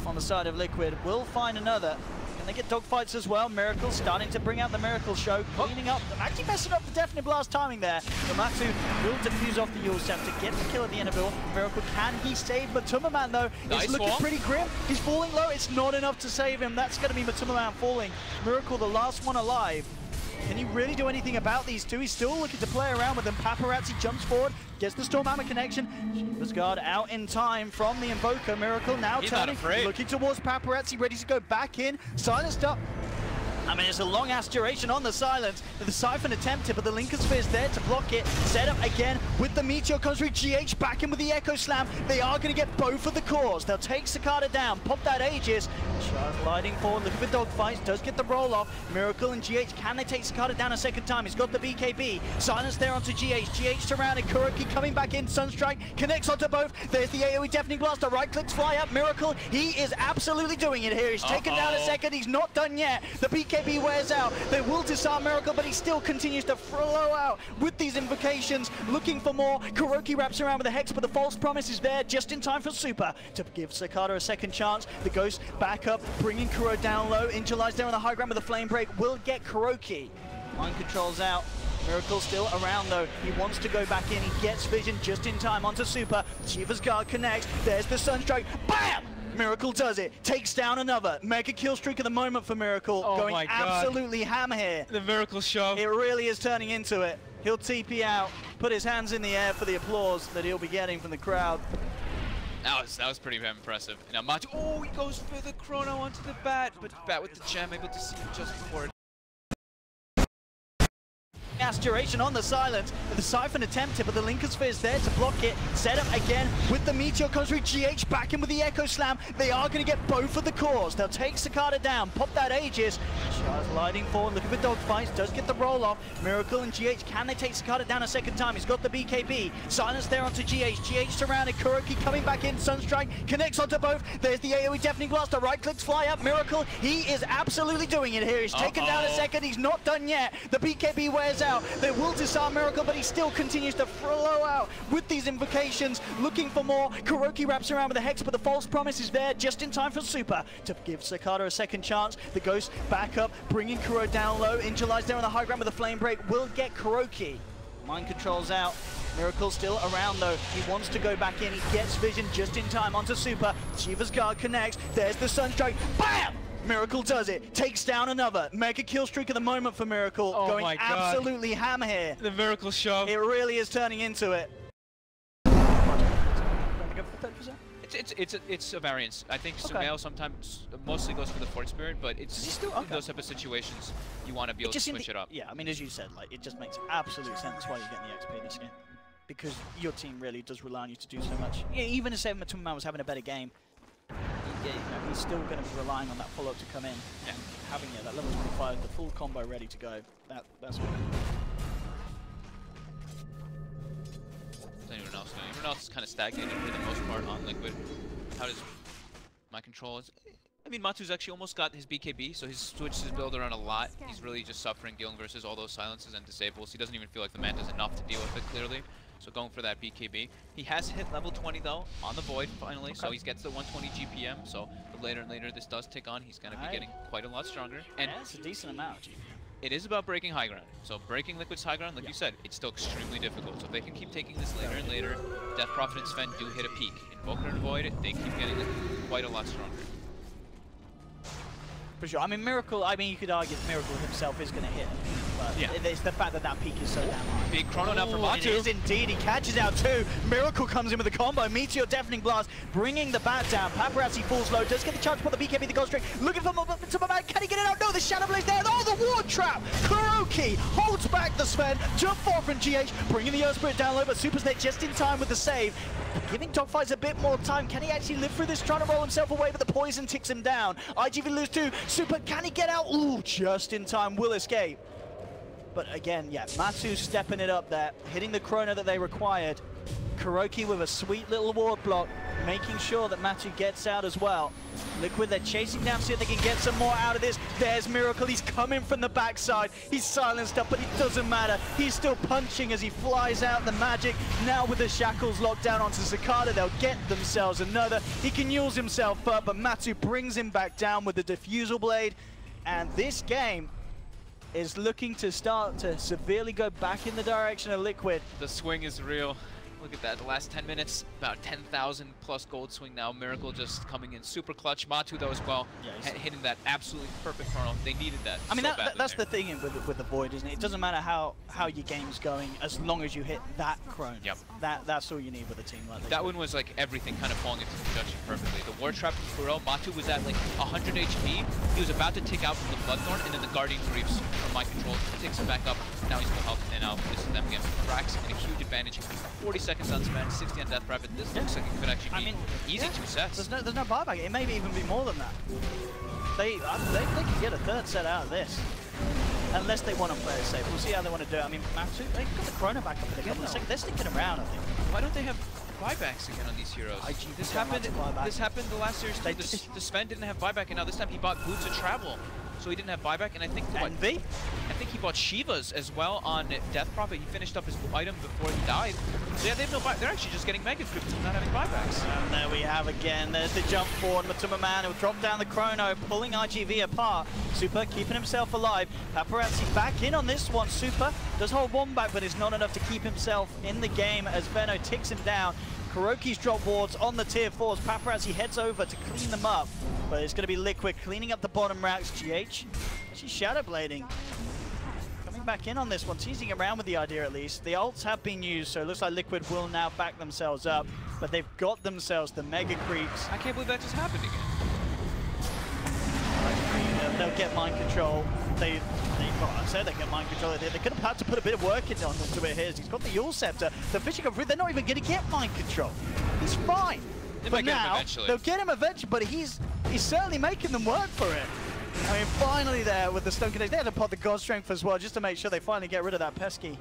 on the side of Liquid, will find another. Can they get dogfights as well? Miracle starting to bring out the Miracle Show, cleaning up, actually messing up the Deafening Blast timing there. But Matu will defuse off the Yule Scepter to get the kill at the end of it all. Miracle, can he save Matumberland though? It's looking pretty grim. He's falling low. It's not enough to save him. That's going to be Matumberland falling. Miracle, the last one alive. Can he really do anything about these two? He's still looking to play around with them. Paparazzi jumps forward, gets the Stormhammer connection. Shiva's Guard out in time from the Invoker. Miracle now turning, looking towards Paparazzi, ready to go back in. Silenced up. I mean, it's a long-ass duration on the silence. The Siphon attempted, but the Lincoln Sphere is there to block it. Set up again with the Meteor comes through. GH back in with the Echo Slam. They are going to get both of the cores. They'll take Cicada down, pop that Aegis. Gliding forward, looking for dogfights, does get the roll-off. Miracle and GH, can they take Cicada down a second time? He's got the BKB. Silence there onto GH. GH surrounded. KuroKy coming back in. Sunstrike connects onto both. There's the AoE Deafening Blast. The right clicks fly up. Miracle, he is absolutely doing it here. He's taken down a second. He's not done yet. The BKB wears out. They will disarm Miracle, but he still continues to flow out with these invocations, looking for more. KuroKy wraps around with the Hex, but the false promise is there just in time for Super to give Cicada a second chance. The Ghost back up, bringing Kuro down low. Injalize there on the high ground with a Flame Break will get KuroKy. Mind controls out. Miracle still around though. He wants to go back in. He gets vision just in time onto Super. Shiva's Guard connects. There's the Sunstrike. BAM! Miracle does it. Takes down another. Mega kill streak at the moment for Miracle. Going absolutely ham here. The Miracle Show. It really is turning into it. He'll TP out, put his hands in the air for the applause that he'll be getting from the crowd. That was pretty impressive. Now Matu, he goes for the Chrono onto the bat, but bat with the gem, able to see him just before it. Aspiration on the silence. The Siphon attempted, but the Linker Sphere's there to block it. Set up again with the Meteor comes through. GH back in with the Echo Slam. They are going to get both of the cores. They'll take Cicada down, pop that Aegis. Shah's lighting forward, looking for dogfights, does get the roll off. Miracle and GH, can they take Cicada down a second time? He's got the BKB. Silence there onto GH. GH surrounded. Kuroki coming back in. Sunstrike connects onto both. There's the AoE Deafening Blast. The right clicks fly up. Miracle, he is absolutely doing it here. He's taken down a second. He's not done yet. The BKB wears out. They will disarm Miracle, but he still continues to flow out with these invocations, looking for more. Kuroki wraps around with the Hex, but the false promise is there just in time for Super to give Cicada a second chance. The Ghost back up, bringing Kuro down low. Injalize there on the high ground with a Flame Break will get Kuroki. Mind controls out. Miracle still around though. He wants to go back in. He gets vision just in time onto Super. Shiva's Guard connects. There's the Sunstrike. BAM! Miracle does it. Takes down another. Mega kill streak at the moment for Miracle. Oh going my God. absolutely ham here. The Miracle shove. It really is turning into it. It's a variance. I think Sumail sometimes mostly goes for the Fork Spirit, but it's still in those type of situations you want to be able to switch it up. Yeah, I mean, as you said, like it just makes absolute sense why you're getting the XP this game, because your team really does rely on you to do so much. Yeah, even if Matuma was having a better game, he's still going to be relying on that follow-up to come in. Yeah. And having that level 25, the full combo ready to go, that's what. Anyone else doing? Everyone else is kind of stagnated for the most part on Liquid. How does my control is? I mean, Matu's actually almost got his BKB, so he's switched his build around a lot. He's really just suffering dealing versus all those silences and disables. He doesn't even feel like the man does enough to deal with it clearly. So going for that BKB. He has hit level 20 though on the Void finally, so he gets the 120 GPM. So the later and later this does tick on, he's going to be getting quite a lot stronger. And it's a decent amount of GPM. It is about breaking high ground. So breaking Liquid's high ground, like you said, it's still extremely difficult. So if they can keep taking this later and later, Death Prophet and Sven do hit a peak. Invoker and Void, they keep getting quite a lot stronger. For sure. I mean, Miracle, you could argue that Miracle himself is going to hit. But it's the fact that that peak is so damn high. Big chrono now for Matu. It is indeed. He catches out two. Miracle comes in with the combo. Meteor Deafening Blast, bringing the bat down. Paparazzi falls low. Does get the chance to put the BKB, the Ghost Trick. Looking for man. Can he get it out? No, the Shadow Blaze there. Oh, the Ward Trap. Kuroki holds back the Sven. Jump forward from GH, bringing the Earth Spirit down low, but Super's there just in time with the save. Giving Dogfights a bit more time. Can he actually live through this? Trying to roll himself away, but the poison ticks him down. IG lose two. Super, can he get out? Ooh, just in time. Will escape. But again, yeah, Matu stepping it up there, hitting the chrono that they required. Kuroki with a sweet little ward block, making sure that Matu gets out as well. Liquid, they're chasing down, see if they can get some more out of this. There's Miracle, he's coming from the backside. He's silenced up, but it doesn't matter. He's still punching as he flies out the magic. Now with the shackles locked down onto Cicada, they'll get themselves another. He can use himself up, but Matu brings him back down with the Diffusal Blade. And this game is looking to start to severely go back in the direction of Liquid. The swing is real. Look at that, the last 10 minutes, about 10,000 plus gold swing now. Miracle just coming in super clutch. Matu though as well, hitting that absolutely perfect chrono. They needed that. I mean, that's the thing with the Void, isn't it? It doesn't matter how your game's going as long as you hit that chrono. Yep. That's all you need with a team like that. One was like everything kind of falling into conjunction perfectly. The War Trap from Kuro, Matu was at like 100 HP. He was about to tick out from the Bloodthorn, and then the Guardian Reefs from my control takes him back up. Now he's full health, and now this is them again. Rax in a huge advantage. 40 seconds on Sven, 60 on Death Prophet. This looks like it could actually be easy 2 sets. There's no buyback. It may even be more than that. They can get a third set out of this. Unless they want to play it safe. We'll see how they want to do it. I mean, Matu, they've got the chrono back up in a couple of seconds. They're sticking around, I think. Why don't they have buybacks again on these heroes? This happened the last series too. The Sven didn't have buyback, and now this time he bought Boots of Travel. So he didn't have buyback, and I think I think he bought Shiva's as well on Death Prophet. He finished up his item before he died. So yeah, they have no buyback. They're actually just getting mega creeps and not having buybacks. And there we have again. There's the jump forward. Matuma Man will drop down the chrono, pulling IGV apart. Super keeping himself alive. Paparazzi back in on this one. Super does hold one back, but it's not enough to keep himself in the game as Veno ticks him down. Kuroki's drop wards on the tier 4s. Paparazzi heads over to clean them up, but it's going to be Liquid cleaning up the bottom racks. GH, she's shadow blading. Coming back in on this one, teasing around with the idea at least. The ults have been used, so it looks like Liquid will now back themselves up, but they've got themselves the mega creeps. I can't believe that just happened again. They'll get mind control. They Well, I said they can mind control it. They could have had to put a bit of work into it here. He's got the Yule Scepter. The Fisher come through. They're not even going to get mind control. He's fine. But now, they'll get him eventually, but he's certainly making them work for it. I mean, finally there with the Stone Connect. They had to put the God Strength as well, just to make sure they finally get rid of that pesky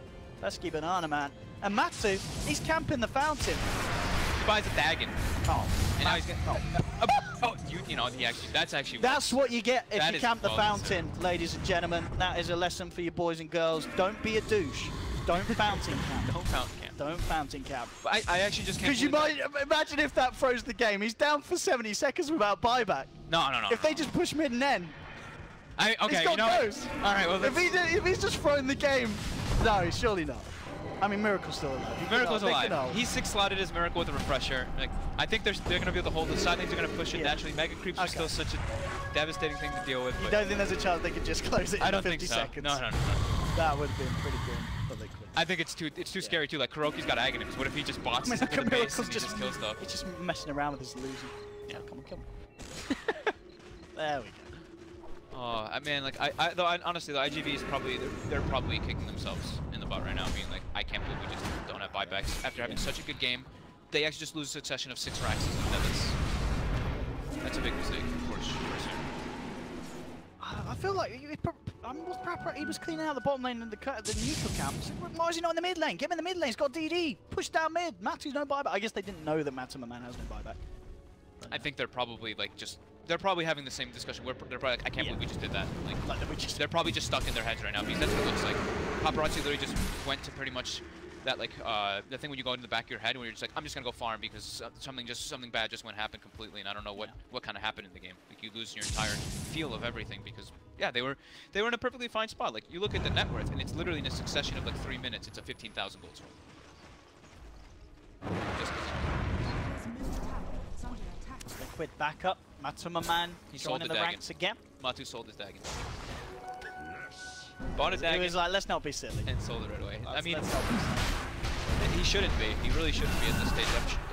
banana man. And Matsu, he's camping the fountain. He buys a Dagon. Oh. And now he's getting... you know, that's what you get if you camp the fountain, ladies and gentlemen. That is a lesson for you boys and girls. Don't be a douche. Don't fountain camp. Don't fountain camp. Don't fountain camp. But I actually just can't. Because you might imagine if that froze the game. He's down for 70 seconds without buyback. No. If they just push mid and end. Okay, you know. All right, well, if he's just thrown the game, no, surely not. I mean, Miracle's still alive. Miracle's alive. He's 6-slotted as Miracle with a refresher. Like, I think they're going to be able to hold the side. They're going to push it naturally. Mega creeps are still such a devastating thing to deal with. You don't think there's a chance they could just close it in 50 seconds? No. That would have been pretty good, but they couldn't. I think it's too scary too. Like Kuroki's got Aghanim's. What if he just bots into the base and he just kills stuff? He's just messing around with his losing. Yeah, come on. There we go. Oh, I mean, like, honestly, the IGV is probably, they're probably kicking themselves in the butt right now, being like, I can't believe we just don't have buybacks. After having such a good game, they actually just lose a succession of 6 racks. That's a big mistake, of course. I feel like he was cleaning out the bottom lane and the neutral camps. Why is he not in the mid lane? Get him in the mid lane. He's got DD. Push down mid. Matsu's no buyback. I guess they didn't know that Matsu Man has no buyback. I think they're probably like they're probably having the same discussion. They're probably like, I can't believe we just did that. Like they're probably just stuck in their heads right now because that's what it looks like. Paparazzi literally just went to pretty much that the thing when you go into the back of your head when you're just like, I'm just gonna go farm because something bad just went happen completely and I don't know what kind of happened in the game. Like you lose your entire feel of everything because yeah, they were in a perfectly fine spot. Like you look at the net worth and it's literally in a succession of like 3 minutes. It's a 15,000 gold swing. Liquid back up. Matsuma Man joining the ranks again. Matu sold his Dagon. Bought a Dagon. He was like, let's not be silly. And sold it right away. I mean, he shouldn't be. He really shouldn't be at this stage. I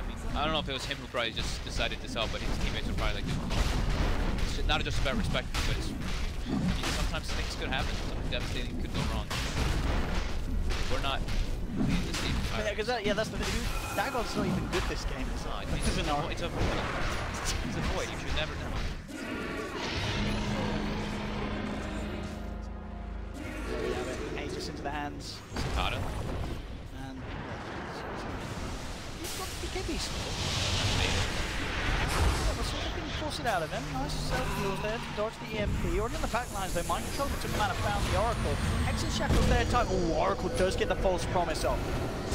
mean, I don't know if it was him who probably just decided to sell, but his teammates were probably like, it's not just about respect, but it's, sometimes things could happen. Something devastating could go wrong. We're not leading this team. Yeah, that's the thing. Dagon's not even good this game. It's a void. You should never know. There we have it. Aegis into the hands. Sakata. And he's got the KB still. Force it out of him. Nice self-heals there to dodge the EMP. Already on the back lines though. Mind control took him out of found the Oracle. Exit Shackles there time. Oh, Oracle does get the false promise off.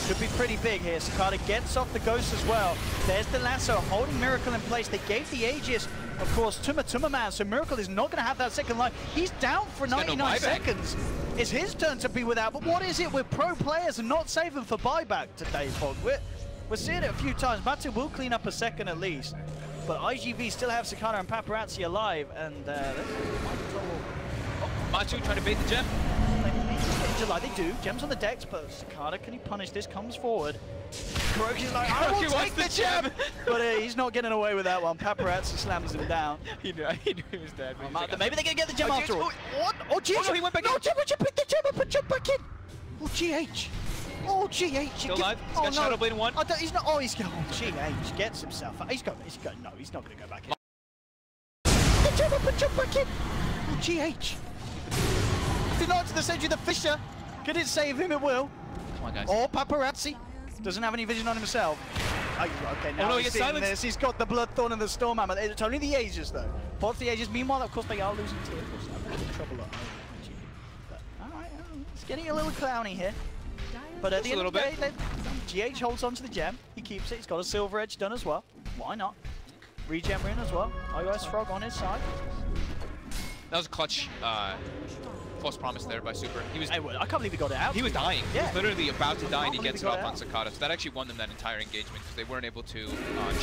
Could be pretty big here. Sakata gets off the Ghost as well. There's the lasso holding Miracle in place. They gave the Aegis, of course, to Matuma Man. So Miracle is not going to have that second life. He's down for 99 seconds. It's his turn to be without. But what is it with pro players and not saving for buyback today, Pod? We're seeing it a few times. Matsu will clean up a second at least. But IGV still have Sakata and Paparazzi alive, and Matsu trying to bait the gem. They do. Gem's on the decks, but Sakata, can he punish this? Comes forward. Kuroki's like, I will take the gem! But he's not getting away with that one. Paparazzi slams him down. he knew he was dead. Maybe they're going to get the gem after all. What? Oh, GH! Oh, no, he went back in. No, Gem, would you pick the gem up and jump back in? Oh, GH! Oh, GH! Still alive? He's got Shadow Blade in one. He's not. Oh, he's going. Oh, GH gets himself. He's going. No, he's not going to go back in. The gem up and jump back in. Oh, GH! Did not to the century. The Fisher. Can it save him? It will. Come on, guys. Oh, Paparazzi doesn't have any vision on himself. Okay, now he's seeing this. He's got the Bloodthorn and the Storm Hammer. It's only the Aegis though. Pots the Aegis. Meanwhile, of course, they are losing tier. They're in trouble. Alright, it's getting a little clowny here. But at the end of the day, GH holds on to the gem. He keeps it. He's got a Silver Edge done as well. Why not? Regen in as well. iOS Frog on his side. That was a clutch false promise there by Super. I can't believe he got it out. He was dying. Yeah. He was literally about to die and he gets it off on Sakata. So that actually won them that entire engagement because they weren't able to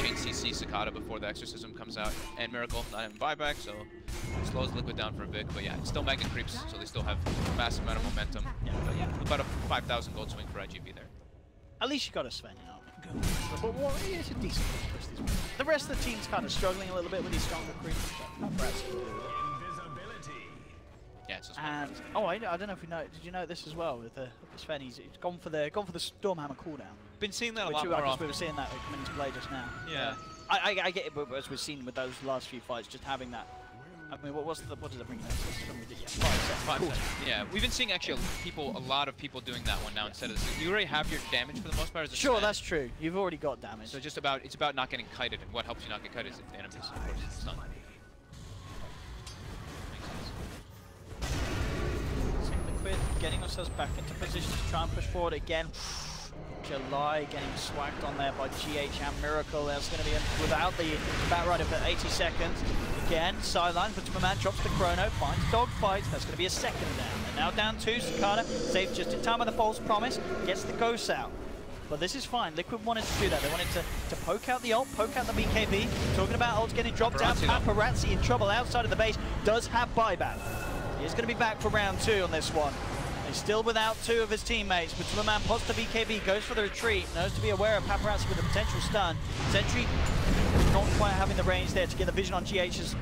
chain CC Sakata before the Exorcism comes out. And Miracle not having buyback, so slows Liquid down for a bit. But yeah, it's still Mega Creeps, so they still have a massive amount of momentum. Yeah, about a 5,000 gold swing for IGV there. At least you got a Sven out. But it's a decent push. The rest of the team's kind of struggling a little bit with these stronger creeps. Yeah, chances. And I don't know if you know. Did you know this as well with Sven? He's gone for the Stormhammer cooldown. Been seeing that a Which lot more often. we were seeing that come into play just now. Yeah. I get it, but as we've seen with those last few fights, just having that. I mean, what does it bring next? Yeah, 5 seconds. Yeah, we've been seeing actually a lot of people doing that one now instead of this. You already have your damage for the most part as a Sure, Sven. that's true. You've already got damage. So it's about not getting kited, and what helps you not get kited is if the enemy's of course stunned. Liquid getting ourselves back into position to try and push forward again. July getting swagged on there by GH and Miracle. That's going to be without the bat rider for 80 seconds. Again, sideline, but Tumberman drops the chrono, finds dogfights. That's going to be a second down. And now down 2, Cicada, saved just in time with the false promise, gets the ghost out. But this is fine. Liquid wanted to do that. They wanted to poke out the ult, poke out the BKB. Talking about ults getting dropped down. Paparazzi in trouble outside of the base. Does have buyback. He's going to be back for round 2 on this one. He's still without 2 of his teammates, but Tumberman pops the BKB, goes for the retreat, knows to be aware of Paparazzi with a potential stun. Sentry not quite having the range there to get the vision on GH's.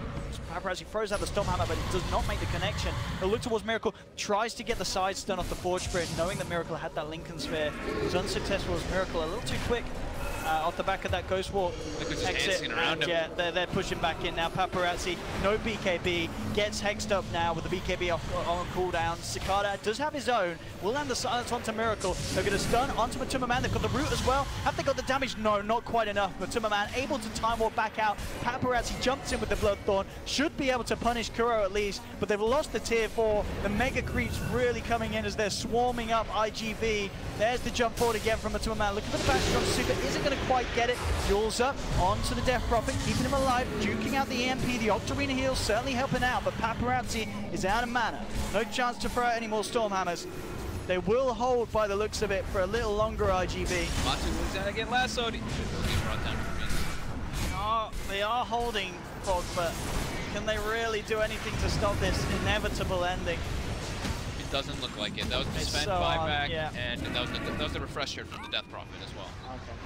Paparazzi throws out the Stormhammer, but it does not make the connection. He'll look towards Miracle, tries to get the side stun off the Forge Spirit, knowing that Miracle had that Lincoln Sphere. It was unsuccessful as Miracle, a little too quick. Off the back of that Ghost Walk exit, and yeah, they're pushing back in now. Paparazzi, no BKB, gets hexed up now with the BKB on cooldown. Cicada does have his own, will land the silence onto Miracle. They're going to stun onto Tumberman. They've got the root as well. Have they got the damage? No, not quite enough. Tumberman able to time warp back out. Paparazzi jumps in with the Bloodthorn, should be able to punish Kuro at least, but they've lost the tier 4. The Mega Creeps really coming in as they're swarming up IG.V. There's the jump forward again from Tumberman. Looking for the bash from Super, isn't going to quite get it. Jules up onto the Death Prophet, keeping him alive, duking out the EMP. The Octarina heal certainly helping out, but Paparazzi is out of mana. No chance to throw out any more Stormhammers. They will hold by the looks of it for a little longer, IG.V. Matu was going to get lassoed. They are holding Fog, but can they really do anything to stop this inevitable ending? It doesn't look like it. That was the Sven buyback, and that was the refresher from the Death Prophet as well. Okay.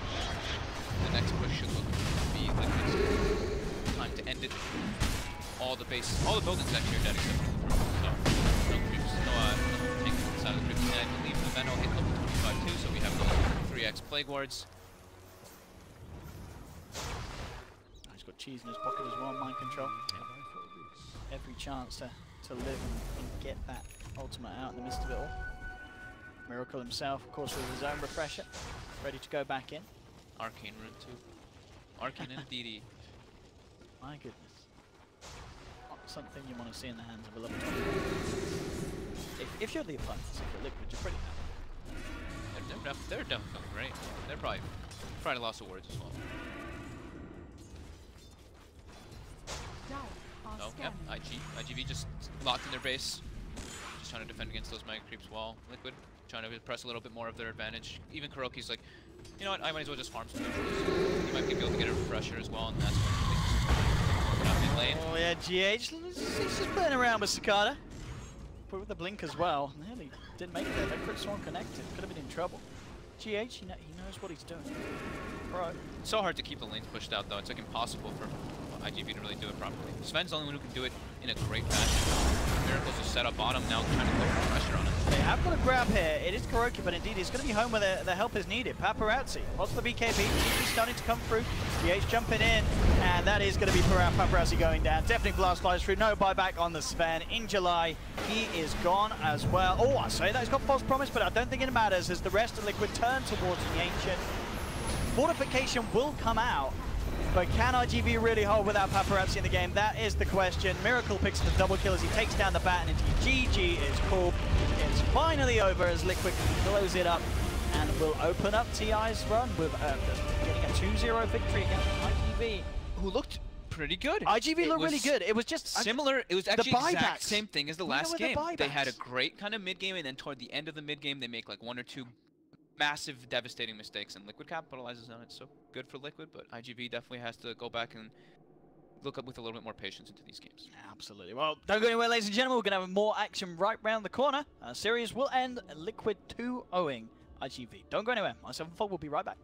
The next push should look to be Liquid's time to end it. All the buildings actually are dead except for the front. So no creeps, no tanks inside of the creeps. And I believe the Vamo hit level 25 too, so we have the 3x Plague Wards. He's got cheese in his pocket as well, mind control. Every chance to live and get that ultimate out in the midst of it all. Miracle himself, of course, with his own refresher, ready to go back in. Arcane rune too. Arcane and DD. My goodness. Not something you want to see in the hands of a level 20. If you're the opponents, if you're Liquid, you're pretty happy. They're definitely great. They're probably lost awards as well. Oh, yep, IG.V just locked in their base. Just trying to defend against those Mega Creeps while Liquid trying to press a little bit more of their advantage. Even Kuroki's like, you know what, I might as well just farm some neutrals. He might be able to get a refresher as well, and that's when he mid lane. Oh yeah, GH, he's just playing around with Cicada. Put with the blink as well. Nearly didn't make it there. That crit swarm connected. Could have been in trouble. GH, he knows what he's doing. Pro. It's so hard to keep the lanes pushed out though. It's like impossible for IG.V to really do it properly. Sven's the only one who can do it in a great fashion. Miracle's just set up bottom now, trying to put pressure on him. They have got a grab here. It is Kuroki, but indeed he's going to be home where the help is needed. Paparazzi, what's the BKB? He's starting to come through. GH jumping in, and that is going to be Paparazzi going down. Definitely blast flies through. No buyback on the Sven. In July, he is gone as well. Oh, I say that he's got false promise, but I don't think it matters as the rest of Liquid turn towards the Ancient. Fortification will come out. But can IG.V really hold without Paparazzi in the game? That is the question. Miracle picks the double kill as he takes down the bat, and GG is called. It's finally over as Liquid blows it up and will open up TI's run with getting a 2-0 victory against IG.V, who looked pretty good. IG.V looked really good. It was just similar. It was actually the exact same thing as the last game. The they had a great kind of mid game, and then toward the end of the mid game, they make like 1 or 2 massive, devastating mistakes, and Liquid capitalizes on it. So good for Liquid, but IG.V definitely has to go back and look up with a little bit more patience into these games. Absolutely. Well, don't go anywhere, ladies and gentlemen. We're going to have more action right round the corner. Our series will end Liquid 2-0ing IG.V. Don't go anywhere. Myself and Fog will be right back.